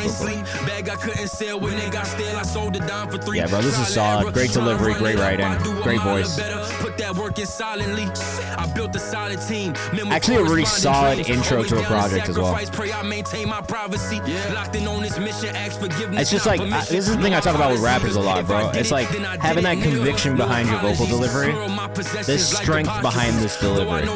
Yeah, bro, this is solid. Great delivery, great writing, great voice. Actually, a really solid intro to a project as well. It's just like, this is the thing I talk about with rappers a lot, bro. It's like having that conviction behind your vocal delivery. There's strength behind this delivery.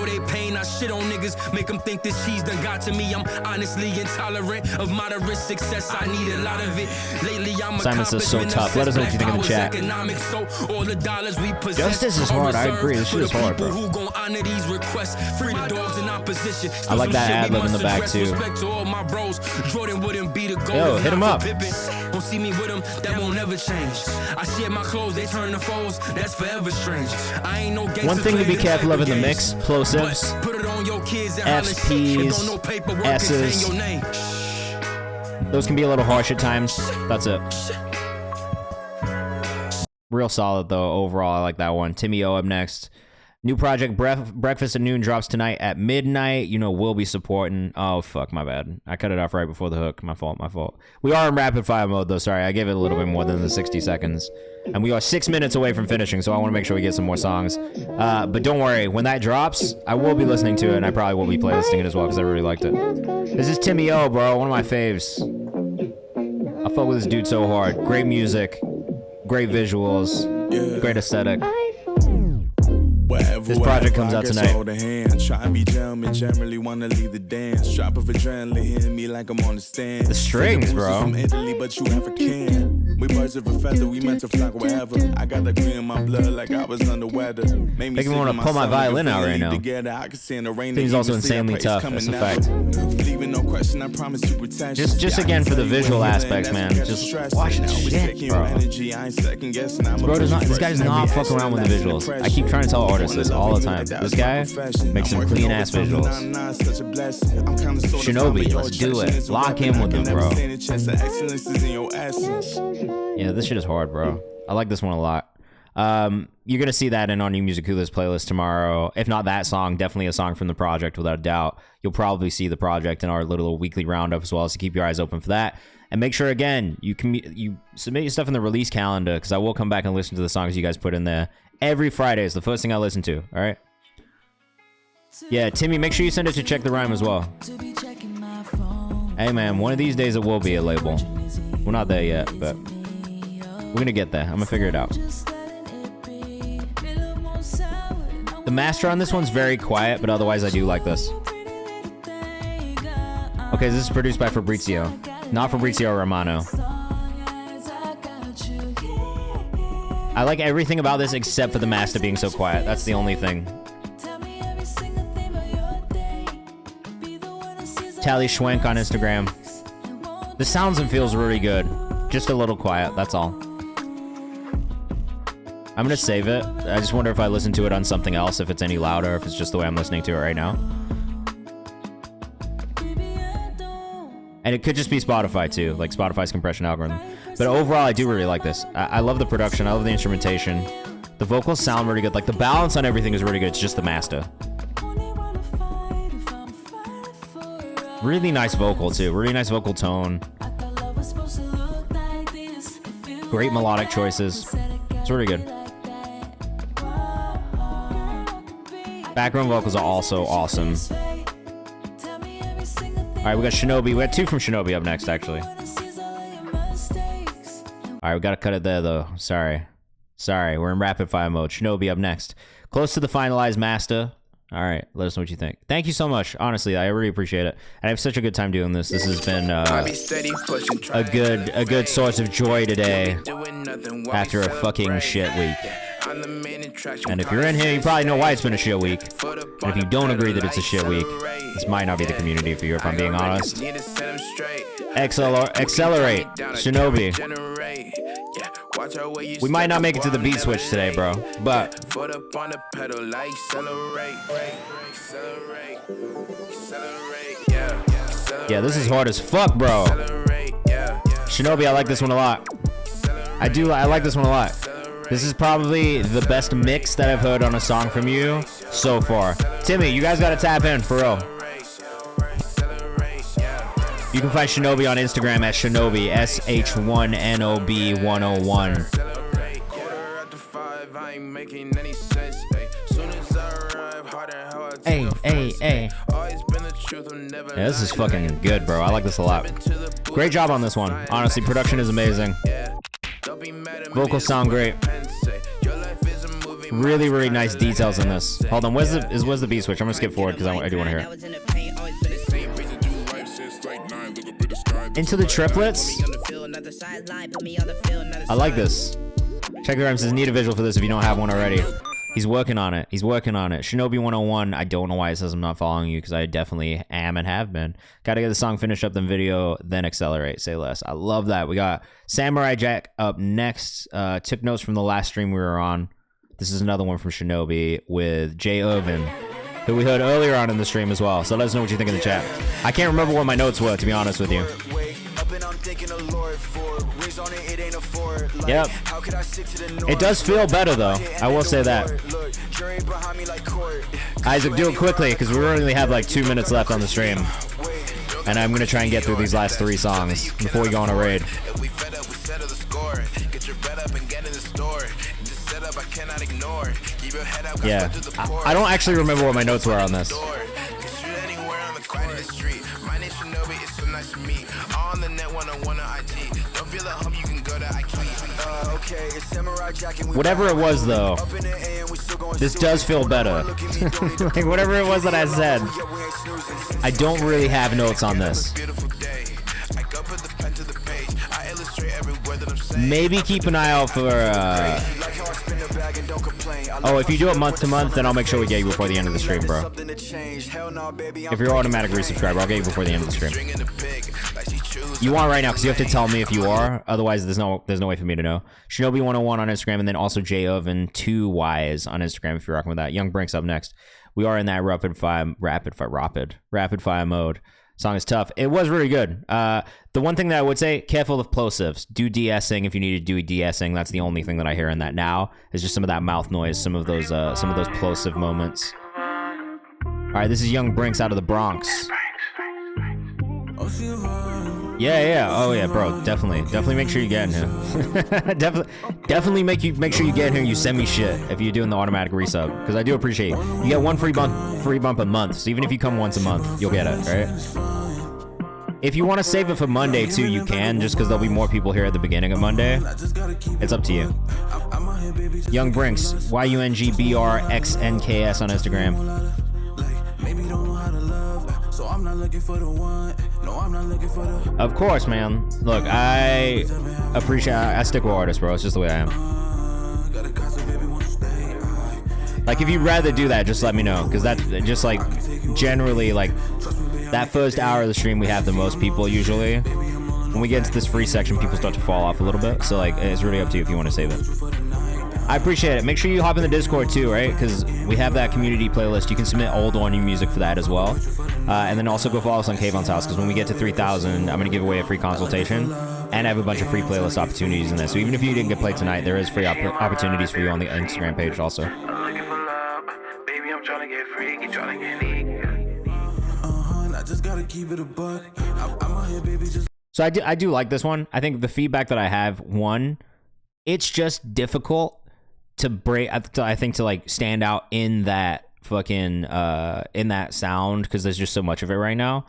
honestly intolerant of moderate success. I need a lot of it. Lately, I'm
Simon says so tough. Let us know what you think in the chat.
So all the dollars we possess
Justice is hard. I agree. This shit is hard, bro.
Who gon' honor these requests? Free the dogs in opposition.
I like that ad lib in the back too. Yo, hit him up.
Don't see me with them, that won't ever change. I share my clothes, they turn to foes. That's forever strange. I ain't no gangster.
One thing to be careful of in the mix: plosives,
Put it on your kids and
F's, P's, S's. Those can be a little harsh at times. That's it. Real solid though overall. I like that one. Timmy O up next. New project Breakfast at Noon drops tonight at midnight. You know we'll be supporting. Oh fuck, my bad. I cut it off right before the hook. My fault. We are in rapid fire mode though. Sorry, I gave it a little bit more than the 60 seconds. And we are 6 minutes away from finishing, so I want to make sure we get some more songs. But don't worry, when that drops, I will be listening to it, and I probably will be playlisting it as well because I really liked it. This is Timmy O, bro. One of my faves. I fuck with this dude so hard. Great music, great visuals, great aesthetic. This project comes out tonight. The strings, bro.
We birds of a feather, we meant to flock wherever. I got the green in my blood like I was under weather.
Make me want to pull my violin out right now. He's also insanely tough. That's a fact. Just again for the visual aspects, man. Just watch the shit, bro. This guy does not fuck around with the visuals. I keep trying to tell artists this all the time. This guy makes some clean ass visuals. Shinobi, let's do it. Lock in with them, bro. Yeah, this shit is hard, bro. I like this one a lot. You're gonna see that in our new Music Coolers playlist tomorrow. If not that song, definitely a song from the project without a doubt. You'll probably see the project in our little weekly roundup as well, so keep your eyes open for that. And make sure, again, you submit your stuff in the release calendar, because I will come back and listen to the songs you guys put in there. Every Friday is the first thing I listen to, all right? Yeah, Timmy, make sure you send it to Check the Rhyme as well. Hey, man, one of these days it will be a label. We're not there yet, but we're gonna get there. I'm gonna figure it out. The master on this one's very quiet, but otherwise I do like this. Okay, this is produced by Fabrizio. Not Fabrizio Romano. I like everything about this except for the master being so quiet. That's the only thing. Tally Schwenk on Instagram. The sounds and feels really good. Just a little quiet, that's all. I'm gonna save it. I just wonder if I listen to it on something else, if it's any louder, if it's just the way I'm listening to it right now. And it could just be Spotify too, like Spotify's compression algorithm. But overall, I do really like this. I love the production, I love the instrumentation. The vocals sound really good. Like the balance on everything is really good. It's just the master. Really nice vocal too. Really nice vocal tone. Great melodic choices. It's really good. Background vocals are also awesome. Alright, we got Shinobi. We got two from Shinobi up next, actually. Alright, we gotta cut it there, though. Sorry, we're in rapid fire mode. Shinobi up next. Close to the finalized master. Alright, let us know what you think. Thank you so much. Honestly, I really appreciate it. And I have such a good time doing this. This has been a good source of joy today after a fucking shit week. And if you're in here, you probably know why it's been a shit week. And if you don't agree that it's a shit week, this might not be the community for you, if I'm being honest. Accelerate, Shinobi. We might not make it to the beat switch today, bro, but yeah, this is hard as fuck, bro. Shinobi, I like this one a lot. I like this one a lot. This is probably the best mix that I've heard on a song from you so far. Timmy, you guys gotta tap in, for real. You can find Shinobi on Instagram at Shinobi, SH1NOB 101. Hey. Yeah, this is fucking good, bro. I like this a lot. Great job on this one. Honestly, production is amazing. Vocals sound great. Really, really nice details in this. Hold on, where's the beat switch? I'm gonna skip forward because I do want to hear it. Into the triplets. I like this. Check the rhymes. Says need a visual for this if you don't have one already. He's working on it. He's working on it. Shinobi 101. I don't know why it says I'm not following you because I definitely am and have been. Gotta get the song finished up, then video, then accelerate. Say less. I love that. We got Samurai Jack up next. Took notes from the last stream we were on. This is another one from Shinobi with Jay Irvin, who we heard earlier on in the stream as well. So let us know what you think in the chat. I can't remember what my notes were, to be honest with you. Yep. It does feel better though. I will say that. Isaac, do it quickly because we only have like 2 minutes left on the stream. And I'm gonna try and get through these last 3 songs before we go on a raid. Yeah. I don't actually remember what my notes were on this. Whatever it was though, this does feel better. Like whatever it was that I said, I don't really have notes on this. Maybe keep an eye out for oh, if you do it month to month, then I'll make sure we get you before the end of the stream, bro. If you're automatic resubscriber, I'll get you before the end of the stream. You want right now because you have to tell me if you are. Otherwise, there's no way for me to know. Shinobi 101 on Instagram, and then also J Oven 2 Ys on Instagram if you're rocking with that. Young Brinks up next. We are in that rapid fire mode. Song is tough. It was really good. The one thing that I would say, careful of plosives. Do de-essing if you need to do de-essing. That's the only thing that I hear in that now. Is just some of that mouth noise, some of those plosive moments. All right, this is Young Brinks out of the Bronx. Yeah. Oh yeah, bro. Definitely make sure you get in here. definitely make sure you get in here. You send me shit if you're doing the automatic resub because I do appreciate it. You get one free bump a month. So even if you come once a month, you'll get it, right? If you want to save it for Monday too, you can, just because there'll be more people here at the beginning of Monday. It's up to you. Young Brinks, YUNGBRXNKS on Instagram. Of course, man. Look, I stick with artists, bro. It's just the way I am. Like, if you'd rather do that, just let me know, because that just like generally like that first hour of the stream we have the most people usually. When we get into this free section, people start to fall off a little bit. So like, it's really up to you if you want to save it. I appreciate it. Make sure you hop in the Discord too, right? Because we have that community playlist. You can submit old or new music for that as well. And then also go follow us on Kayvan's house, because when we get to 3,000, I'm going to give away a free consultation. And I have a bunch of free playlist opportunities in there. So even if you didn't get played tonight, there is free opportunities for you on the Instagram page also. So I do like this one. I think the feedback that I have, one, it's just difficult to break. I think to like stand out in that fucking in that sound, because there's just so much of it right now.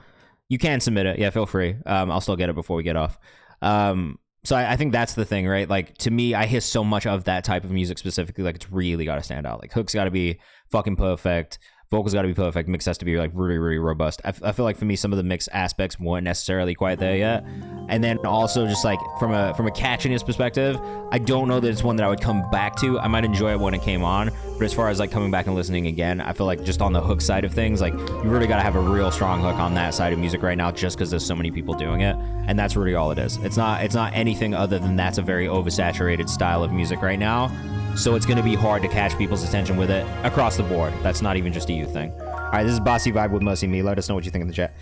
You can submit it, yeah, feel free. I'll still get it before we get off. So I think that's the thing, right? Like, to me, I hear so much of that type of music specifically. Like, it's really got to stand out. Like, hooks got to be fucking perfect. Vocals got to be perfect. Mix has to be like really, really robust. I feel like for me, some of the mix aspects weren't necessarily quite there yet. And then also just like from a catchiness perspective, I don't know that it's one that I would come back to. I might enjoy it when it came on, but as far as like coming back and listening again, I feel like just on the hook side of things, like you really got to have a real strong hook on that side of music right now, just because there's so many people doing it, and that's really all it is. It's not anything other than that's a very oversaturated style of music right now. So it's going to be hard to catch people's attention with it across the board. That's not even just a you thing. All right, this is Bossy Vibe with Mercy Me. Let us know what you think in the chat.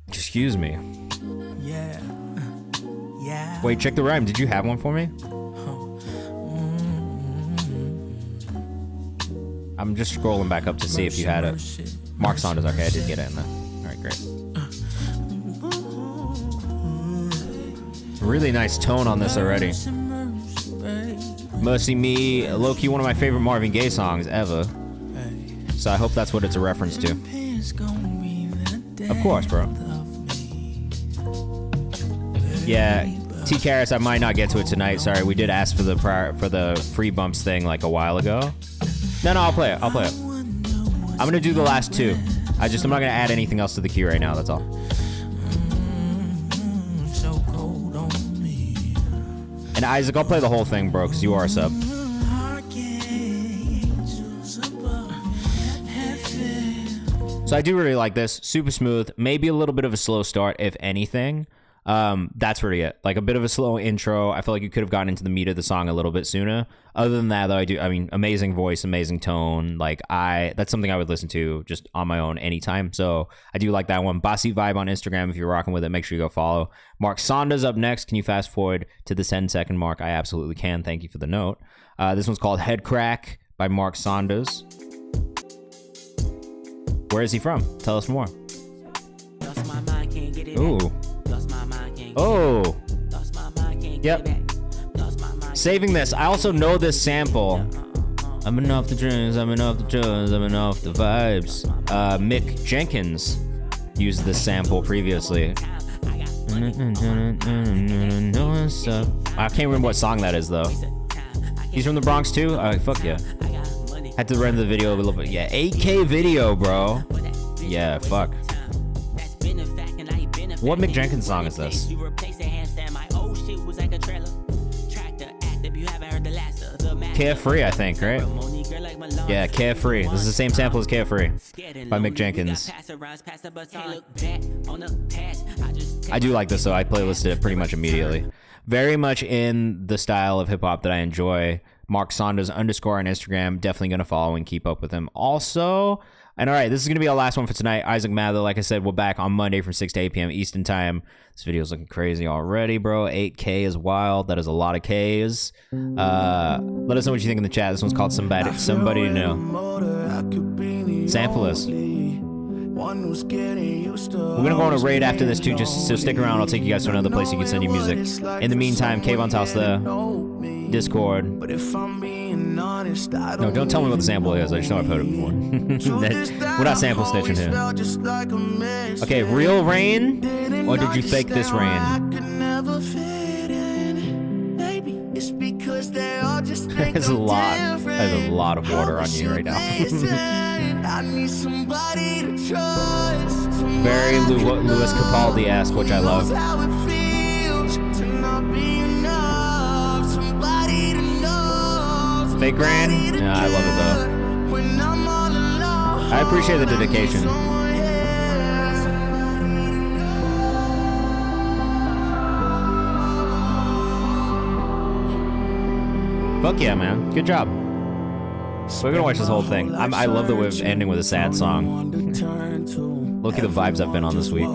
Excuse me.
Yeah.
Wait, check the rhyme. Did you have one for me? I'm just scrolling back up to see if you had it. Mark Saunders. Okay, I did get it in there. All right, great. Really nice tone on this already. Mercy Me, low-key one of my favorite Marvin Gaye songs ever. So I hope that's what it's a reference to. Of course, bro. Yeah, T Karras, I might not get to it tonight. Sorry, we did ask for the free bumps thing like a while ago. No, I'll play it. I'm gonna do the last two. I'm not gonna add anything else to the queue right now. That's all.
so cold on me.
And Isaac, I'll play the whole thing, bro, because you are a sub. So I do really like this. Super smooth. Maybe a little bit of a slow start, if anything. That's really it. Like a bit of a slow intro. I feel like you could have gotten into the meat of the song a little bit sooner. Other than that, though, I mean, amazing voice, amazing tone. Like that's something I would listen to just on my own anytime. So I do like that one. Bossy Vibe on Instagram. If you're rocking with it, make sure you go follow. Mark Saunders up next. Can you fast forward to the 10-second mark? I absolutely can. Thank you for the note. This one's called Head Crack by Mark Saunders. Where is he from? Tell us more. Ooh. Oh. Yep. Saving this. I also know this sample. I'm enough the dreams, I'm enough the drugs, I'm enough the vibes. Mick Jenkins used this sample previously. I can't remember what song that is, though. He's from the Bronx, too? Fuck yeah. Had to render the video a little bit. Yeah, 8K video, bro. Yeah, fuck. What Mick Jenkins song is this? Carefree, I think, right? Yeah, Carefree. This is the same sample as Carefree by Mick Jenkins. I do like this, though. I playlisted it pretty much immediately. Very much in the style of hip-hop that I enjoy. Mark Saunders _ on Instagram. Definitely going to follow and keep up with him. Also, and all right, this is going to be our last one for tonight. Isaac Mather, like I said, we're back on Monday from 6 to 8 p.m. Eastern Time. This video's looking crazy already, bro. 8K is wild. That is a lot of Ks. Let us know what you think in the chat. This one's called Somebody to Know. Sample us. We're going to go on a raid after this, too, just so stick around. I'll take you guys to another place you can send your music. In the meantime, Kayvan's house there. Discord. No, don't tell me what the sample is. I just know I've heard it before. We're not sample snitching here. Okay, real rain? Or did you fake this rain? There's a lot. There's a lot of water on you right now. Very Louis Capaldi-esque, which I love. Fake rain? Yeah, I love it though. I appreciate the dedication. Fuck yeah, man. Good job. We're gonna watch this whole thing. I love that we're ending with a sad song. Look at the vibes I've been on this week.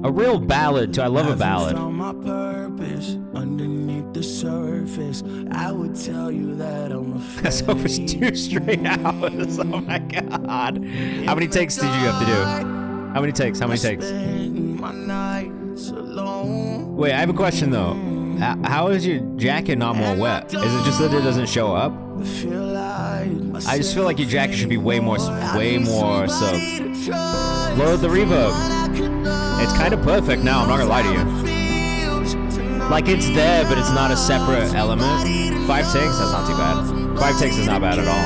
A real ballad, too. I love a ballad. That's over 2 straight hours. Oh my god. How many takes did you have to do? How many takes? How many takes? Wait, I have a question though. How is your jacket not more wet? Is it just that it doesn't show up? I just feel like your jacket should be way more soaked. Load the reverb. It's kind of perfect now, I'm not gonna lie to you. Like it's there, but it's not a separate element. 5 takes? That's not too bad. 5 takes is not bad at all.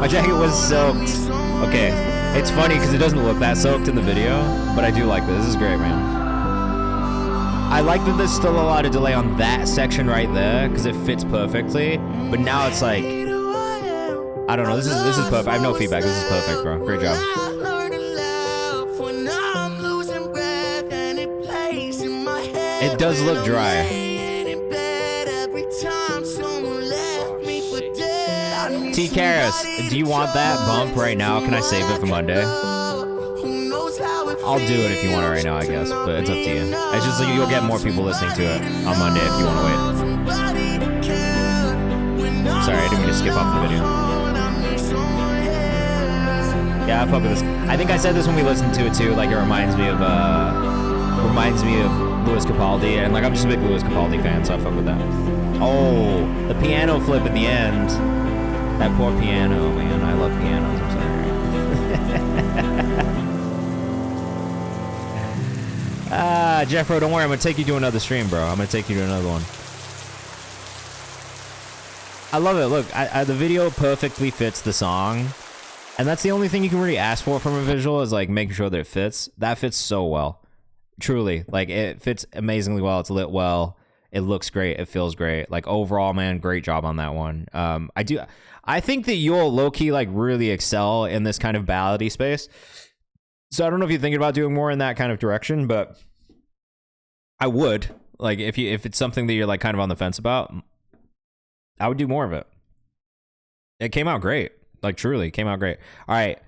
My jacket was soaked. Okay, it's funny because it doesn't look that soaked in the video, but I do like this. This is great, man. I like that there's still a lot of delay on that section right there because it fits perfectly. But now it's like, I don't know. This is perfect. I have no feedback. This is perfect, bro. Great job. It does look dry. T. Karis, do you want that bump right now? Can I save it for Monday? I'll do it if you want it right now, I guess, but it's up to you. It's just like you'll get more people listening to it on Monday if you want to wait. Sorry, I didn't mean to skip off the video. Yeah, I fuck with this. I think I said this when we listened to it too. Like it reminds me of Louis Capaldi, and like I'm just a big Louis Capaldi fan, so I fuck with that. Oh, the piano flip at the end. That poor piano, man. I love pianos. I'm sorry. Jeffro, don't worry. I'm gonna take you to another stream, bro. I'm gonna take you to another one. I love it. Look, the video perfectly fits the song. And that's the only thing you can really ask for from a visual is like making sure that it fits. That fits so well. Truly. Like it fits amazingly well. It's lit well. It looks great. It feels great. Like overall, man, great job on that one. I think that you'll low-key like really excel in this kind of ballady space. So I don't know if you're thinking about doing more in that kind of direction, but I would. Like if it's something that you're like kind of on the fence about, I would do more of it. It came out great. Like truly came out great. All right.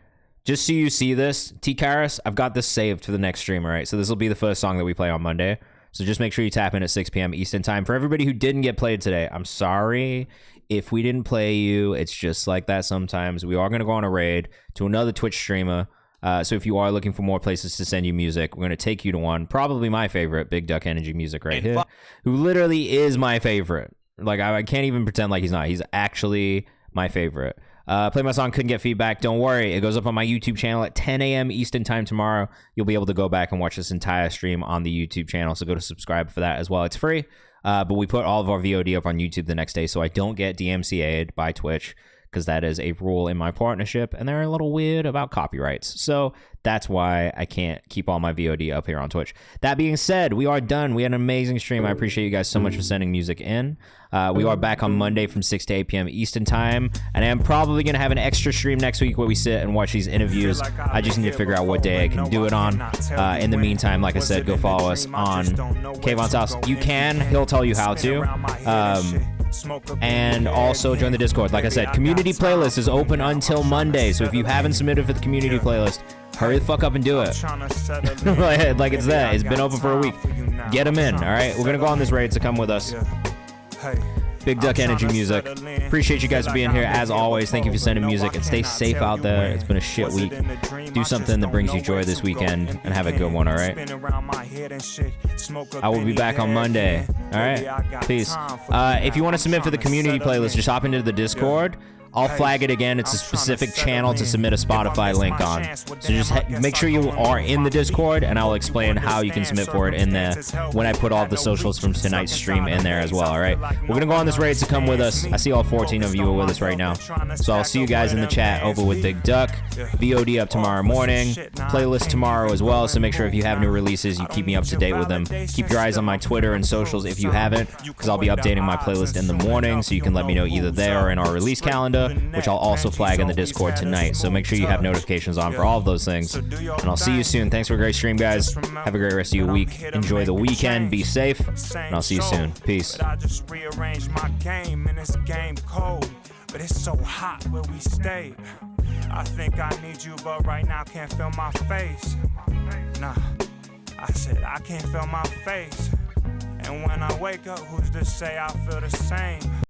Just so you see this, T. Karis, I've got this saved for the next stream, all right? So this will be the first song that we play on Monday. So just make sure you tap in at 6 p.m. Eastern time. For everybody who didn't get played today, I'm sorry if we didn't play you. It's just like that sometimes. We are going to go on a raid to another Twitch streamer. So if you are looking for more places to send you music, we're going to take you to one. Probably my favorite, Big Duck Energy Music right here, who literally is my favorite. Like, I can't even pretend like he's not. He's actually my favorite. Play my song, couldn't get feedback. Don't worry. It goes up on my YouTube channel at 10 a.m. Eastern time tomorrow. You'll be able to go back and watch this entire stream on the YouTube channel. So go to subscribe for that as well. It's free. But we put all of our VOD up on YouTube the next day so I don't get DMCA'd by Twitch, because that is a rule in my partnership, and they're a little weird about copyrights. So that's why I can't keep all my VOD up here on Twitch. That being said, we are done. We had an amazing stream. I appreciate you guys so much for sending music in. We are back on Monday from 6 to 8 p.m. Eastern time, and I am probably going to have an extra stream next week where we sit and watch these interviews. I just need to figure out what day I can do it on. In the meantime, like I said, go follow us on Kayvan's house. You can. He'll tell you how to. And also join the Discord. Like I said, community playlist is open until Monday, so if you haven't submitted for the community playlist, hurry the fuck up and do it. Like it's that. It's been open for a week. Get them in, all right? We're gonna go on this raid, so come with us. Big Duck Energy Music. Appreciate you guys being here as always. Thank you for sending music, and stay safe out there. It's been a shit week. Do something that brings you joy this weekend and have a good one, all right? I will be back on Monday. All right? Peace. If you want to submit for the community playlist, just hop into the Discord. I'll flag it again. It's a specific channel to submit a Spotify link on. So just make sure you are in the Discord, and I'll explain how you can submit for it in there when I put all the socials from tonight's stream in there as well, all right? We're going to go on this raid, so come with us. I see all 14 of you are with us right now. So I'll see you guys in the chat over with Big Duck. VOD up tomorrow morning. Playlist tomorrow as well, so make sure if you have new releases, you keep me up to date with them. Keep your eyes on my Twitter and socials if you haven't, because I'll be updating my playlist in the morning, so you can let me know either there or in our release calendar, which I'll also flag in the Discord tonight. So make sure you have notifications on for all of those things. And I'll see you soon. Thanks for a great stream, guys. Have a great rest of your week. Enjoy the weekend. Be safe. And I'll see you soon. Peace.
I just rearranged my game, and this game cold, but it's so hot where we stay. I think I need you, but right now can't feel my face. Nah, I said I can't feel my face. And when I wake up, who's to say I feel the same?